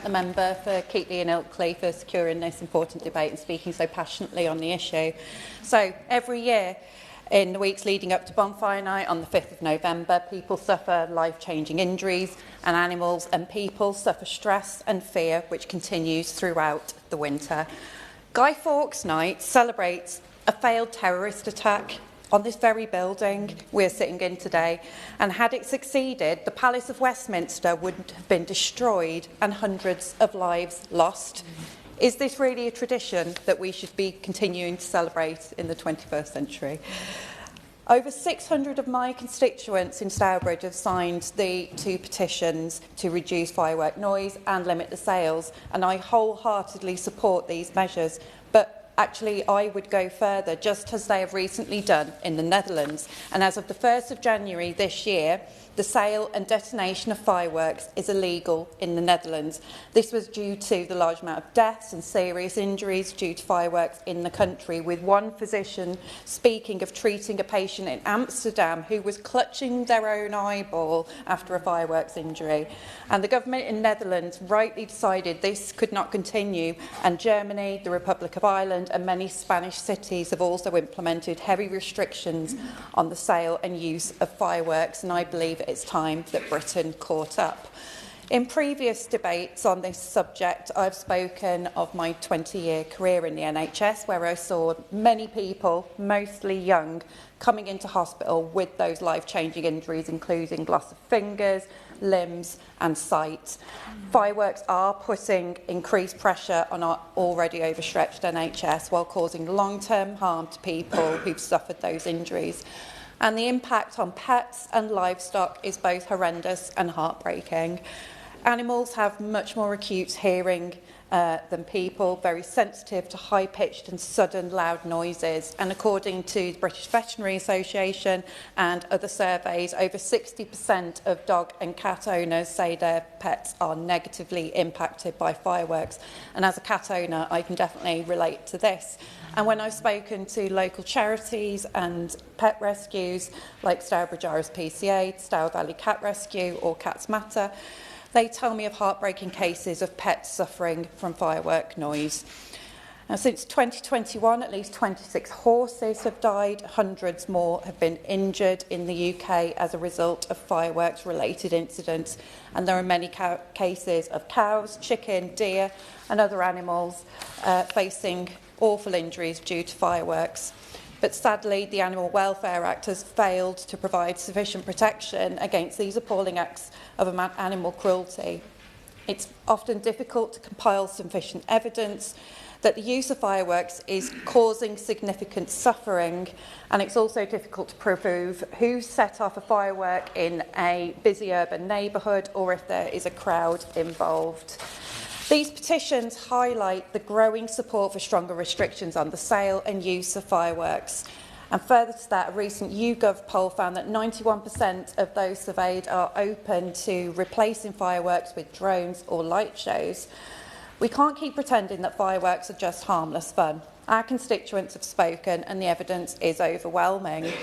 the member for Keighley and Ilkley for securing this important debate and speaking so passionately on the issue. So, every year, in the weeks leading up to Bonfire Night on the 5th of November, people suffer life-changing injuries, and animals and people suffer stress and fear, which continues throughout the winter. Guy Fawkes Night celebrates a failed terrorist attack on this very building we're sitting in today, and had it succeeded, the Palace of Westminster would have been destroyed and hundreds of lives lost. Is this really a tradition that we should be continuing to celebrate in the 21st century? Over 600 of my constituents in Stourbridge have signed the 2 petitions to reduce firework noise and limit the sales, and I wholeheartedly support these measures. But actually, I would go further, just as they have recently done in the Netherlands. And as of the 1st of January this year, the sale and detonation of fireworks is illegal in the Netherlands. This was due to the large amount of deaths and serious injuries due to fireworks in the country, with one physician speaking of treating a patient in Amsterdam who was clutching their own eyeball after a fireworks injury. And the government in the Netherlands rightly decided this could not continue, and Germany, the Republic of Ireland and many Spanish cities have also implemented heavy restrictions on the sale and use of fireworks, and I believe it's time that Britain caught up. In previous debates on this subject, I've spoken of my 20-year career in the NHS, where I saw many people, mostly young, coming into hospital with those life-changing injuries, including loss of fingers, limbs and sight. Fireworks are putting increased pressure on our already overstretched NHS while causing long-term harm to people who've suffered those injuries. And the impact on pets and livestock is both horrendous and heartbreaking. Animals have much more acute hearing than people, very sensitive to high-pitched and sudden loud noises. And according to the British Veterinary Association and other surveys, over 60% of dog and cat owners say their pets are negatively impacted by fireworks. And as a cat owner, I can definitely relate to this. And when I've spoken to local charities and pet rescues like Stourbridge RSPCA, Stour Valley Cat Rescue or Cats Matter, they tell me of heartbreaking cases of pets suffering from firework noise. Now, since 2021, at least 26 horses have died, hundreds more have been injured in the UK as a result of fireworks-related incidents, and there are many cases of cows, chicken, deer and other animals facing awful injuries due to fireworks. But sadly, the Animal Welfare Act has failed to provide sufficient protection against these appalling acts of animal cruelty. It's often difficult to compile sufficient evidence that the use of fireworks is causing significant suffering, and it's also difficult to prove who set off a firework in a busy urban neighbourhood or if there is a crowd involved. These petitions highlight the growing support for stronger restrictions on the sale and use of fireworks. And further to that, a recent YouGov poll found that 91% of those surveyed are open to replacing fireworks with drones or light shows. We can't keep pretending that fireworks are just harmless fun. Our constituents have spoken and the evidence is overwhelming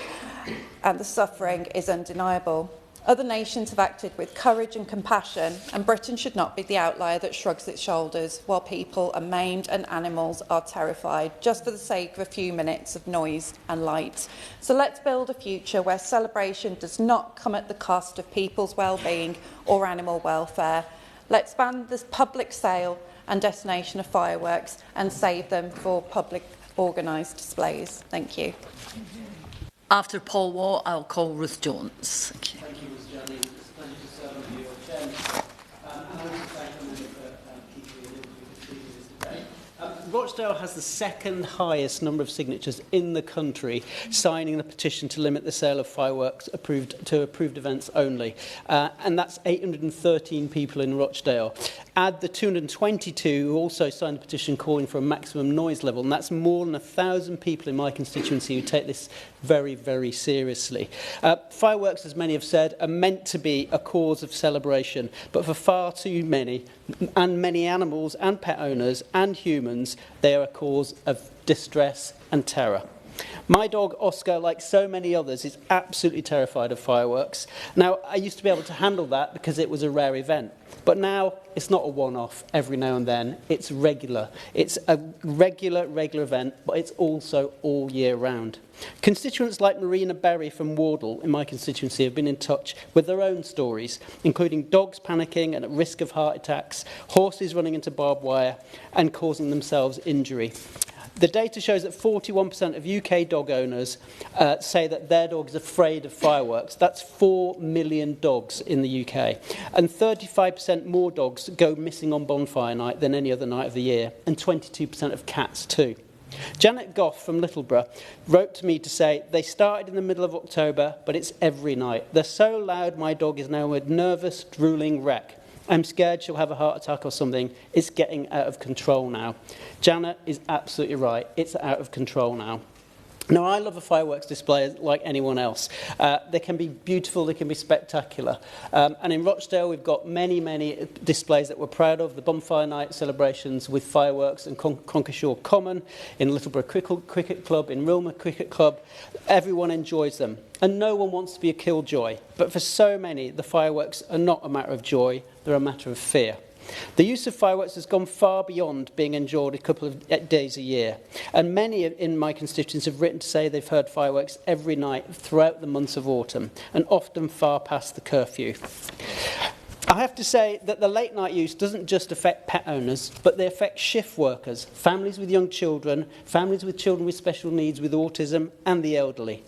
and the suffering is undeniable. Other nations have acted with courage and compassion, and Britain should not be the outlier that shrugs its shoulders while people are maimed and animals are terrified, just for the sake of a few minutes of noise and light. So let's build a future where celebration does not come at the cost of people's well-being or animal welfare. Let's ban this public sale and detonation of fireworks and save them for public organised displays. Thank you. After Paul Waugh, I'll call Ruth Jones. Thank you. Thank you, Ms. Jelly. It's a pleasure to serve under your chairman. And I want to thank the member for keeping it for speaking this debate. Rochdale has the second highest number of signatures in the country signing the petition to limit the sale of fireworks to approved events only. And that's 813 people in Rochdale. Add the 222 who also signed the petition calling for a maximum noise level, and that's more than 1,000 people in my constituency who take this very, very seriously. Fireworks, as many have said, are meant to be a cause of celebration, but for far too many, and many animals and pet owners and humans, they are a cause of distress and terror. My dog, Oscar, like so many others, is absolutely terrified of fireworks. Now, I used to be able to handle that because it was a rare event. But now, it's not a one-off every now and then. It's regular. It's a regular event, but it's also all year round. Constituents like Marina Berry from Wardle, in my constituency, have been in touch with their own stories, including dogs panicking and at risk of heart attacks, horses running into barbed wire and causing themselves injury. The data shows that 41% of UK dog owners say that their dog is afraid of fireworks. That's 4 million dogs in the UK. And 35% more dogs go missing on bonfire night than any other night of the year, and 22% of cats too. Janet Goff from Littleborough wrote to me to say, they started in the middle of October, but it's every night. They're so loud my dog is now a nervous, drooling wreck. I'm scared she'll have a heart attack or something. It's getting out of control now. Janet is absolutely right. It's out of control now. Now, I love a fireworks display like anyone else. They can be beautiful, they can be spectacular. And in Rochdale, we've got many displays that we're proud of. The bonfire night celebrations with fireworks in Concashore Common, in Littleborough Cricket Club, in Rilmer Cricket Club. Everyone enjoys them. And no one wants to be a killjoy. But for so many, the fireworks are not a matter of joy, they're a matter of fear. The use of fireworks has gone far beyond being enjoyed a couple of days a year. And many in my constituents have written to say they've heard fireworks every night throughout the months of autumn, and often far past the curfew. I have to say that the late night use doesn't just affect pet owners, but they affect shift workers, families with young children, families with children with special needs, with autism, and the elderly.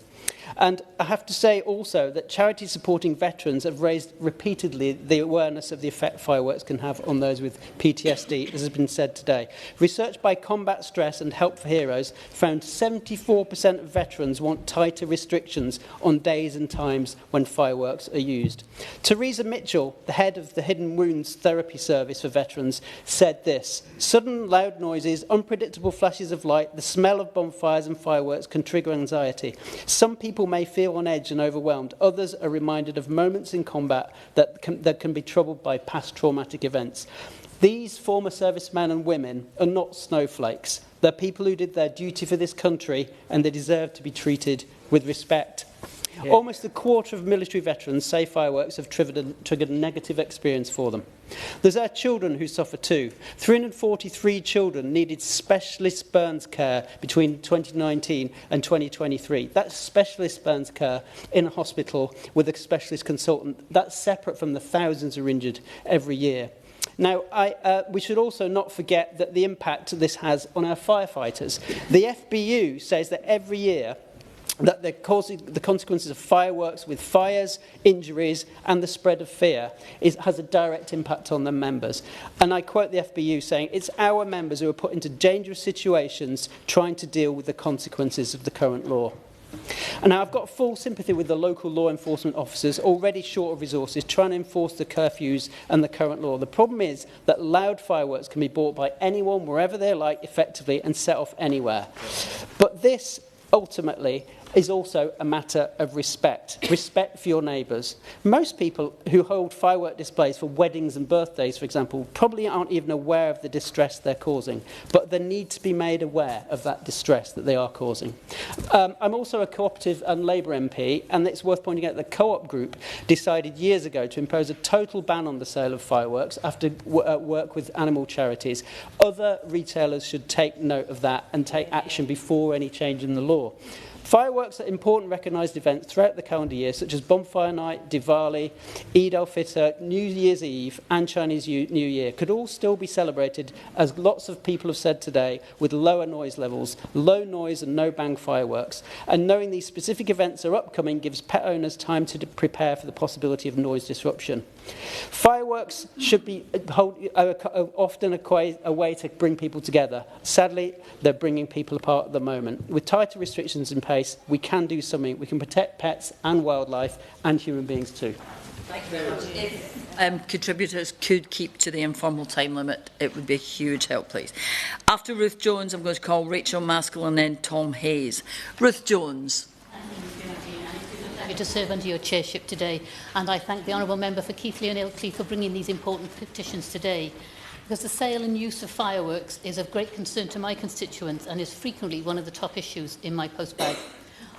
And I have to say also that charities supporting veterans have raised repeatedly the awareness of the effect fireworks can have on those with PTSD, as has been said today. Research by Combat Stress and Help for Heroes found 74% of veterans want tighter restrictions on days and times when fireworks are used. Teresa Mitchell, the head of the Hidden Wounds Therapy Service for Veterans, said this: sudden loud noises, unpredictable flashes of light, the smell of bonfires and fireworks can trigger anxiety. Some people may feel on edge and overwhelmed. Others are reminded of moments in combat that can be troubled by past traumatic events. These former servicemen and women are not snowflakes. They're people who did their duty for this country, and they deserve to be treated with respect. Yeah. Almost a quarter of military veterans say fireworks have triggered a negative experience for them. There's our children who suffer too. 343 children needed specialist burns care between 2019 and 2023. That's specialist burns care in a hospital with a specialist consultant. That's separate from the thousands who are injured every year. Now, we should also not forget that the impact this has on our firefighters. The FBU says that every year that the consequences of fireworks with fires, injuries and the spread of fear has a direct impact on their members. And I quote the FBU saying, it's our members who are put into dangerous situations trying to deal with the consequences of the current law. And now I've got full sympathy with the local law enforcement officers already short of resources trying to enforce the curfews and the current law. The problem is that loud fireworks can be bought by anyone wherever they like effectively and set off anywhere. But this ultimately is also a matter of respect for your neighbours. Most people who hold firework displays for weddings and birthdays, for example, probably aren't even aware of the distress they're causing, but they need to be made aware of that distress that they are causing. I'm also a cooperative and Labour MP, and it's worth pointing out that the Co-op group decided years ago to impose a total ban on the sale of fireworks after work with animal charities. Other retailers should take note of that and take action before any change in the law. Fireworks are important recognised events throughout the calendar year, such as Bonfire Night, Diwali, Eid al-Fitr, New Year's Eve and Chinese New Year, could all still be celebrated, as lots of people have said today, with lower noise levels, low noise and no bang fireworks. And knowing these specific events are upcoming gives pet owners time to prepare for the possibility of noise disruption. Fireworks should be often a way to bring people together. Sadly, they're bringing people apart at the moment. With tighter restrictions in place, we can do something. We can protect pets and wildlife and human beings too. Thank you very much. If contributors could keep to the informal time limit, it would be a huge help, please. After Ruth Jones, I'm going to call Rachel Maskell and then Tom Hayes. Ruth Jones. To serve under your chairship today, and I thank the Honourable Member for Keighley and Ilkley for bringing these important petitions today. because the sale and use of fireworks is of great concern to my constituents and is frequently one of the top issues in my postbag.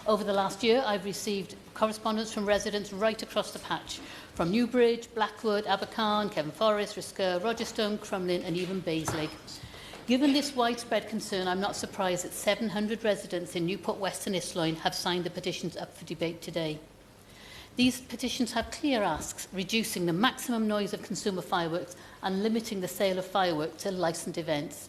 Over the last year, I've received correspondence from residents right across the patch, from Newbridge, Blackwood, Abercarn, Kevin Forest, Risker, Rogerstone, Crumlin and even Baselig. Given this widespread concern, I'm not surprised that 700 residents in Newport West and Isloyn have signed the petitions up for debate today. These petitions have clear asks, reducing the maximum noise of consumer fireworks and limiting the sale of fireworks to licensed events.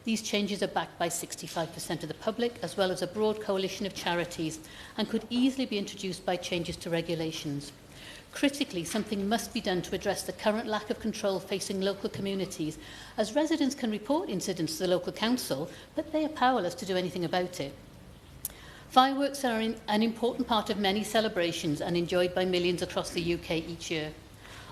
These changes are backed by 65% of the public, as well as a broad coalition of charities, and could easily be introduced by changes to regulations. Critically, something must be done to address the current lack of control facing local communities, as residents can report incidents to the local council, but they are powerless to do anything about it. Fireworks are an important part of many celebrations and enjoyed by millions across the UK each year.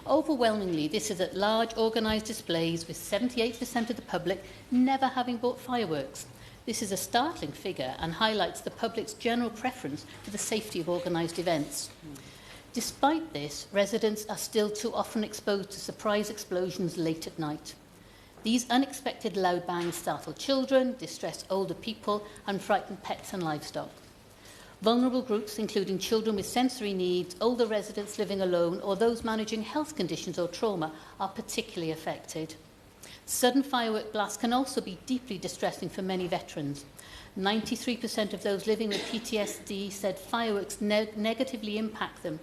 Overwhelmingly, this is at large organised displays, with 78% of the public never having bought fireworks. This is a startling figure and highlights the public's general preference for the safety of organised events. Despite this, residents are still too often exposed to surprise explosions late at night. These unexpected loud bangs startle children, distress older people and frighten pets and livestock. Vulnerable groups, including children with sensory needs, older residents living alone, or those managing health conditions or trauma, are particularly affected. Sudden firework blasts can also be deeply distressing for many veterans. 93% of those living with PTSD said fireworks negatively impact them,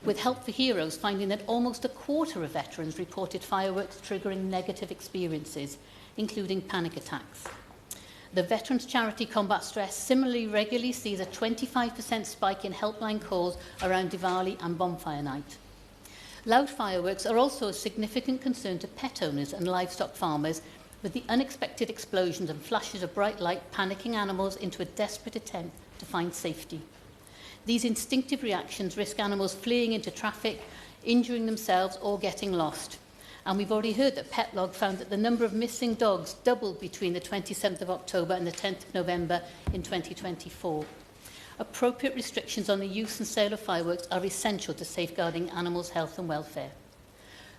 with Help for Heroes finding that almost a quarter of veterans reported fireworks triggering negative experiences, including panic attacks. The Veterans Charity Combat Stress similarly regularly sees a 25% spike in helpline calls around Diwali and bonfire night. Loud fireworks are also a significant concern to pet owners and livestock farmers, with the unexpected explosions and flashes of bright light panicking animals into a desperate attempt to find safety. These instinctive reactions risk animals fleeing into traffic, injuring themselves or getting lost. And we've already heard that PetLog found that the number of missing dogs doubled between the 27th of October and the 10th of November in 2024. Appropriate restrictions on the use and sale of fireworks are essential to safeguarding animals' health and welfare.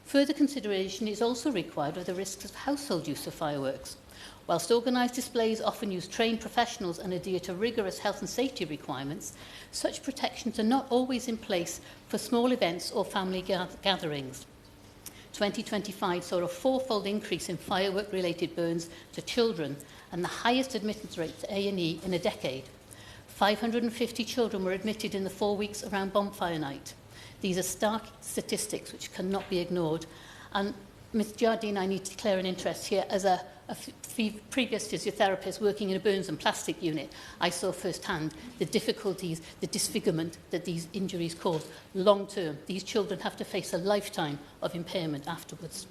Further consideration is also required of the risks of household use of fireworks. Whilst organised displays often use trained professionals and adhere to rigorous health and safety requirements, such protections are not always in place for small events or family gatherings. 2025 saw a fourfold increase in firework-related burns to children and the highest admittance rate to A&E in a decade. 550 children were admitted in the 4 weeks around bonfire night. These are stark statistics which cannot be ignored. And Ms Jardine, I need to declare an interest here. As a previous physiotherapist working in a burns and plastic unit, I saw firsthand the difficulties, the disfigurement that these injuries cause. Long term, these children have to face a lifetime of impairment afterwards.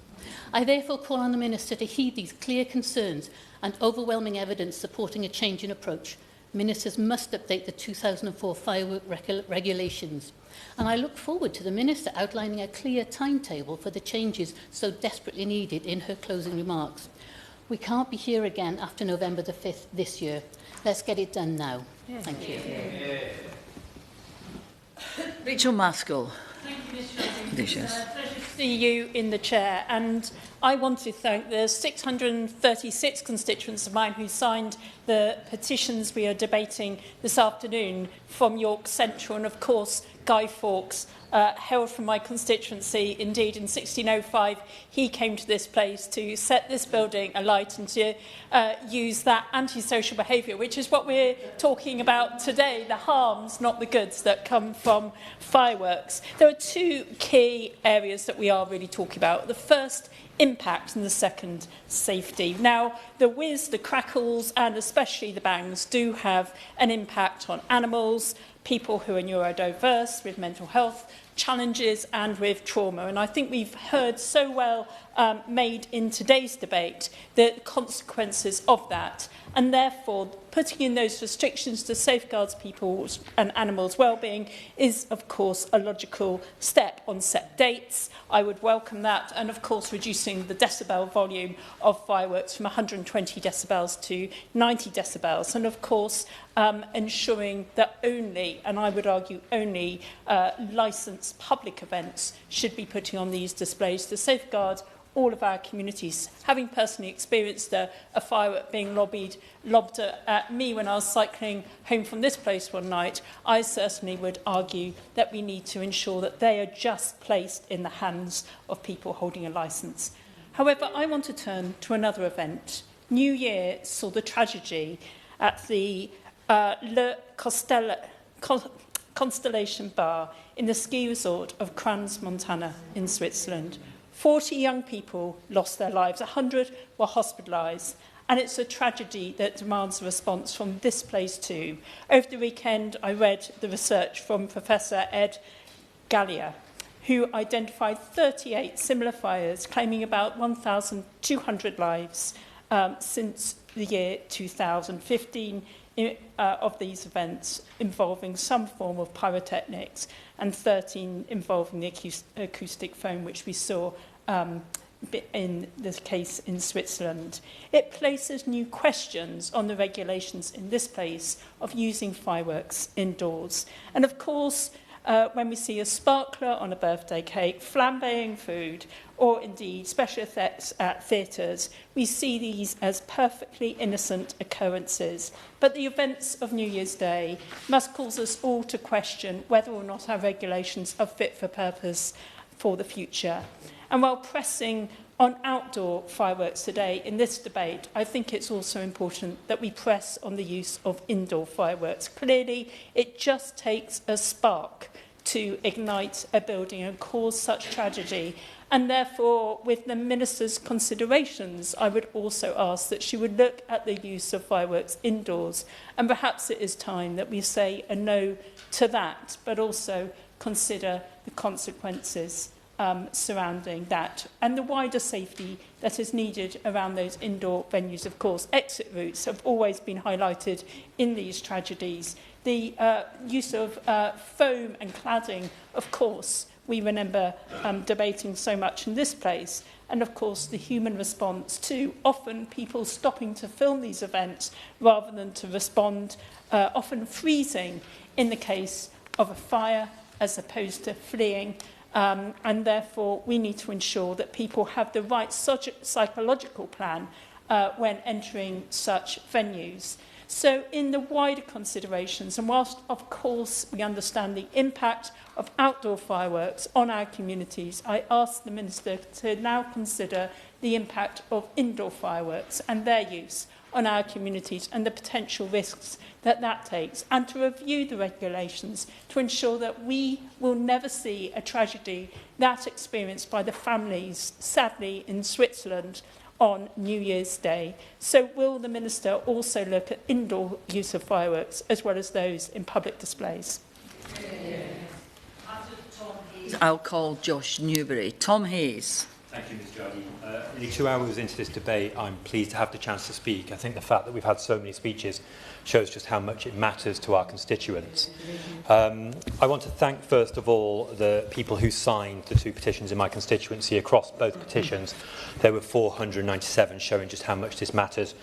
I therefore call on the Minister to heed these clear concerns and overwhelming evidence supporting a change in approach. Ministers must update the 2004 firework regulations. And I look forward to the Minister outlining a clear timetable for the changes so desperately needed in her closing remarks. We can't be here again after November the 5th this year. Let's get it done now. Thank you. Rachel Maskell. Thank you, Mr. It's a pleasure to see you in the chair. And I want to thank the 636 constituents of mine who signed the petitions we are debating this afternoon from York Central, and of course Guy Fawkes, hailed from my constituency. Indeed, in 1605, he came to this place to set this building alight and to use that antisocial behaviour, which is what we're talking about today, the harms, not the goods, that come from fireworks. There are two key areas that we are really talking about. The first, impact, and the second, safety. Now, the whiz, the crackles, and especially the bangs do have an impact on animals, people who are neurodiverse, with mental health challenges and with trauma. And I think we've heard so well made in today's debate the consequences of that. And therefore, putting in those restrictions to safeguard people's and animals' well-being is, of course, a logical step. On set dates, I would welcome that. And, of course, reducing the decibel volume of fireworks from 120 decibels to 90 decibels. And, of course, ensuring that only, and I would argue only, licensed public events should be putting on these displays to safeguard all of our communities. Having personally experienced a firework being lobbed at me when I was cycling home from this place one night, I certainly would argue that we need to ensure that they are just placed in the hands of people holding a licence. However, I want to turn to another event. New Year saw the tragedy at the Constellation Bar in the ski resort of Crans, Montana in Switzerland. 40 young people lost their lives, 100 were hospitalised, and it's a tragedy that demands a response from this place too. Over the weekend, I read the research from Professor Ed Gallia, who identified 38 similar fires, claiming about 1,200 lives since the year 2015 of these events involving some form of pyrotechnics and 13 involving the acoustic foam, which we saw in this case in Switzerland. It places new questions on the regulations in this place of using fireworks indoors. And of course, when we see a sparkler on a birthday cake, flambeing food, or indeed special effects at theatres, we see these as perfectly innocent occurrences. But the events of New Year's Day must cause us all to question whether or not our regulations are fit for purpose for the future. And while pressing on outdoor fireworks today in this debate, I think it's also important that we press on the use of indoor fireworks. Clearly, it just takes a spark to ignite a building and cause such tragedy. And therefore, with the Minister's considerations, I would also ask that she would look at the use of fireworks indoors. And perhaps it is time that we say a no to that, but also consider the consequences surrounding that and the wider safety that is needed around those indoor venues. Of course, exit routes have always been highlighted in these tragedies. The use of foam and cladding, of course, we remember debating so much in this place. And of course, the human response to often people stopping to film these events rather than to respond, often freezing in the case of a fire as opposed to fleeing. And therefore, we need to ensure that people have the right psychological plan when entering such venues. So in the wider considerations, and whilst, of course, we understand the impact of outdoor fireworks on our communities, I ask the Minister to now consider the impact of indoor fireworks and their use on our communities and the potential risks that that takes, and to review the regulations to ensure that we will never see a tragedy that experienced by the families, sadly, in Switzerland on New Year's Day. So will the Minister also look at indoor use of fireworks as well as those in public displays? I'll call Josh Newbury. Tom Hayes. Thank you, Ms Jardine. Nearly 2 hours into this debate, I'm pleased to have the chance to speak. I think the fact that we've had so many speeches shows just how much it matters to our constituents. I want to thank, first of all, the people who signed the 2 petitions in my constituency. Across both petitions, there were 497, showing just how much this matters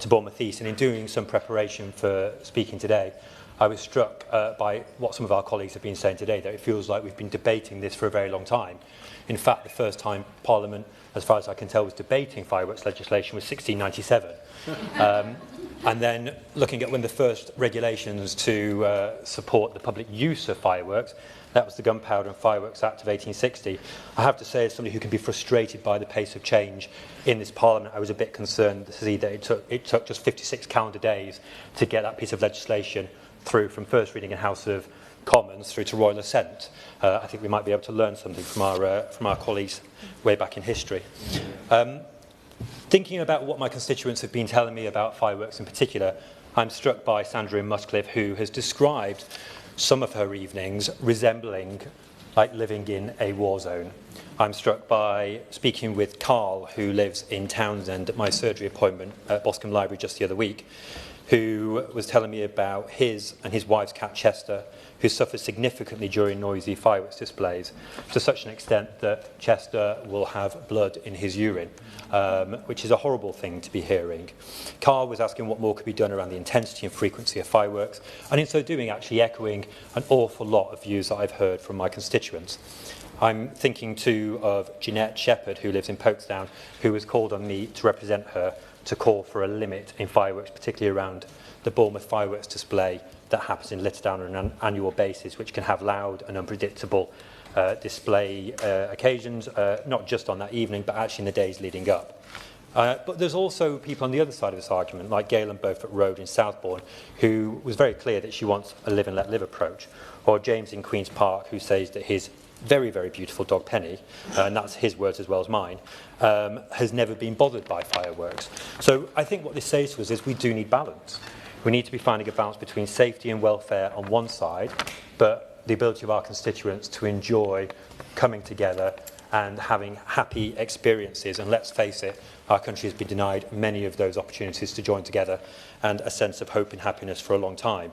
to Bournemouth East. And in doing some preparation for speaking today, I was struck by what some of our colleagues have been saying today, that it feels like we've been debating this for a very long time. In fact, the first time Parliament, as far as I can tell, was debating fireworks legislation was 1697. And then looking at when the first regulations to support the public use of fireworks, that was the Gunpowder and Fireworks Act of 1860. I have to say, as somebody who can be frustrated by the pace of change in this Parliament, I was a bit concerned to see that it took just 56 calendar days to get that piece of legislation through from first reading in House of Commons through to royal assent. I think we might be able to learn something from our colleagues way back in history. Thinking about what my constituents have been telling me about fireworks in particular, I'm struck by Sandra in Muscliffe, who has described some of her evenings resembling like living in a war zone. I'm struck by speaking with Carl, who lives in Townsend, at my surgery appointment at Boscombe Library just the other week, who was telling me about his and his wife's cat Chester, who suffered significantly during noisy fireworks displays, to such an extent that Chester will have blood in his urine, which is a horrible thing to be hearing. Carl was asking what more could be done around the intensity and frequency of fireworks, and in so doing actually echoing an awful lot of views that I've heard from my constituents. I'm thinking too of Jeanette Shepherd, who lives in Folkestone, who has called on me to represent her to call for a limit in fireworks, particularly around the Bournemouth fireworks display that happens in Littledown on an annual basis, which can have loud and unpredictable display occasions, not just on that evening, but actually in the days leading up. But there's also people on the other side of this argument, like Gail and Beaufort Road in Southbourne, who was very clear that she wants a live and let live approach, or James in Queen's Park, who says that his very, very beautiful dog Penny, and that's his words as well as mine, has never been bothered by fireworks. So I think what this says to us is we do need balance. We need to be finding a balance between safety and welfare on one side, but the ability of our constituents to enjoy coming together and having happy experiences. And let's face it, our country has been denied many of those opportunities to join together and a sense of hope and happiness for a long time.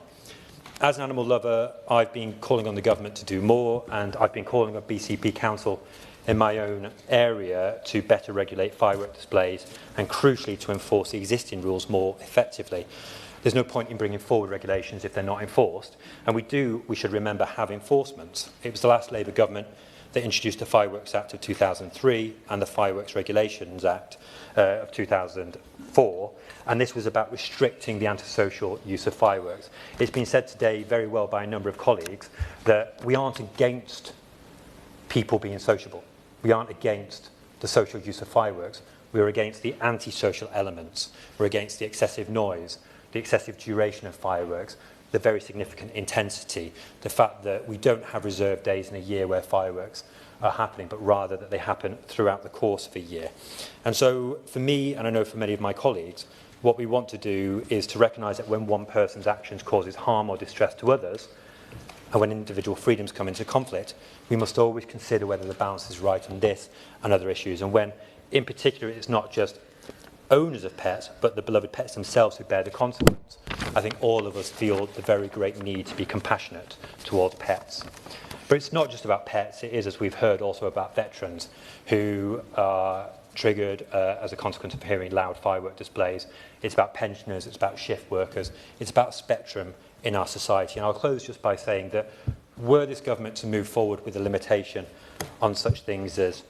As an animal lover, I've been calling on the government to do more, and I've been calling on BCP Council in my own area to better regulate firework displays and, crucially, to enforce the existing rules more effectively. There's no point in bringing forward regulations if they're not enforced, and we should remember, have enforcement. It was the last Labour government that introduced the Fireworks Act of 2003 and the Fireworks Regulations Act of 2004, and this was about restricting the antisocial use of fireworks. It's been said today very well by a number of colleagues that we aren't against people being sociable. We aren't against the social use of fireworks. We're against the antisocial elements. We're against the excessive noise, the excessive duration of fireworks, the very significant intensity, the fact that we don't have reserved days in a year where fireworks are happening, but rather that they happen throughout the course of a year. And so for me, and I know for many of my colleagues, what we want to do is to recognise that when one person's actions causes harm or distress to others, and when individual freedoms come into conflict, we must always consider whether the balance is right on this and other issues. And when, in particular, it's not just owners of pets, but the beloved pets themselves who bear the consequence, I think all of us feel the very great need to be compassionate towards pets. But it's not just about pets, it is, as we've heard, also about veterans who are triggered as a consequence of hearing loud firework displays. It's about pensioners, it's about shift workers, it's about spectrum in our society. And I'll close just by saying that were this government to move forward with a limitation on such things as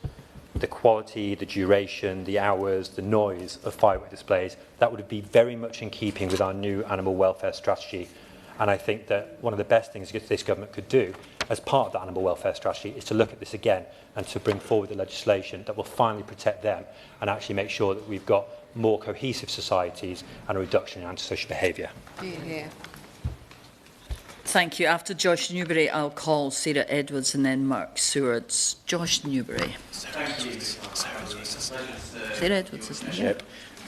the quality, the duration, the hours, the noise of firework displays, that would be very much in keeping with our new animal welfare strategy. And I think that one of the best things this government could do as part of that animal welfare strategy is to look at this again and to bring forward the legislation that will finally protect them and actually make sure that we've got more cohesive societies and a reduction in antisocial behaviour. Yeah. Thank you. After Josh Newbury, I'll call Sarah Edwards and then Mark Sewards. Josh Newbury. Thank you. Sarah Edwards, isn't it?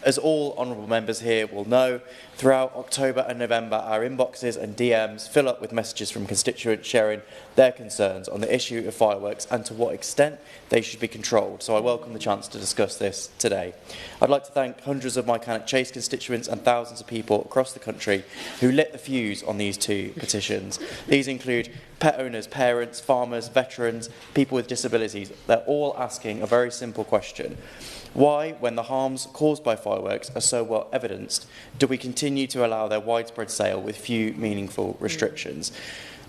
As all honourable members here will know, throughout October and November, our inboxes and DMs fill up with messages from constituents sharing their concerns on the issue of fireworks and to what extent they should be controlled. So I welcome the chance to discuss this today. I'd like to thank hundreds of my Cannock Chase constituents and thousands of people across the country who lit the fuse on these two petitions. These include pet owners, parents, farmers, veterans, people with disabilities. They're all asking a very simple question. Why, when the harms caused by fireworks are so well evidenced, do we continue to allow their widespread sale with few meaningful restrictions?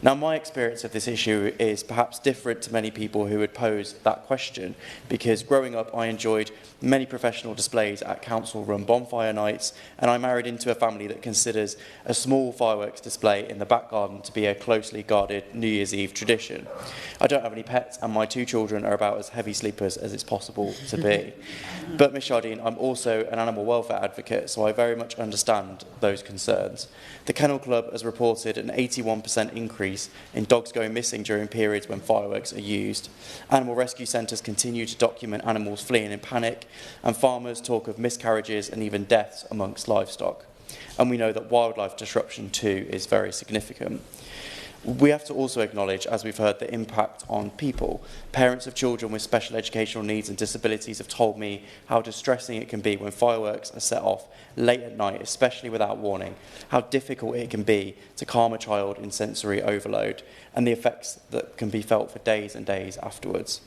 Now, my experience of this issue is perhaps different to many people who would pose that question, because growing up I enjoyed many professional displays at council-run bonfire nights, and I married into a family that considers a small fireworks display in the back garden to be a closely guarded New Year's Eve tradition. I don't have any pets, and my two children are about as heavy sleepers as it's possible to be. But, Ms Jardine, I'm also an animal welfare advocate, so I very much understand those concerns. The Kennel Club has reported an 81% increase in dogs going missing during periods when fireworks are used. Animal rescue centres continue to document animals fleeing in panic, and farmers talk of miscarriages and even deaths amongst livestock. And we know that wildlife disruption too is very significant. We have to also acknowledge, as we've heard, the impact on people. Parents of children with special educational needs and disabilities have told me how distressing it can be when fireworks are set off late at night, especially without warning, how difficult it can be to calm a child in sensory overload, and the effects that can be felt for days and days afterwards.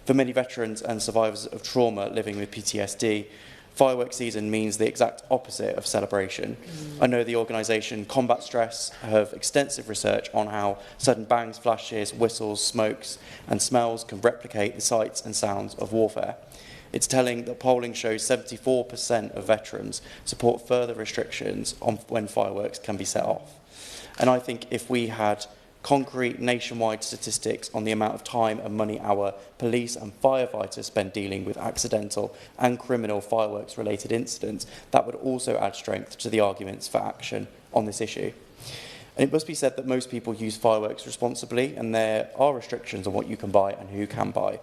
For many veterans and survivors of trauma living with PTSD, Fireworks season means the exact opposite of celebration. I know the organisation Combat Stress have extensive research on how sudden bangs, flashes, whistles, smokes and smells can replicate the sights and sounds of warfare. It's telling that polling shows 74% of veterans support further restrictions on when fireworks can be set off. And I think if we had concrete nationwide statistics on the amount of time and money our police and firefighters spend dealing with accidental and criminal fireworks-related incidents, that would also add strength to the arguments for action on this issue. And it must be said that most people use fireworks responsibly, and there are restrictions on what you can buy and who can buy.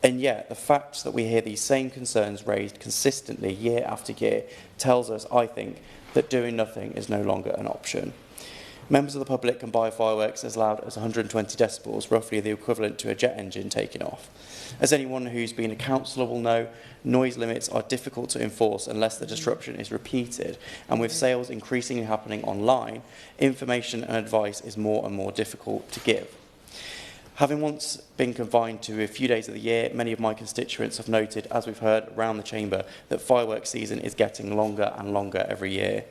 And yet, the fact that we hear these same concerns raised consistently year after year tells us, I think, that doing nothing is no longer an option. Members of the public can buy fireworks as loud as 120 decibels, roughly the equivalent to a jet engine taking off. As anyone who's been a councillor will know, noise limits are difficult to enforce unless the disruption is repeated, and with sales increasingly happening online, information and advice is more and more difficult to give. Having once been confined to a few days of the year, many of my constituents have noted, as we've heard around the chamber, that fireworks season is getting longer and longer every year.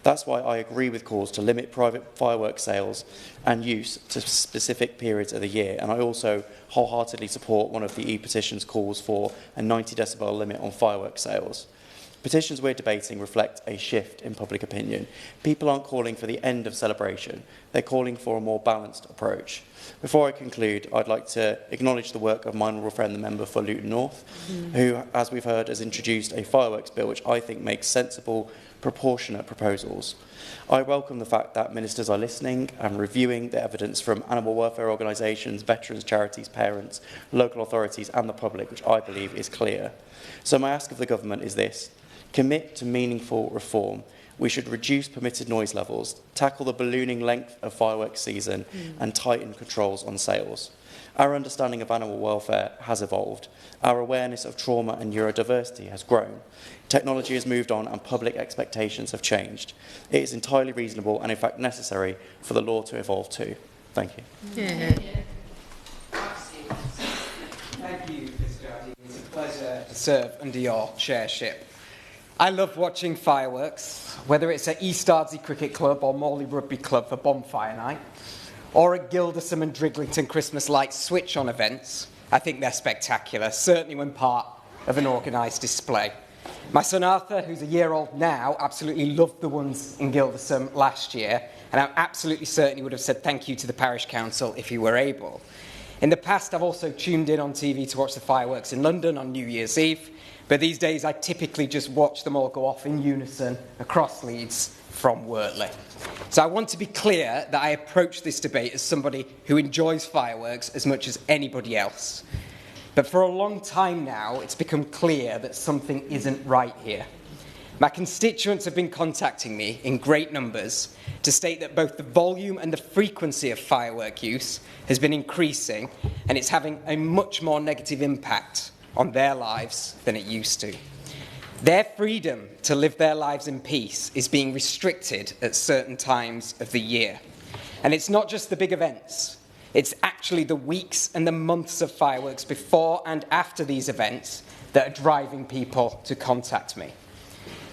That's why I agree with calls to limit private fireworks sales and use to specific periods of the year, and I also wholeheartedly support one of the e-petition's calls for a 90 decibel limit on fireworks sales. Petitions we're debating reflect a shift in public opinion. People aren't calling for the end of celebration, they're calling for a more balanced approach. Before I conclude, I'd like to acknowledge the work of my honourable friend, the member for Luton North, who, as we've heard, has introduced a fireworks bill which I think makes sensible, proportionate proposals. I welcome the fact that ministers are listening and reviewing the evidence from animal welfare organisations, veterans, charities, parents, local authorities and the public, which I believe is clear. So my ask of the government is this: commit to meaningful reform. We should reduce permitted noise levels, tackle the ballooning length of fireworks season and tighten controls on sales. Our understanding of animal welfare has evolved. Our awareness of trauma and neurodiversity has grown. Technology has moved on and public expectations have changed. It is entirely reasonable and in fact necessary for the law to evolve too. Thank you. Thank you, Mr. Jardine. It's a pleasure to serve under your chairship. I love watching fireworks, whether it's at East Ardsley Cricket Club or Morley Rugby Club for bonfire night, or at Gildersham and Driglington Christmas lights switch-on events. I think they're spectacular, certainly when part of an organised display. My son Arthur, who's a year old now, absolutely loved the ones in Gildersham last year, and I'm absolutely certain he would have said thank you to the parish council if he were able. In the past, I've also tuned in on TV to watch the fireworks in London on New Year's Eve, but these days I typically just watch them all go off in unison across Leeds from Wortley. So I want to be clear that I approach this debate as somebody who enjoys fireworks as much as anybody else. But for a long time now, it's become clear that something isn't right here. My constituents have been contacting me in great numbers to state that both the volume and the frequency of firework use has been increasing, and it's having a much more negative impact on their lives than it used to. Their freedom to live their lives in peace is being restricted at certain times of the year. And it's not just the big events. It's actually the weeks and the months of fireworks before and after these events that are driving people to contact me.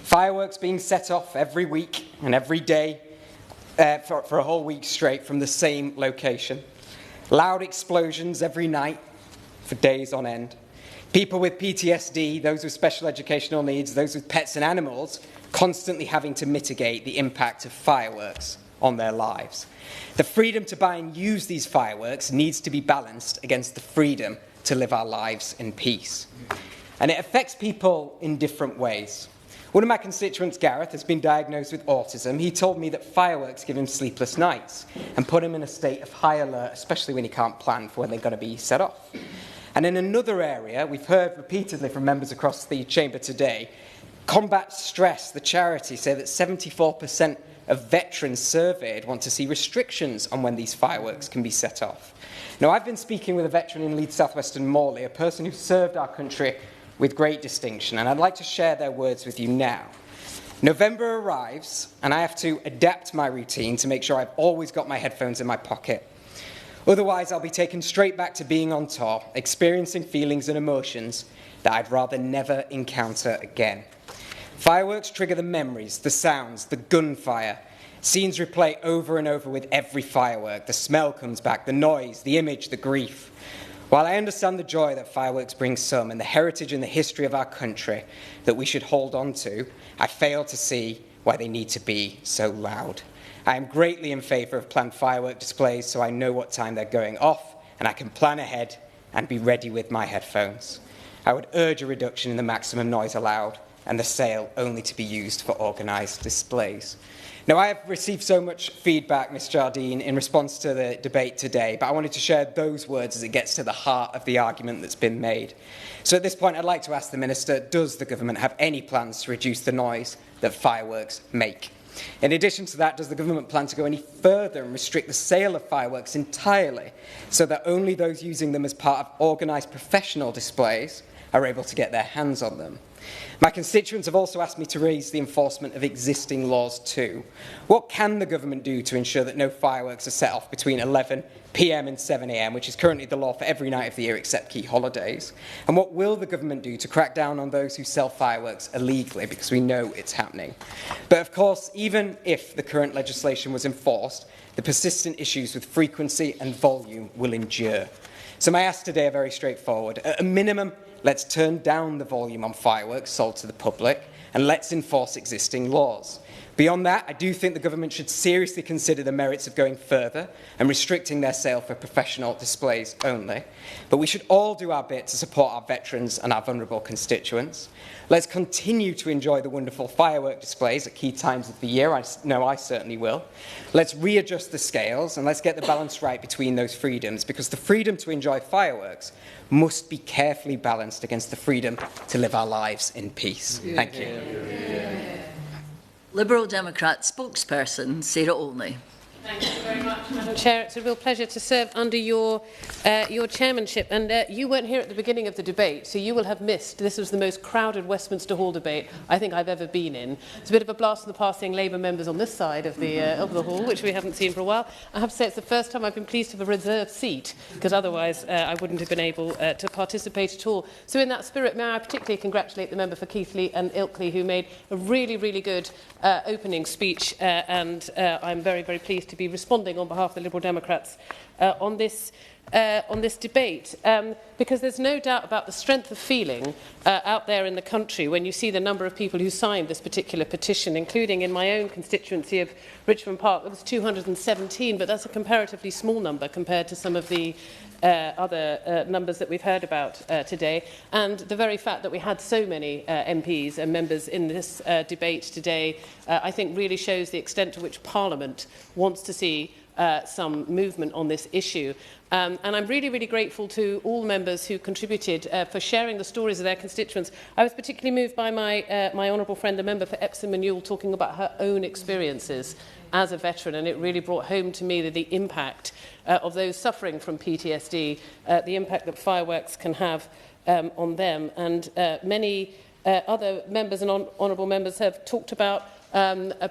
Fireworks being set off every week and every day for a whole week straight from the same location. Loud explosions every night for days on end. People with PTSD, those with special educational needs, those with pets and animals, constantly having to mitigate the impact of fireworks on their lives. The freedom to buy and use these fireworks needs to be balanced against the freedom to live our lives in peace. And it affects people in different ways. One of my constituents, Gareth, has been diagnosed with autism. He told me that fireworks give him sleepless nights and put him in a state of high alert, especially when he can't plan for when they're going to be set off. And in another area, we've heard repeatedly from members across the chamber today, Combat Stress, the charity, say that 74% of veterans surveyed want to see restrictions on when these fireworks can be set off. Now, I've been speaking with a veteran in Leeds South West and Morley, a person who served our country with great distinction, and I'd like to share their words with you now. November arrives, and I have to adapt my routine to make sure I've always got my headphones in my pocket. Otherwise, I'll be taken straight back to being on tour, experiencing feelings and emotions that I'd rather never encounter again. Fireworks trigger the memories, the sounds, the gunfire. Scenes replay over and over with every firework. The smell comes back, the noise, the image, the grief. While I understand the joy that fireworks bring some and the heritage and the history of our country that we should hold on to, I fail to see why they need to be so loud. I am greatly in favour of planned firework displays so I know what time they're going off and I can plan ahead and be ready with my headphones. I would urge a reduction in the maximum noise allowed and the sale only to be used for organised displays. Now, I have received so much feedback, Ms Jardine, in response to the debate today, but I wanted to share those words as it gets to the heart of the argument that's been made. So at this point, I'd like to ask the Minister, does the government have any plans to reduce the noise that fireworks make? In addition to that, does the government plan to go any further and restrict the sale of fireworks entirely so that only those using them as part of organised professional displays are able to get their hands on them? My constituents have also asked me to raise the enforcement of existing laws too. What can the government do to ensure that no fireworks are set off between 11 p.m. and 7 a.m, which is currently the law for every night of the year except key holidays? And what will the government do to crack down on those who sell fireworks illegally, because we know it's happening? But of course, even if the current legislation was enforced, the persistent issues with frequency and volume will endure. So my asks today are very straightforward. At a minimum, let's turn down the volume on fireworks sold to the public and let's enforce existing laws. Beyond that, I do think the government should seriously consider the merits of going further and restricting their sale for professional displays only. But we should all do our bit to support our veterans and our vulnerable constituents. Let's continue to enjoy the wonderful firework displays at key times of the year. I know I certainly will. Let's readjust the scales and let's get the balance right between those freedoms, because the freedom to enjoy fireworks must be carefully balanced against the freedom to live our lives in peace. Thank you. Liberal Democrat spokesperson Sarah Olney. Thank you very much, Madam Chair. It's a real pleasure to serve under your chairmanship. And you weren't here at the beginning of the debate, so you will have missed. This was the most crowded Westminster Hall debate I think I've ever been in. It's a bit of a blast from the past seeing Labour members on this side of the hall, which we haven't seen for a while. I have to say it's the first time I've been pleased to have a reserved seat, because otherwise I wouldn't have been able to participate at all. So in that spirit, may I particularly congratulate the member for Keighley and Ilkley, who made a really, really good opening speech, and I'm very, very pleased to be responding on behalf of the Liberal Democrats on this debate, because there's no doubt about the strength of feeling out there in the country when you see the number of people who signed this particular petition, including in my own constituency of Richmond Park. There was 217, but that's a comparatively small number compared to some of the other numbers that we've heard about today. And the very fact that we had so many MPs and members in this debate today, I think really shows the extent to which Parliament wants to see some movement on this issue. And I'm really, really grateful to all members who contributed for sharing the stories of their constituents. I was particularly moved by my honourable friend, the member for Epsom and Ewell, talking about her own experiences as a veteran, and it really brought home to me the impact of those suffering from PTSD, the impact that fireworks can have on them. And many other members and honourable members have talked about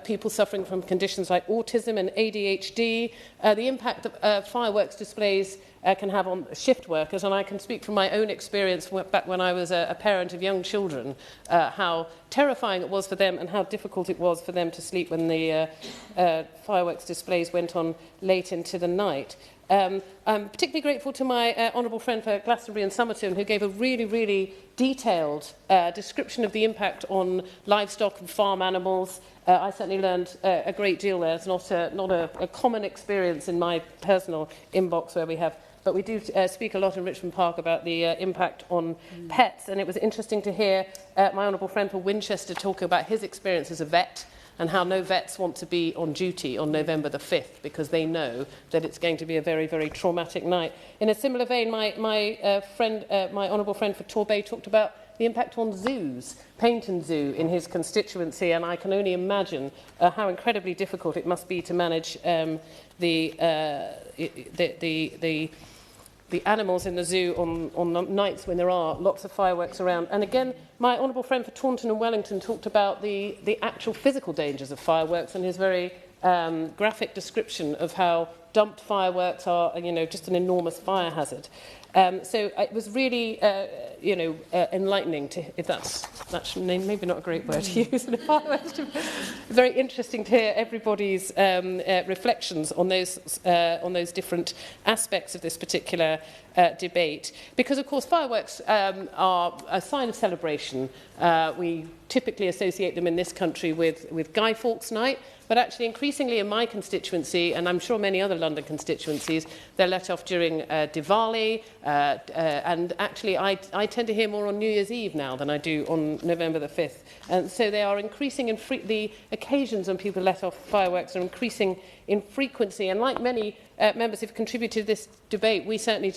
people suffering from conditions like autism and ADHD, the impact that fireworks displays can have on shift workers. And I can speak from my own experience back when I was a parent of young children, how terrifying it was for them and how difficult it was for them to sleep when the fireworks displays went on late into the night. I'm particularly grateful to my honourable friend for Glastonbury and Somerton, who gave a really, really detailed description of the impact on livestock and farm animals. I certainly learned a great deal there. It's not a common experience in my personal inbox where we have, but we do speak a lot in Richmond Park about the impact on pets. And it was interesting to hear my honourable friend for Winchester talk about his experience as a vet, and how no vets want to be on duty on November the 5th because they know that it's going to be a very, very traumatic night. In a similar vein, my honourable friend for Torbay talked about the impact on zoos, Paignton Zoo in his constituency, and I can only imagine how incredibly difficult it must be to manage the animals in the zoo on nights when there are lots of fireworks around. And again, my honourable friend for Taunton and Wellington talked about the actual physical dangers of fireworks and his very graphic description of how dumped fireworks are, just an enormous fire hazard. So it was really, enlightening to, if that's maybe not a great word to use, very interesting to hear everybody's reflections on those different aspects of this particular debate. Because, of course, fireworks are a sign of celebration. We typically associate them in this country with Guy Fawkes Night, but actually increasingly in my constituency, and I'm sure many other London constituencies, they're let off during Diwali, and actually I tend to hear more on New Year's Eve now than I do on November the 5th. And so they are increasing in the occasions when people let off fireworks are increasing in frequency, and like many members who've contributed to this debate, we certainly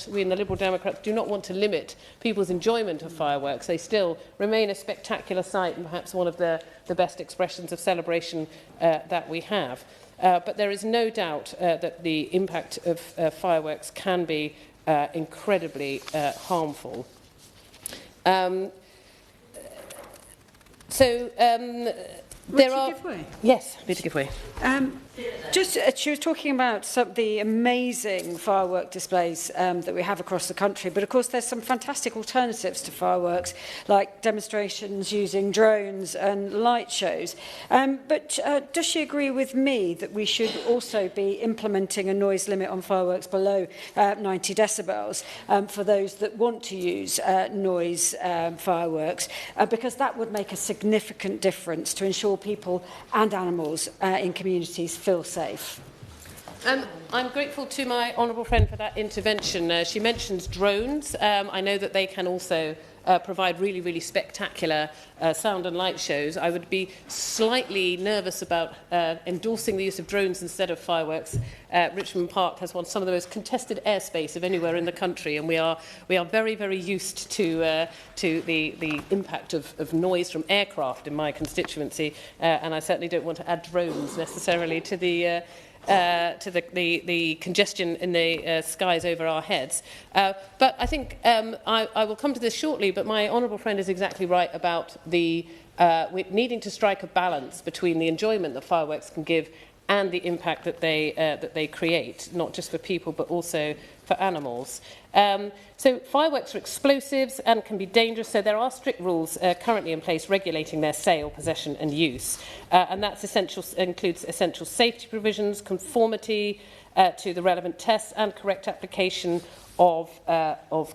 we in the Liberal Democrats do not want to limit people's enjoyment of fireworks. They still remain a spectacular sight and perhaps one of the best expressions of celebration that we have. But there is no doubt that the impact of fireworks can be incredibly harmful. There are... Give way? Yes, happy to give way. She was talking about some of the amazing firework displays that we have across the country, but of course there's some fantastic alternatives to fireworks, like demonstrations using drones and light shows. But does she agree with me that we should also be implementing a noise limit on fireworks below 90 decibels for those that want to use noise fireworks, because that would make a significant difference to ensure people and animals in communities feel safe? I'm grateful to my honourable friend for that intervention. She mentions drones. I know that they can also provide really, really spectacular sound and light shows. I would be slightly nervous about endorsing the use of drones instead of fireworks. Richmond Park has some of the most contested airspace of anywhere in the country, and we are very, very used to the impact of noise from aircraft in my constituency, and I certainly don't want to add drones necessarily to the congestion in the skies over our heads. But I think I will come to this shortly, but my honourable friend is exactly right about needing to strike a balance between the enjoyment that fireworks can give and the impact that they create, not just for people but also for animals. So fireworks are explosives and can be dangerous, so there are strict rules currently in place regulating their sale, possession and use. And that includes essential safety provisions, conformity to the relevant tests and correct application of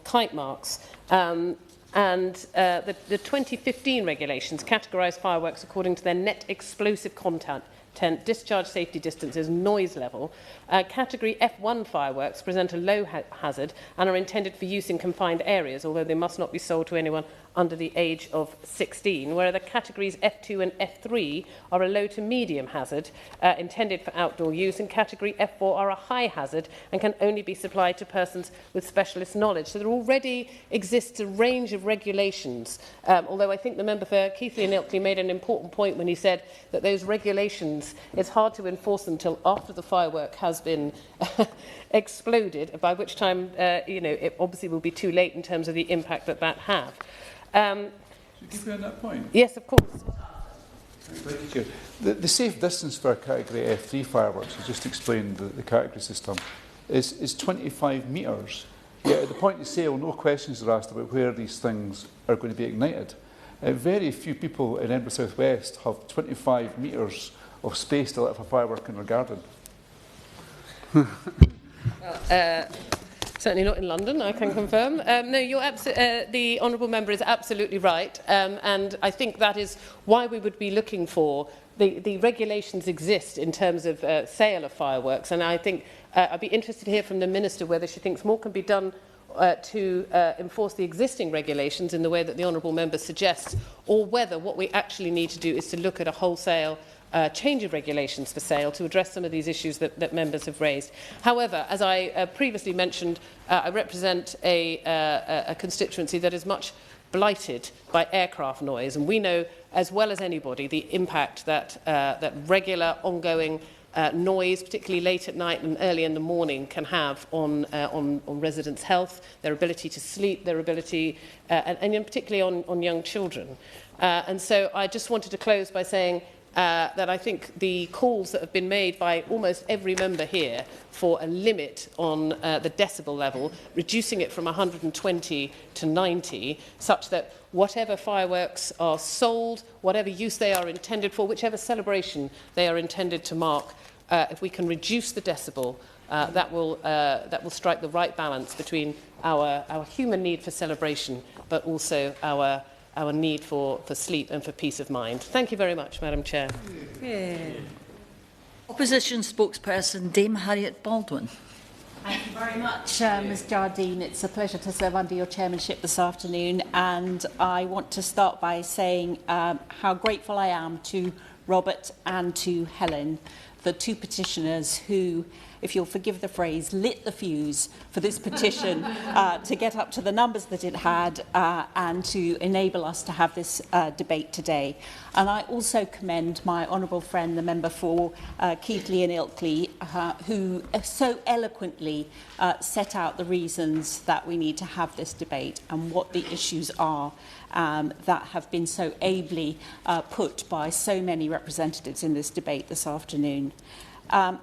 kite marks. And the 2015 regulations categorise fireworks according to their net explosive content, discharge safety distances, noise level. Category F1 fireworks present a low hazard and are intended for use in confined areas, although they must not be sold to anyone under the age of 16, where the categories F2 and F3 are a low to medium hazard intended for outdoor use, and category F4 are a high hazard and can only be supplied to persons with specialist knowledge. So there already exists a range of regulations, although I think the member for Keighley and Ilkley made an important point when he said that those regulations, it's hard to enforce them until after the firework has been exploded, by which time it obviously will be too late in terms of the impact that have. Should you give me on that point? Yes, of course. Thank you, Chair. The safe distance for category F3 fireworks, you just explained the category system, is 25 metres. Yet at the point of sale, no questions are asked about where these things are going to be ignited. Very few people in Edinburgh South West have 25 metres of space to let off a firework in their garden. Certainly not in London, I can confirm. No, the honourable member is absolutely right, and I think that is why we would be looking for the regulations exist in terms of sale of fireworks, and I think I'd be interested to hear from the Minister whether she thinks more can be done to enforce the existing regulations in the way that the honourable member suggests, or whether what we actually need to do is to look at a wholesale change of regulations for sale to address some of these issues that members have raised. However, as I previously mentioned, I represent a constituency that is much blighted by aircraft noise, and we know as well as anybody the impact that regular ongoing noise, particularly late at night and early in the morning, can have on residents' health, their ability to sleep, their ability, and particularly on young children. And so I just wanted to close by saying that I think the calls that have been made by almost every member here for a limit on the decibel level, reducing it from 120 to 90, such that whatever fireworks are sold, whatever use they are intended for, whichever celebration they are intended to mark, if we can reduce the decibel, that will strike the right balance between our human need for celebration, but also our need for sleep and for peace of mind. Thank you very much, Madam Chair. Yeah. Opposition spokesperson Dame Harriet Baldwin. Thank you very much, Ms Jardine. It's a pleasure to serve under your chairmanship this afternoon, and I want to start by saying how grateful I am to Robert and to Helen, the two petitioners who, if you'll forgive the phrase, lit the fuse for this petition to get up to the numbers that it had and to enable us to have this debate today. And I also commend my honourable friend, the member for Keighley and Ilkley, who so eloquently set out the reasons that we need to have this debate and what the issues are that have been so ably put by so many representatives in this debate this afternoon.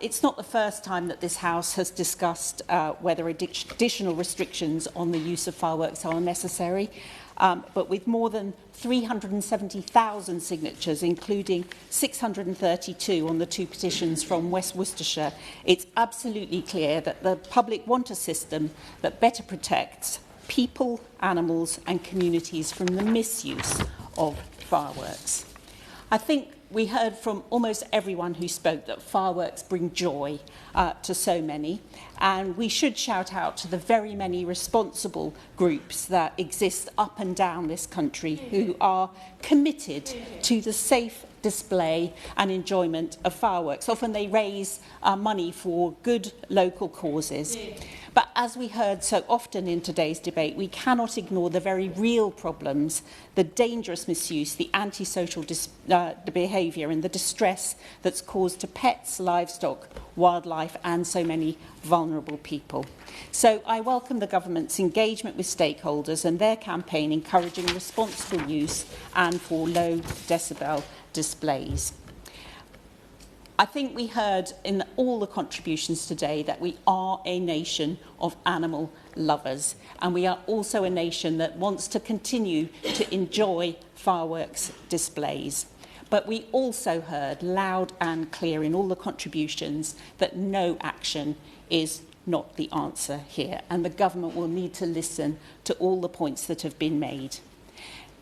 It's not the first time that this House has discussed whether additional restrictions on the use of fireworks are necessary, but with more than 370,000 signatures, including 632 on the two petitions from West Worcestershire, it's absolutely clear that the public want a system that better protects people, animals and communities from the misuse of fireworks. I think we heard from almost everyone who spoke that fireworks bring joy to so many, and we should shout out to the very many responsible groups that exist up and down this country who are committed to the safe display and enjoyment of fireworks. Often they raise money for good local causes. But as we heard so often in today's debate, we cannot ignore the very real problems, the dangerous misuse, the antisocial behaviour and the distress that's caused to pets, livestock, wildlife and so many vulnerable people. So I welcome the government's engagement with stakeholders and their campaign encouraging responsible use and for low decibel displays. I think we heard in all the contributions today that we are a nation of animal lovers, and we are also a nation that wants to continue to enjoy fireworks displays. But we also heard loud and clear in all the contributions that no action is not the answer here, and the government will need to listen to all the points that have been made.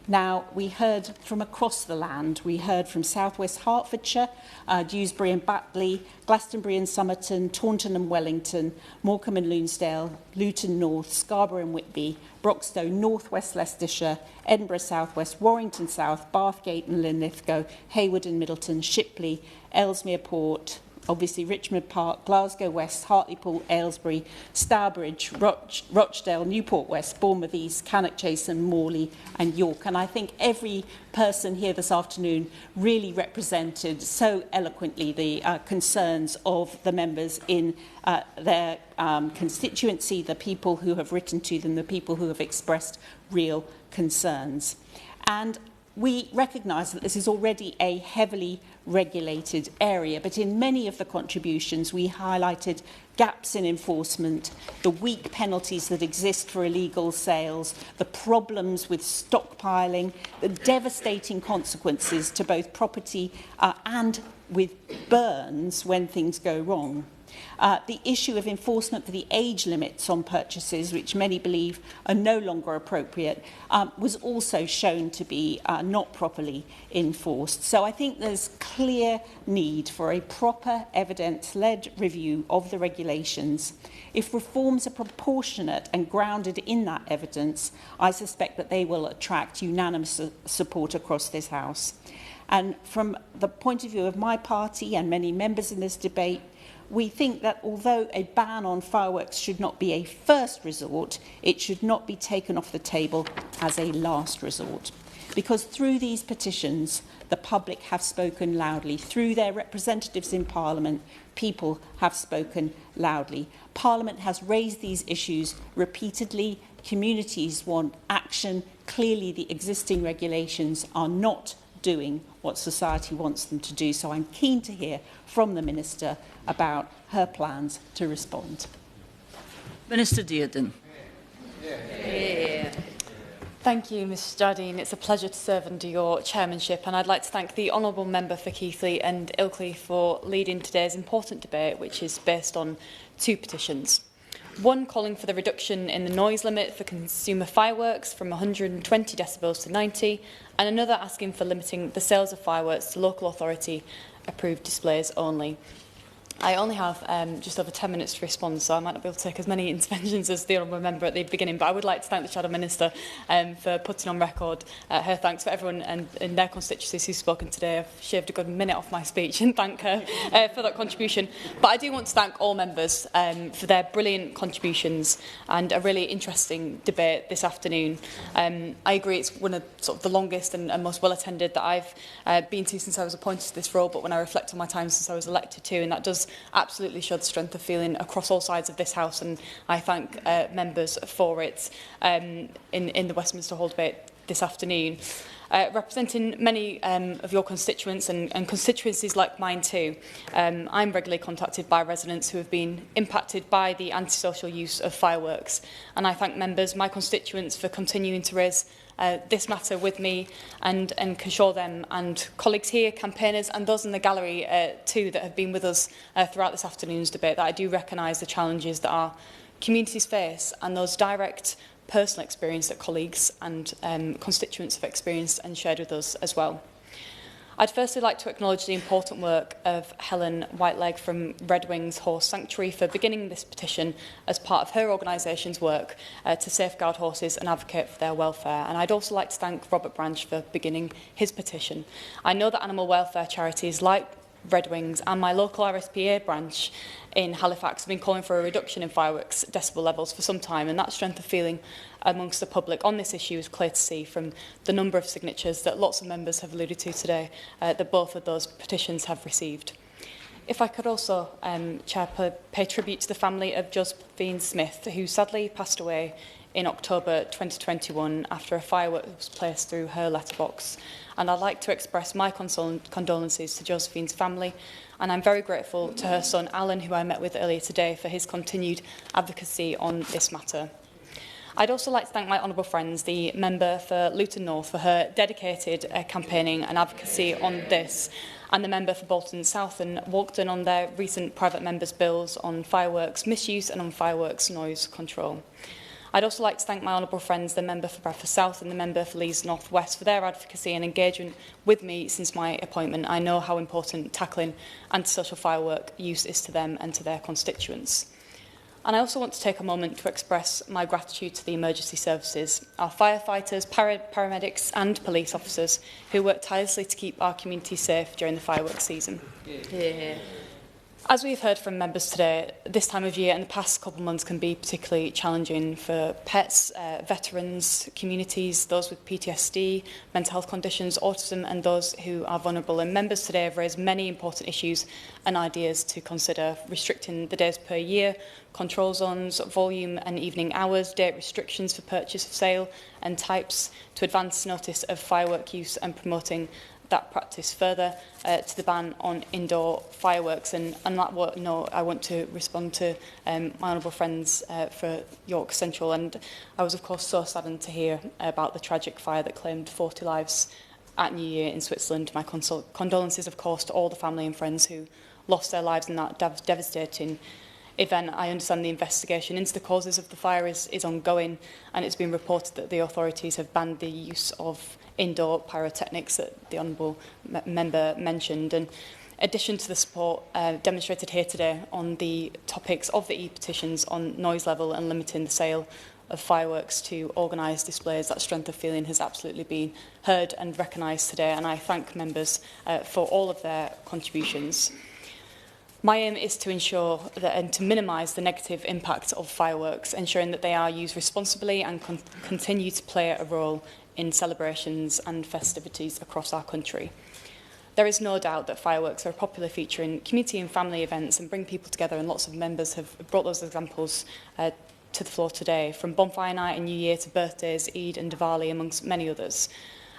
Now, we heard from across the land. We heard from South West Hertfordshire, Dewsbury and Batley, Glastonbury and Somerton, Taunton and Wellington, Morecambe and Lunesdale, Luton North, Scarborough and Whitby, Broxtowe, North West Leicestershire, Edinburgh South West, Warrington South, Bathgate and Linlithgow, Hayward and Middleton, Shipley, Ellesmere Port, obviously Richmond Park, Glasgow West, Hartlepool, Aylesbury, Stourbridge, Rochdale, Newport West, Bournemouth East, Cannock Chase and Morley and York. And I think every person here this afternoon really represented so eloquently the concerns of the members in their constituency, the people who have written to them, the people who have expressed real concerns. And we recognise that this is already a heavily regulated area, but in many of the contributions we highlighted gaps in enforcement, the weak penalties that exist for illegal sales, the problems with stockpiling, the devastating consequences to both property and with burns when things go wrong. The issue of enforcement for the age limits on purchases, which many believe are no longer appropriate, was also shown to be not properly enforced. So I think there's clear need for a proper evidence-led review of the regulations. If reforms are proportionate and grounded in that evidence, I suspect that they will attract unanimous support across this House. And from the point of view of my party and many members in this debate, we think that although a ban on fireworks should not be a first resort, it should not be taken off the table as a last resort. Because through these petitions, the public have spoken loudly. Through their representatives in Parliament, people have spoken loudly. Parliament has raised these issues repeatedly. Communities want action. Clearly, the existing regulations are not doing what society wants them to do. So I'm keen to hear from the Minister about her plans to respond. Minister Dearden. Thank you, Mr Jardine. It's a pleasure to serve under your chairmanship, and I'd like to thank the Honourable Member for Keighley and Ilkley for leading today's important debate, which is based on two petitions. One calling for the reduction in the noise limit for consumer fireworks from 120 decibels to 90, and another asking for limiting the sales of fireworks to local authority approved displays only. I only have just over 10 minutes to respond, so I might not be able to take as many interventions as the Honourable Member at the beginning, but I would like to thank the Shadow Minister for putting on record her thanks for everyone and in their constituencies who've spoken today. I've shaved a good minute off my speech and thank her for that contribution. But I do want to thank all members for their brilliant contributions and a really interesting debate this afternoon. I agree it's one of the longest and most well-attended that I've been to since I was appointed to this role, but when I reflect on my time since I was elected to, and that does absolutely showed strength of feeling across all sides of this House, and I thank members for it in the Westminster Hall debate this afternoon. Representing many of your constituents and constituencies like mine too, I'm regularly contacted by residents who have been impacted by the antisocial use of fireworks, and I thank members, my constituents, for continuing to raise this matter with me and can assure them and colleagues here, campaigners and those in the gallery too that have been with us throughout this afternoon's debate that I do recognise the challenges that our communities face and those direct personal experience that colleagues and constituents have experienced and shared with us as well. I'd firstly like to acknowledge the important work of Helen Whiteleg from Red Wings Horse Sanctuary for beginning this petition as part of her organisation's work to safeguard horses and advocate for their welfare. And I'd also like to thank Robert Branch for beginning his petition. I know that animal welfare charities like Red Wings and my local RSPA branch in Halifax have been calling for a reduction in fireworks decibel levels for some time, and that strength of feeling amongst the public on this issue is clear to see from the number of signatures that lots of members have alluded to today that both of those petitions have received. If I could also, Chair, pay tribute to the family of Josephine Smith, who sadly passed away in October 2021 after a firework was placed through her letterbox. And I'd like to express my condolences to Josephine's family, and I'm very grateful to her son Alan, who I met with earlier today, for his continued advocacy on this matter. I'd also like to thank my honourable friends, the member for Luton North, for her dedicated campaigning and advocacy on this, and the member for Bolton South and Walkden on their recent private members' bills on fireworks misuse and on fireworks noise control. I'd also like to thank my honourable friends, the member for Bradford South and the member for Leeds North West, for their advocacy and engagement with me since my appointment. I know how important tackling antisocial firework use is to them and to their constituents. And I also want to take a moment to express my gratitude to the emergency services, our firefighters, paramedics and police officers who work tirelessly to keep our community safe during the fireworks season. Yeah. As we've heard from members today, this time of year and the past couple of months can be particularly challenging for pets, veterans, communities, those with PTSD, mental health conditions, autism and those who are vulnerable. And members today have raised many important issues and ideas to consider: restricting the days per year, control zones, volume and evening hours, date restrictions for purchase, sale and types, to advance notice of firework use and promoting that practice further, to the ban on indoor fireworks. And on that note, I want to respond to my honourable friends for York Central. And I was, of course, so saddened to hear about the tragic fire that claimed 40 lives at New Year in Switzerland. My condolences, of course, to all the family and friends who lost their lives in that devastating event. I understand the investigation into the causes of the fire is ongoing, and it's been reported that the authorities have banned the use of indoor pyrotechnics that the honourable member mentioned. And in addition to the support demonstrated here today on the topics of the e-petitions on noise level and limiting the sale of fireworks to organised displays, that strength of feeling has absolutely been heard and recognised today, and I thank members for all of their contributions. My aim is to ensure that and to minimise the negative impact of fireworks, ensuring that they are used responsibly and continue to play a role in celebrations and festivities across our country. There is no doubt that fireworks are a popular feature in community and family events and bring people together, and lots of members have brought those examples to the floor today, from bonfire night and New Year to birthdays, Eid and Diwali, amongst many others.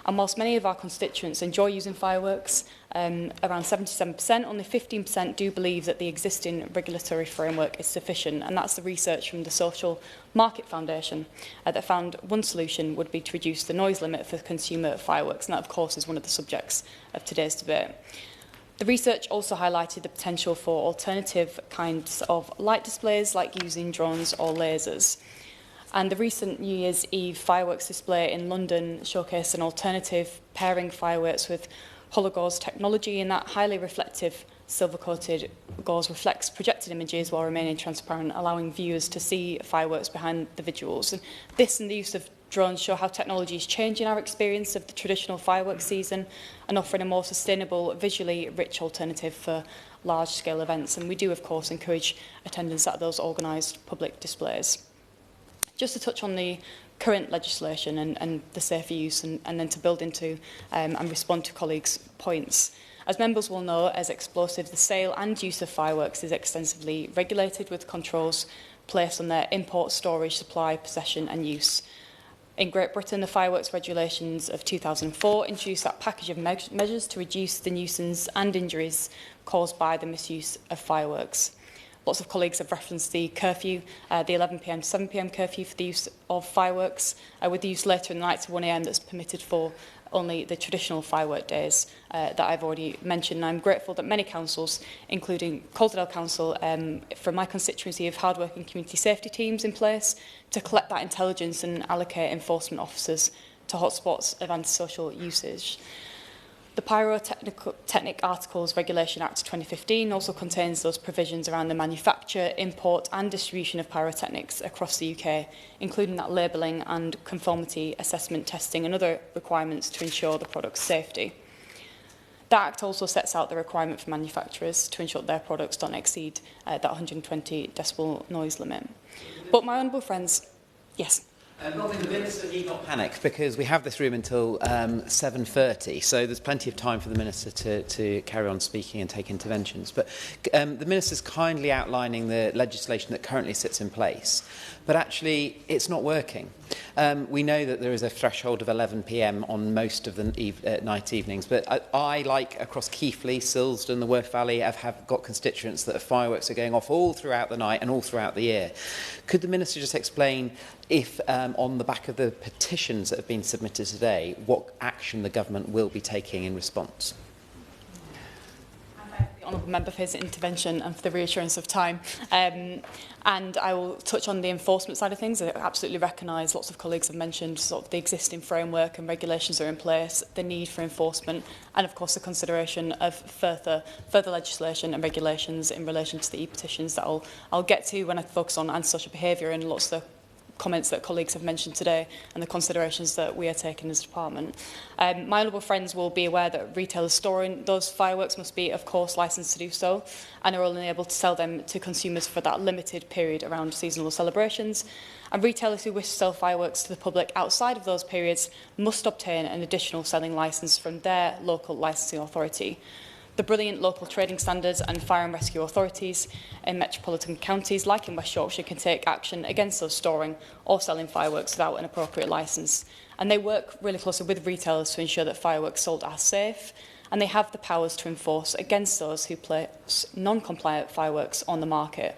And whilst many of our constituents enjoy using fireworks, around 77%, only 15% do believe that the existing regulatory framework is sufficient. And that's the research from the Social Market Foundation that found one solution would be to reduce the noise limit for consumer fireworks. And that, of course, is one of the subjects of today's debate. The research also highlighted the potential for alternative kinds of light displays, like using drones or lasers. And the recent New Year's Eve fireworks display in London showcased an alternative, pairing fireworks with hologauze technology, and that highly reflective silver-coated gauze reflects projected images while remaining transparent, allowing viewers to see fireworks behind the visuals. And this and the use of drones show how technology is changing our experience of the traditional fireworks season and offering a more sustainable, visually rich alternative for large-scale events. And we do, of course, encourage attendance at those organised public displays. Just to touch on the current legislation and the safer use, and then to build into and respond to colleagues' points. As members will know, as explosives, the sale and use of fireworks is extensively regulated, with controls placed on their import, storage, supply, possession and use. In Great Britain, the fireworks regulations of 2004 introduced that package of measures to reduce the nuisance and injuries caused by the misuse of fireworks. Lots of colleagues have referenced the curfew, the 11 p.m. to 7 p.m. curfew for the use of fireworks, with the use later in the night to 1 a.m. that's permitted for only the traditional firework days that I've already mentioned. And I'm grateful that many councils, including Calderdale Council, from my constituency, have hard-working community safety teams in place to collect that intelligence and allocate enforcement officers to hotspots of antisocial usage. The Pyrotechnic Articles Regulation Act 2015 also contains those provisions around the manufacture, import and distribution of pyrotechnics across the UK, including that labelling and conformity assessment testing and other requirements to ensure the product's safety. That Act also sets out the requirement for manufacturers to ensure that their products don't exceed that 120 decibel noise limit. But my honourable friends, yes. Robin, the Minister need not panic, because we have this room until 7:30, so there's plenty of time for the Minister to carry on speaking and take interventions. But the Minister's kindly outlining the legislation that currently sits in place, but actually it's not working. We know that there is a threshold of 11 p.m. on most of the night evenings, but I, like across Keighley, Silsden, the Worth Valley, have got constituents that fireworks are going off all throughout the night and all throughout the year. Could the Minister just explain if, on the back of the petitions that have been submitted today, what action the government will be taking in response? The honourable member for his intervention and for the reassurance of time. And I will touch on the enforcement side of things. I absolutely recognise, lots of colleagues have mentioned sort of the existing framework and regulations that are in place, the need for enforcement, and of course the consideration of further legislation and regulations in relation to the e-petitions that I'll get to when I focus on antisocial behaviour and lots of the comments that colleagues have mentioned today and the considerations that we are taking as a department. My honourable friends will be aware that retailers storing those fireworks must be, of course, licensed to do so, and are only able to sell them to consumers for that limited period around seasonal celebrations. And retailers who wish to sell fireworks to the public outside of those periods must obtain an additional selling licence from their local licensing authority. The brilliant local trading standards and fire and rescue authorities in metropolitan counties like in West Yorkshire can take action against those storing or selling fireworks without an appropriate licence. And they work really closely with retailers to ensure that fireworks sold are safe, and they have the powers to enforce against those who place non-compliant fireworks on the market.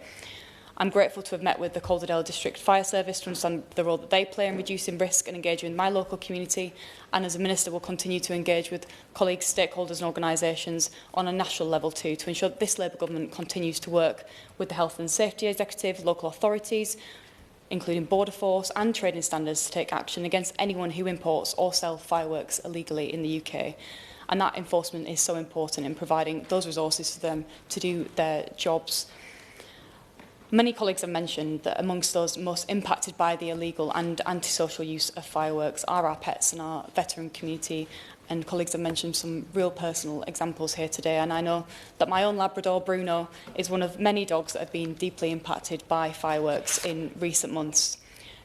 I'm grateful to have met with the Calderdale District Fire Service to understand the role that they play in reducing risk and engaging with my local community, and as a Minister will continue to engage with colleagues, stakeholders and organisations on a national level too, to ensure that this Labour Government continues to work with the Health and Safety Executive, local authorities, including Border Force and trading standards, to take action against anyone who imports or sells fireworks illegally in the UK. And that enforcement is so important in providing those resources for them to do their jobs. Many colleagues have mentioned that amongst those most impacted by the illegal and antisocial use of fireworks are our pets and our veteran community, and colleagues have mentioned some real personal examples here today, and I know that my own Labrador, Bruno, is one of many dogs that have been deeply impacted by fireworks in recent months.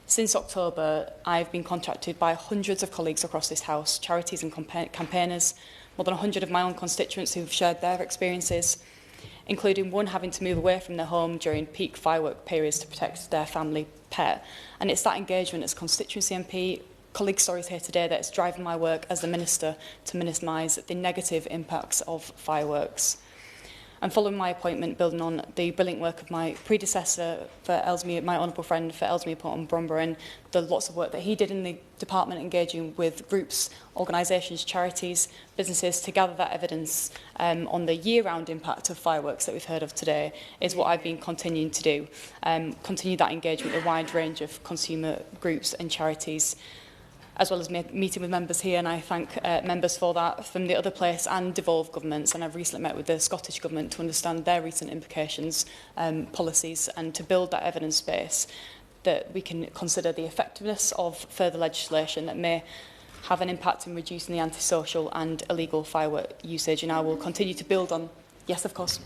Since October, I've been contacted by hundreds of colleagues across this House, charities and campaigners, more than 100 of my own constituents who've shared their experiences, including one having to move away from their home during peak firework periods to protect their family pet. And it's that engagement as constituency MP colleagues' stories here today that is driving my work as the Minister to minimise the negative impacts of fireworks. And following my appointment, building on the brilliant work of my predecessor for Ellesmere, my honourable friend for Ellesmere Port and Bromberry, the lots of work that he did in the department, engaging with groups, organisations, charities, businesses to gather that evidence on the year-round impact of fireworks that we've heard of today, is what I've been continuing to do. Continue that engagement with a wide range of consumer groups and charities, as well as meeting with members here, and I thank members for that from the other place and devolved governments. And I've recently met with the Scottish Government to understand their recent implications, policies, and to build that evidence base that we can consider the effectiveness of further legislation that may have an impact in reducing the antisocial and illegal firework usage. And I will continue to build on... Yes, of course.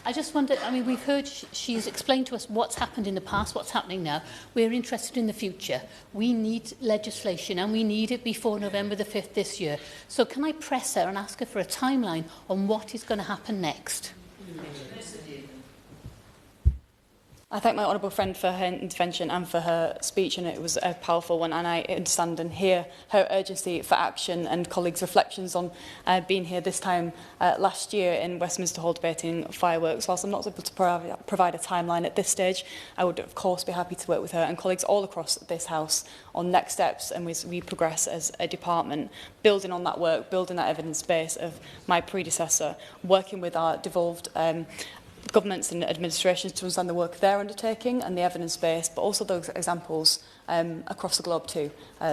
I just wonder, I mean, we've heard she's explained to us what's happened in the past, what's happening now. We're interested in the future. We need legislation and we need it before November the 5th this year. So can I press her and ask her for a timeline on what is going to happen next? I thank my honourable friend for her intervention and for her speech, and it was a powerful one, and I understand and hear her urgency for action and colleagues' reflections on being here this time last year in Westminster Hall debating fireworks. Whilst I'm not able to provide a timeline at this stage, I would of course be happy to work with her and colleagues all across this House on next steps, and as we progress as a department, building on that work, building that evidence base of my predecessor, working with our devolved governments and administrations to understand the work they're undertaking and the evidence base, but also those examples across the globe too,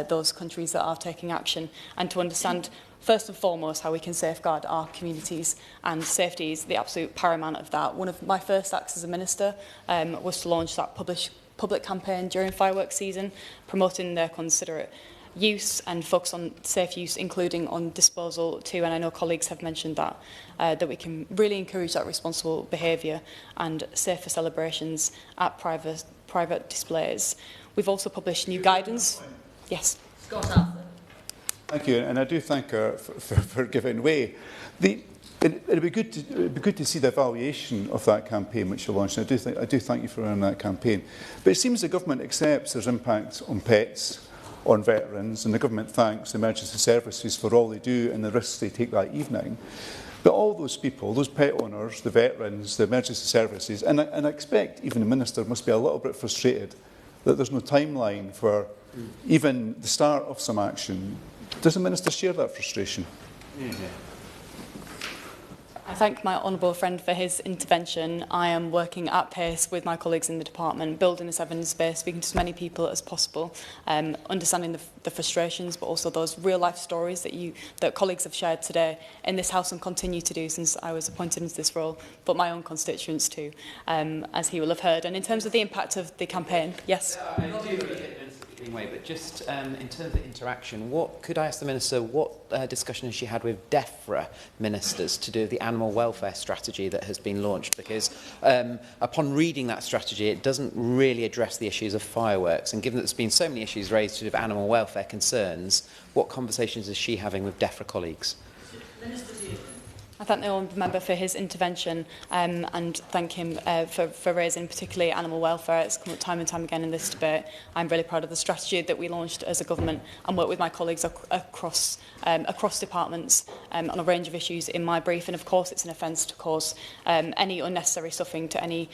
those countries that are taking action, and to understand first and foremost how we can safeguard our communities, and safety is the absolute paramount of that. One of my first acts as a minister was to launch that public campaign during fireworks season, promoting their considerate use and focus on safe use, including on disposal too. And I know colleagues have mentioned that, that we can really encourage that responsible behaviour and safer celebrations at private displays. We've also published new guidance. Yes. Scott Arthur. Thank you, and I do thank her for giving way. It'd be good to see the evaluation of that campaign which you launched. I do thank you for running that campaign. But it seems the government accepts there's impact on pets, on veterans, and the government thanks the emergency services for all they do and the risks they take that evening. But all those people, those pet owners, the veterans, the emergency services, and I expect even the Minister must be a little bit frustrated that there's no timeline for even the start of some action. Does the Minister share that frustration? Mm-hmm. I thank my honourable friend for his intervention. I am working at pace with my colleagues in the department, building this evidence base, speaking to as many people as possible, understanding the frustrations, but also those real-life stories that colleagues have shared today in this House and continue to do since I was appointed into this role, but my own constituents too, as he will have heard. And in terms of the impact of the campaign, yes? Way, but just in terms of interaction, could I ask the Minister what discussion has she had with DEFRA ministers to do with the animal welfare strategy that has been launched? Because upon reading that strategy, it doesn't really address the issues of fireworks. And given that there's been so many issues raised with animal welfare concerns, what conversations is she having with DEFRA colleagues? I thank the honourable member for his intervention and thank him for raising particularly animal welfare. It's come up time and time again in this debate. I'm really proud of the strategy that we launched as a government and work with my colleagues across departments on a range of issues in my brief. And of course it's an offence to cause any unnecessary suffering to any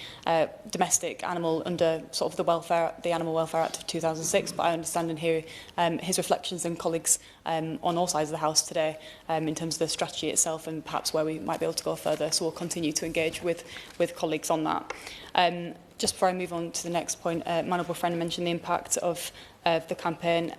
domestic animal under sort of the Animal Welfare Act of 2006. But I understand and hear his reflections and colleagues on all sides of the House today in terms of the strategy itself and perhaps where we might be able to go further. So we'll continue to engage with colleagues on that. Just before I move on to the next point, my honourable friend mentioned the impact of the campaign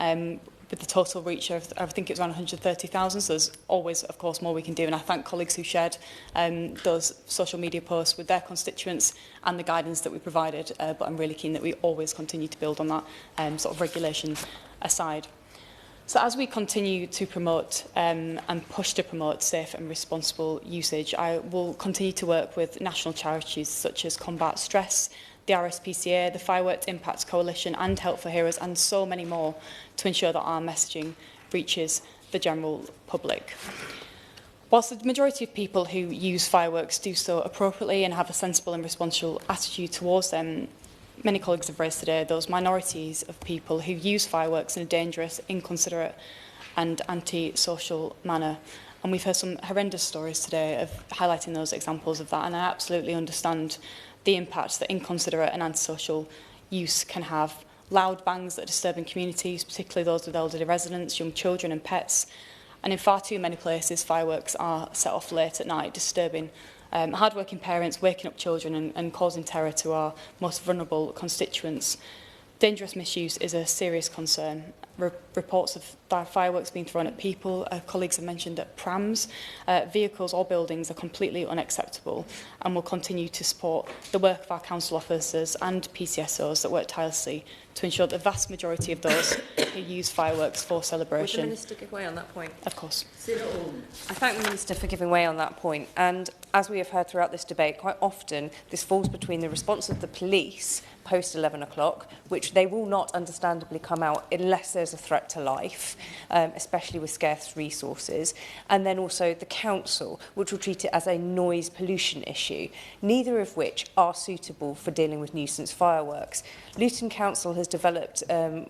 with the total reach of, I think it was around 130,000. So there's always, of course, more we can do. And I thank colleagues who shared those social media posts with their constituents and the guidance that we provided. But I'm really keen that we always continue to build on that sort of regulation aside. So as we continue to promote and push to promote safe and responsible usage, I will continue to work with national charities such as Combat Stress, the RSPCA, the Fireworks Impact Coalition and Help for Heroes and so many more to ensure that our messaging reaches the general public. Whilst the majority of people who use fireworks do so appropriately and have a sensible and responsible attitude towards them, many colleagues have raised today, those minorities of people who use fireworks in a dangerous, inconsiderate and anti-social manner. And we've heard some horrendous stories today of highlighting those examples of that, and I absolutely understand the impact that inconsiderate and antisocial use can have. Loud bangs that are disturbing communities, particularly those with elderly residents, young children and pets. And in far too many places, fireworks are set off late at night, disturbing hard-working parents, waking up children and causing terror to our most vulnerable constituents. Dangerous misuse is a serious concern. Reports of fireworks being thrown at people, colleagues have mentioned at prams, vehicles or buildings are completely unacceptable, and will continue to support the work of our council officers and PCSOs that work tirelessly to ensure the vast majority of those who use fireworks for celebration. Would the Minister give way on that point? Of course. I thank the Minister for giving way on that point. And as we have heard throughout this debate, quite often this falls between the response of the police post 11 o'clock, which they will not understandably come out unless there's a threat to life, especially with scarce resources, and then also the council, which will treat it as a noise pollution issue, neither of which are suitable for dealing with nuisance fireworks. Luton Council has developed,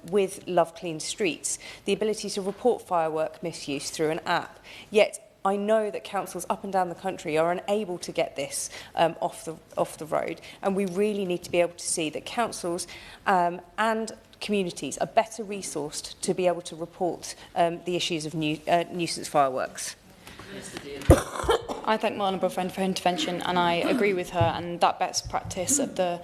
with Love Clean Streets, the ability to report firework misuse through an app, yet I know that councils up and down the country are unable to get this off the road, and we really need to be able to see that councils and communities are better resourced to be able to report the issues of nuisance fireworks. I thank my honourable friend for her intervention, and I agree with her, and that best practice of the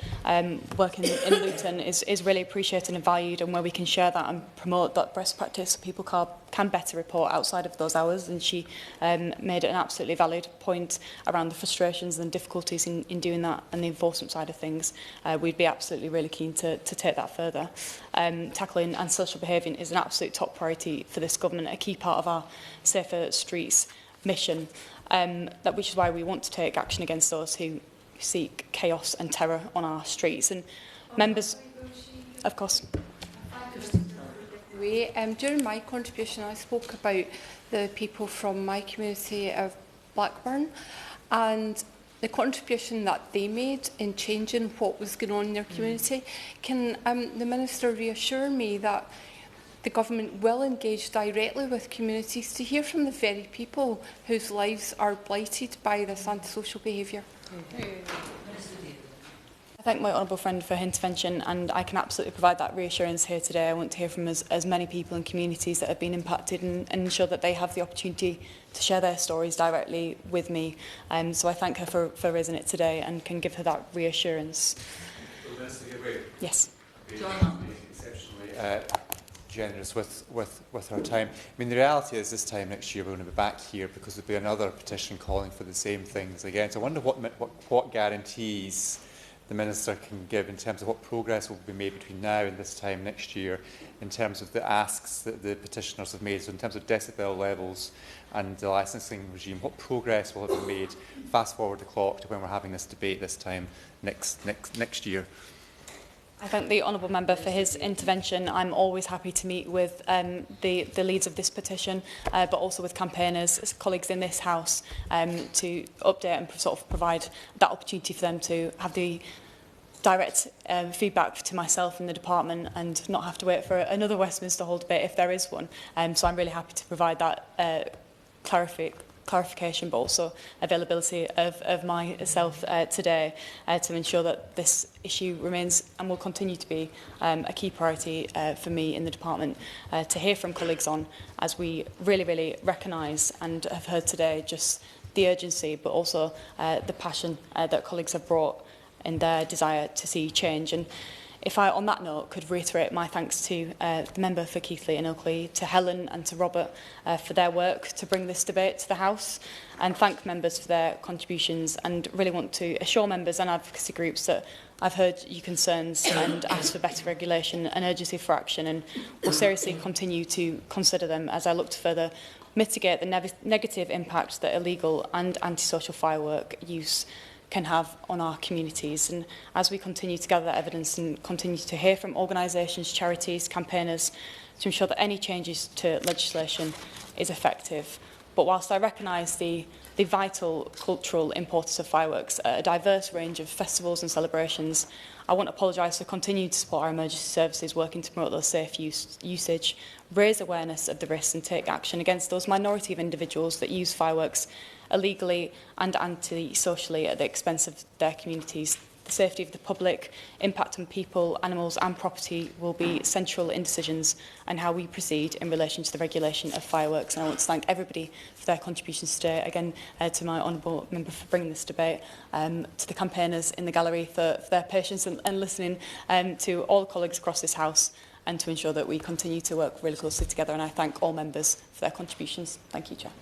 work in Luton is really appreciated and valued, and where we can share that and promote that best practice so people can better report outside of those hours. And she made an absolutely valid point around the frustrations and difficulties in doing that and the enforcement side of things. We'd be absolutely really keen to take that further. Tackling antisocial behaviour is an absolute top priority for this government, a key part of our Safer Streets mission, which is why we want to take action against those who seek chaos and terror on our streets. And members, of course. During my contribution, I spoke about the people from my community of Blackburn and the contribution that they made in changing what was going on in their community. Can the Minister reassure me that the government will engage directly with communities to hear from the very people whose lives are blighted by this antisocial behaviour? I thank my honourable friend for her intervention, and I can absolutely provide that reassurance here today. I want to hear from as many people and communities that have been impacted and ensure that they have the opportunity to share their stories directly with me. So I thank her for raising it today and can give her that reassurance. Yes. Exceptionally generous with our time. I mean, the reality is this time next year we're going to be back here because there'll be another petition calling for the same things again. So I wonder what guarantees the Minister can give in terms of what progress will be made between now and this time next year in terms of the asks that the petitioners have made. So in terms of decibel levels and the licensing regime, what progress will have been made? Fast forward the clock to when we're having this debate this time next year. I thank the honourable member for his intervention. I'm always happy to meet with the leads of this petition, but also with campaigners, colleagues in this House, to update and sort of provide that opportunity for them to have the direct feedback to myself and the department and not have to wait for another Westminster Hall debate if there is one. So I'm really happy to provide that clarification, but also availability of myself today to ensure that this issue remains and will continue to be a key priority for me in the department to hear from colleagues on, as we really recognise and have heard today just the urgency, but also the passion that colleagues have brought in their desire to see change. And if I, on that note, could reiterate my thanks to the member for Keighley and Ilkley, to Helen and to Robert for their work to bring this debate to the House, and thank members for their contributions, and really want to assure members and advocacy groups that I've heard your concerns and asked for better regulation and urgency for action, and will seriously continue to consider them as I look to further mitigate the negative impact that illegal and antisocial firework use can have on our communities. And as we continue to gather that evidence and continue to hear from organisations, charities, campaigners, to ensure that any changes to legislation is effective. But whilst I recognise the the vital cultural importance of fireworks at a diverse range of festivals and celebrations. I want to apologise for continuing to support our emergency services working to promote their safe usage, raise awareness of the risks and take action against those minority of individuals that use fireworks illegally and anti-socially at the expense of their communities. The safety of the public, impact on people, animals and property will be central in decisions and how we proceed in relation to the regulation of fireworks. And I want to thank everybody for their contributions today. Again, to my honourable member for bringing this debate, to the campaigners in the gallery for their patience and listening, to all colleagues across this House, and to ensure that we continue to work really closely together. And I thank all members for their contributions. Thank you, Chair.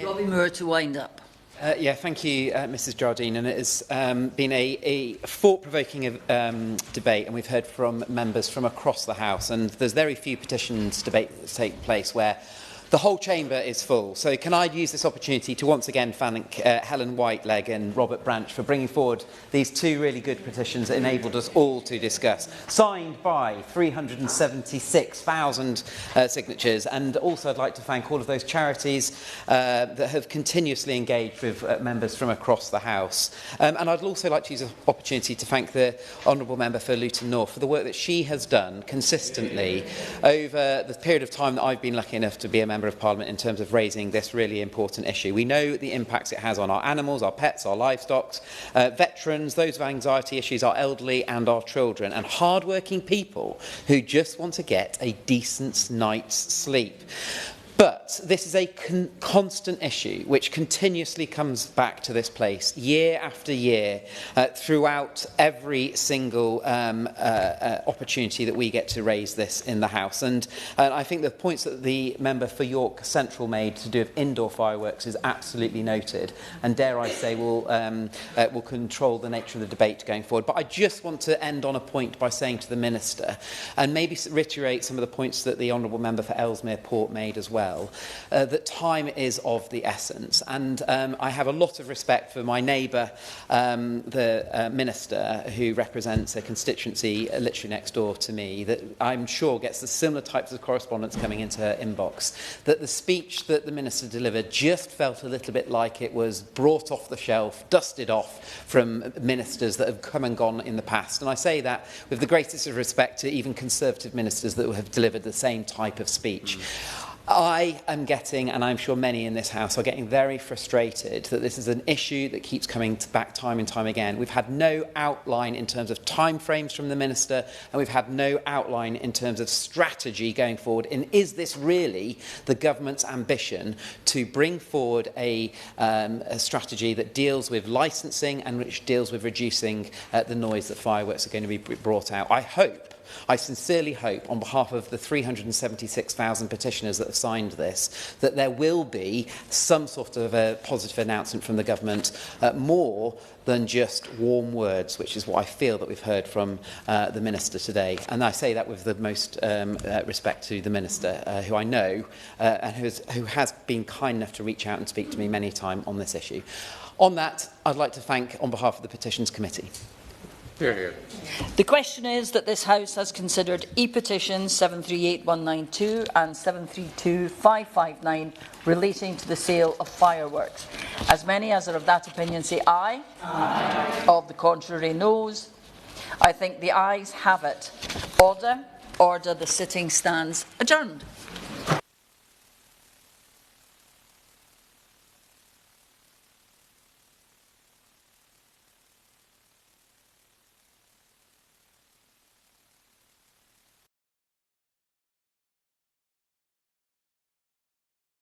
Robbie Moore to wind up. Thank you, Mrs Jardine. And it has been a thought-provoking debate, and we've heard from members from across the House. And there's very few petitions debates that take place where the whole chamber is full. So can I use this opportunity to once again thank Helen Whiteleg and Robert Branch for bringing forward these two really good petitions that enabled us all to discuss, signed by 376,000 signatures. And also I'd like to thank all of those charities that have continuously engaged with members from across the House. And I'd also like to use the opportunity to thank the Honourable Member for Luton North for the work that she has done consistently over the period of time that I've been lucky enough to be a member of Parliament in terms of raising this really important issue. We know the impacts it has on our animals, our pets, our livestock, veterans, those with anxiety issues, our elderly and our children, and hard-working people who just want to get a decent night's sleep. But this is a constant issue which continuously comes back to this place year after year throughout every single opportunity that we get to raise this in the House. And I think the points that the member for York Central made to do with indoor fireworks is absolutely noted, and dare I say will control the nature of the debate going forward. But I just want to end on a point by saying to the Minister, and maybe reiterate some of the points that the Honourable Member for Ellesmere Port made as well, that time is of the essence. And I have a lot of respect for my neighbour, the Minister, who represents a constituency literally next door to me, that I'm sure gets the similar types of correspondence coming into her inbox, that the speech that the Minister delivered just felt a little bit like it was brought off the shelf, dusted off from ministers that have come and gone in the past. And I say that with the greatest of respect to even Conservative ministers that have delivered the same type of speech. I am getting, and I'm sure many in this House are getting very frustrated that this is an issue that keeps coming back time and time again. We've had no outline in terms of timeframes from the Minister, and we've had no outline in terms of strategy going forward. And is this really the government's ambition to bring forward a strategy that deals with licensing and which deals with reducing the noise that fireworks are going to be brought out? I sincerely hope, on behalf of the 376,000 petitioners that have signed this, that there will be some sort of a positive announcement from the government, more than just warm words, which is what I feel that we've heard from the Minister today. And I say that with the most respect to the Minister, who I know and who has been kind enough to reach out and speak to me many times on this issue. On that, I'd like to thank, on behalf of the Petitions Committee. Hear, hear. The question is that this House has considered e-petitions 738192 and 732559 relating to the sale of fireworks. As many as are of that opinion say aye. Aye. Of the contrary, noes. I think the ayes have it. Order. The sitting stands adjourned.